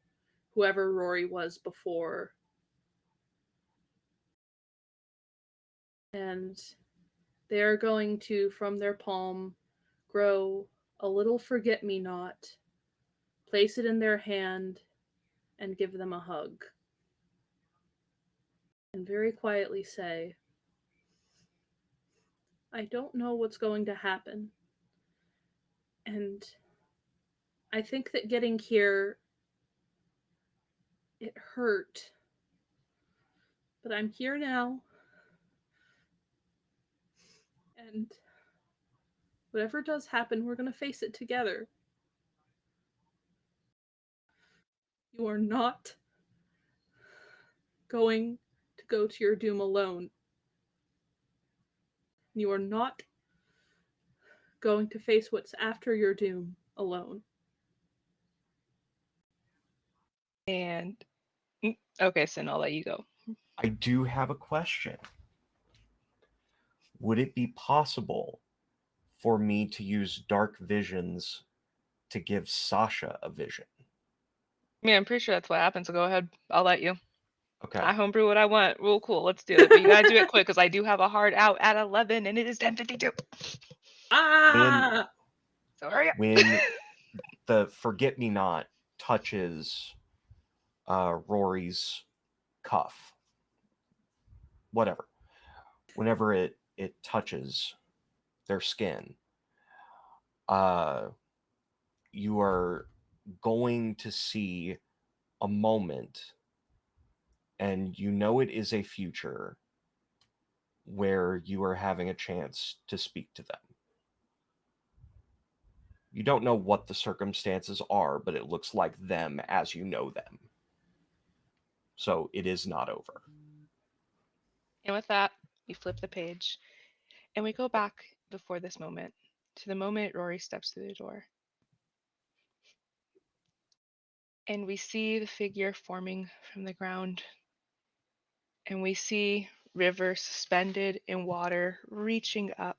whoever Rory was before. And they are going to, from their palm, grow a little forget-me-not, place it in their hand, and give them a hug. And very quietly say, I don't know what's going to happen. And I think that getting here, it hurt. But I'm here now. And whatever does happen, we're going to face it together. You are not going to go to your doom alone. You are not going to face what's after your doom alone. And okay, Sin, I'll let you go. I do have a question. Would it be possible for me to use dark visions to give Sasha a vision? Yeah, I'm pretty sure that's what happened, so go ahead. I'll let you. Okay. I homebrew what I want. Real cool. Let's do it. But you gotta do it quick because I do have a hard out at 11 and it is 10:52. Ah! So hurry up. When the forget me not touches Rory's cuff, whatever, whenever it touches their skin, you are going to see a moment, and you know it is a future where you are having a chance to speak to them. You don't know what the circumstances are, but it looks like them as you know them. So it is not over. And with that, we flip the page and we go back before this moment to the moment Rory steps through the door. And we see the figure forming from the ground. And we see River suspended in water, reaching up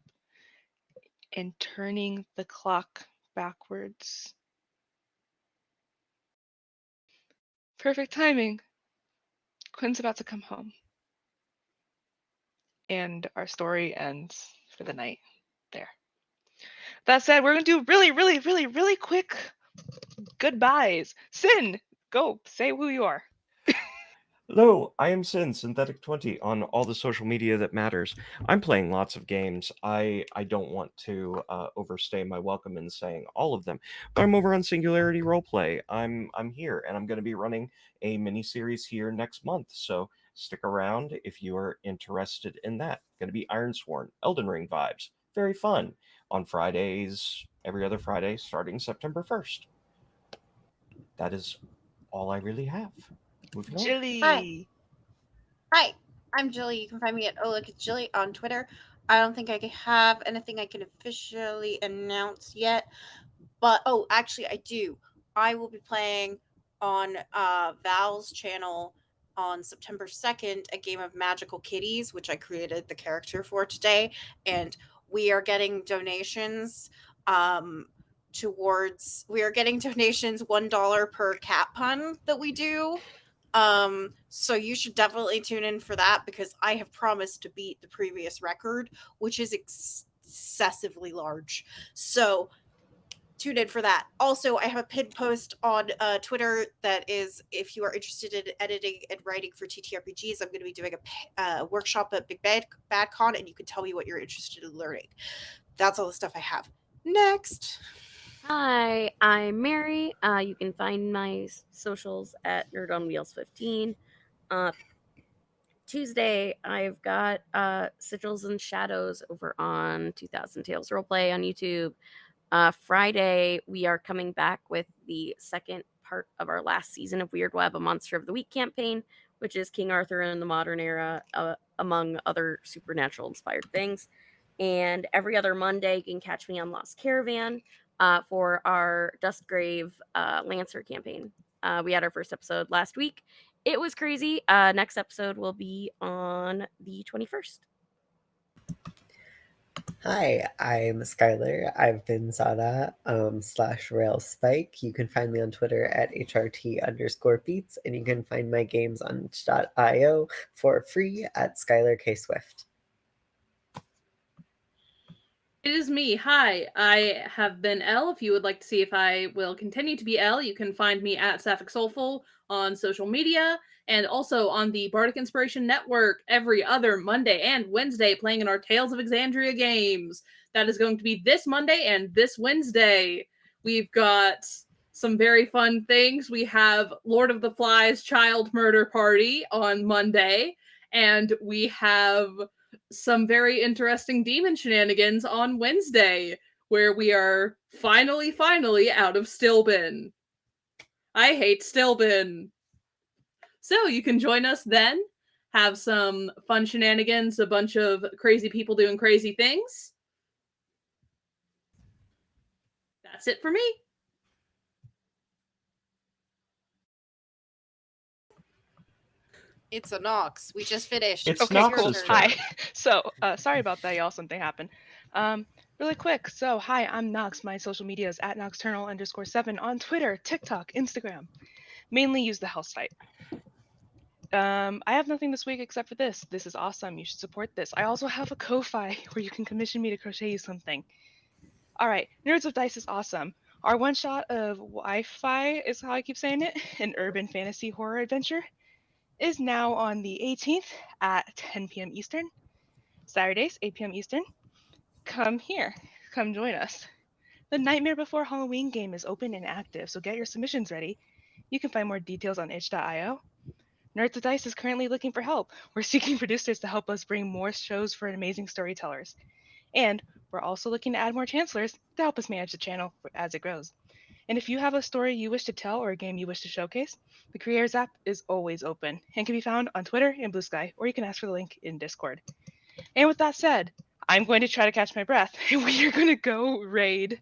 and turning the clock backwards. Perfect timing. Quinn's about to come home. And our story ends for the night there. That said, we're going to do really quick goodbyes. Sin, go say who you are. Hello, I am Sin, Synthetic20 on all the social media that matters. I'm playing lots of games. I don't want to overstay my welcome in saying all of them, but I'm over on Singularity Roleplay. I'm here, and I'm going to be running a mini-series here next month, so stick around if you are interested in that. Going to be Ironsworn, Elden Ring vibes. Very fun. On Fridays, every other Friday, starting September 1st. That is all I really have. Moving on. Jilly. Hi, I'm Jilly. You can find me at Look at Jilly on Twitter. I don't think I have anything I can officially announce yet, but actually, I do. I will be playing on Val's channel on September 2nd a game of Magical Kitties, which I created the character for today, and we are getting donations. We are getting donations $1 per cat pun that we do. So you should definitely tune in for that because I have promised to beat the previous record, which is excessively large. So tune in for that. Also, I have a pinned post on Twitter that is, if you are interested in editing and writing for TTRPGs, I'm going to be doing a workshop at Big Bad Con, and you can tell me what you're interested in learning. That's all the stuff I have. Next. Hi, I'm Mary. You can find my socials at Nerd on Wheels 15. Tuesday, I've got Sigils and Shadows over on 2000 Tales Roleplay on YouTube. Friday, we are coming back with the second part of our last season of Weird Web, a Monster of the Week campaign, which is King Arthur in the modern era, among other supernatural inspired things. And every other Monday, you can catch me on Lost Caravan for our Duskgrave Lancer campaign. We had our first episode last week. It was crazy. Next episode will be on the 21st. Hi, I'm Skylar. I've been Zada /Rail Spike. You can find me on Twitter at HRT_beats, and you can find my games on itch.io for free at Skylar K. Swift. It is me. Hi, I have been Elle. If you would like to see if I will continue to be Elle, you can find me at Sapphic Soulful on social media and also on the Bardic Inspiration Network every other Monday and Wednesday playing in our Tales of Exandria games. That is going to be this Monday and this Wednesday. We've got some very fun things. We have Lord of the Flies Child Murder Party on Monday, and we have some very interesting demon shenanigans on Wednesday, where we are finally out of Stilbin. I hate Stilbin. So you can join us then, have some fun shenanigans, a bunch of crazy people doing crazy things. That's it for me. It's a Nox. We just finished. It's Okay, Nox's cool. turn. Hi. So, sorry about that, y'all. Something happened. Really quick. So, hi, I'm Nox. My social media is at Nocturnal_7 on Twitter, TikTok, Instagram. mainly use the health site. I have nothing this week except for this. This is awesome. You should support this. I also have a Ko-Fi where you can commission me to crochet you something. All right, Nerds of Dice is awesome. Our one shot of Wi-Fi is how I keep saying it, an urban fantasy horror adventure, is now on the 18th at 10 p.m. Eastern. Saturdays, 8 p.m. Eastern. Come here. Come join us. The Nightmare Before Halloween game is open and active, so get your submissions ready. You can find more details on itch.io. Nerds of Dice is currently looking for help. We're seeking producers to help us bring more shows for amazing storytellers. And we're also looking to add more chancellors to help us manage the channel as it grows. And if you have a story you wish to tell or a game you wish to showcase, the Creators app is always open and can be found on Twitter and Blue Sky, or you can ask for the link in Discord. And with that said, I'm going to try to catch my breath, and we are going to go raid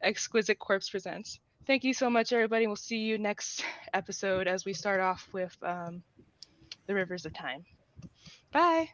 Exquisite Corpse Presents. Thank you so much, everybody. We'll see you next episode as we start off with the Rivers of Time. Bye.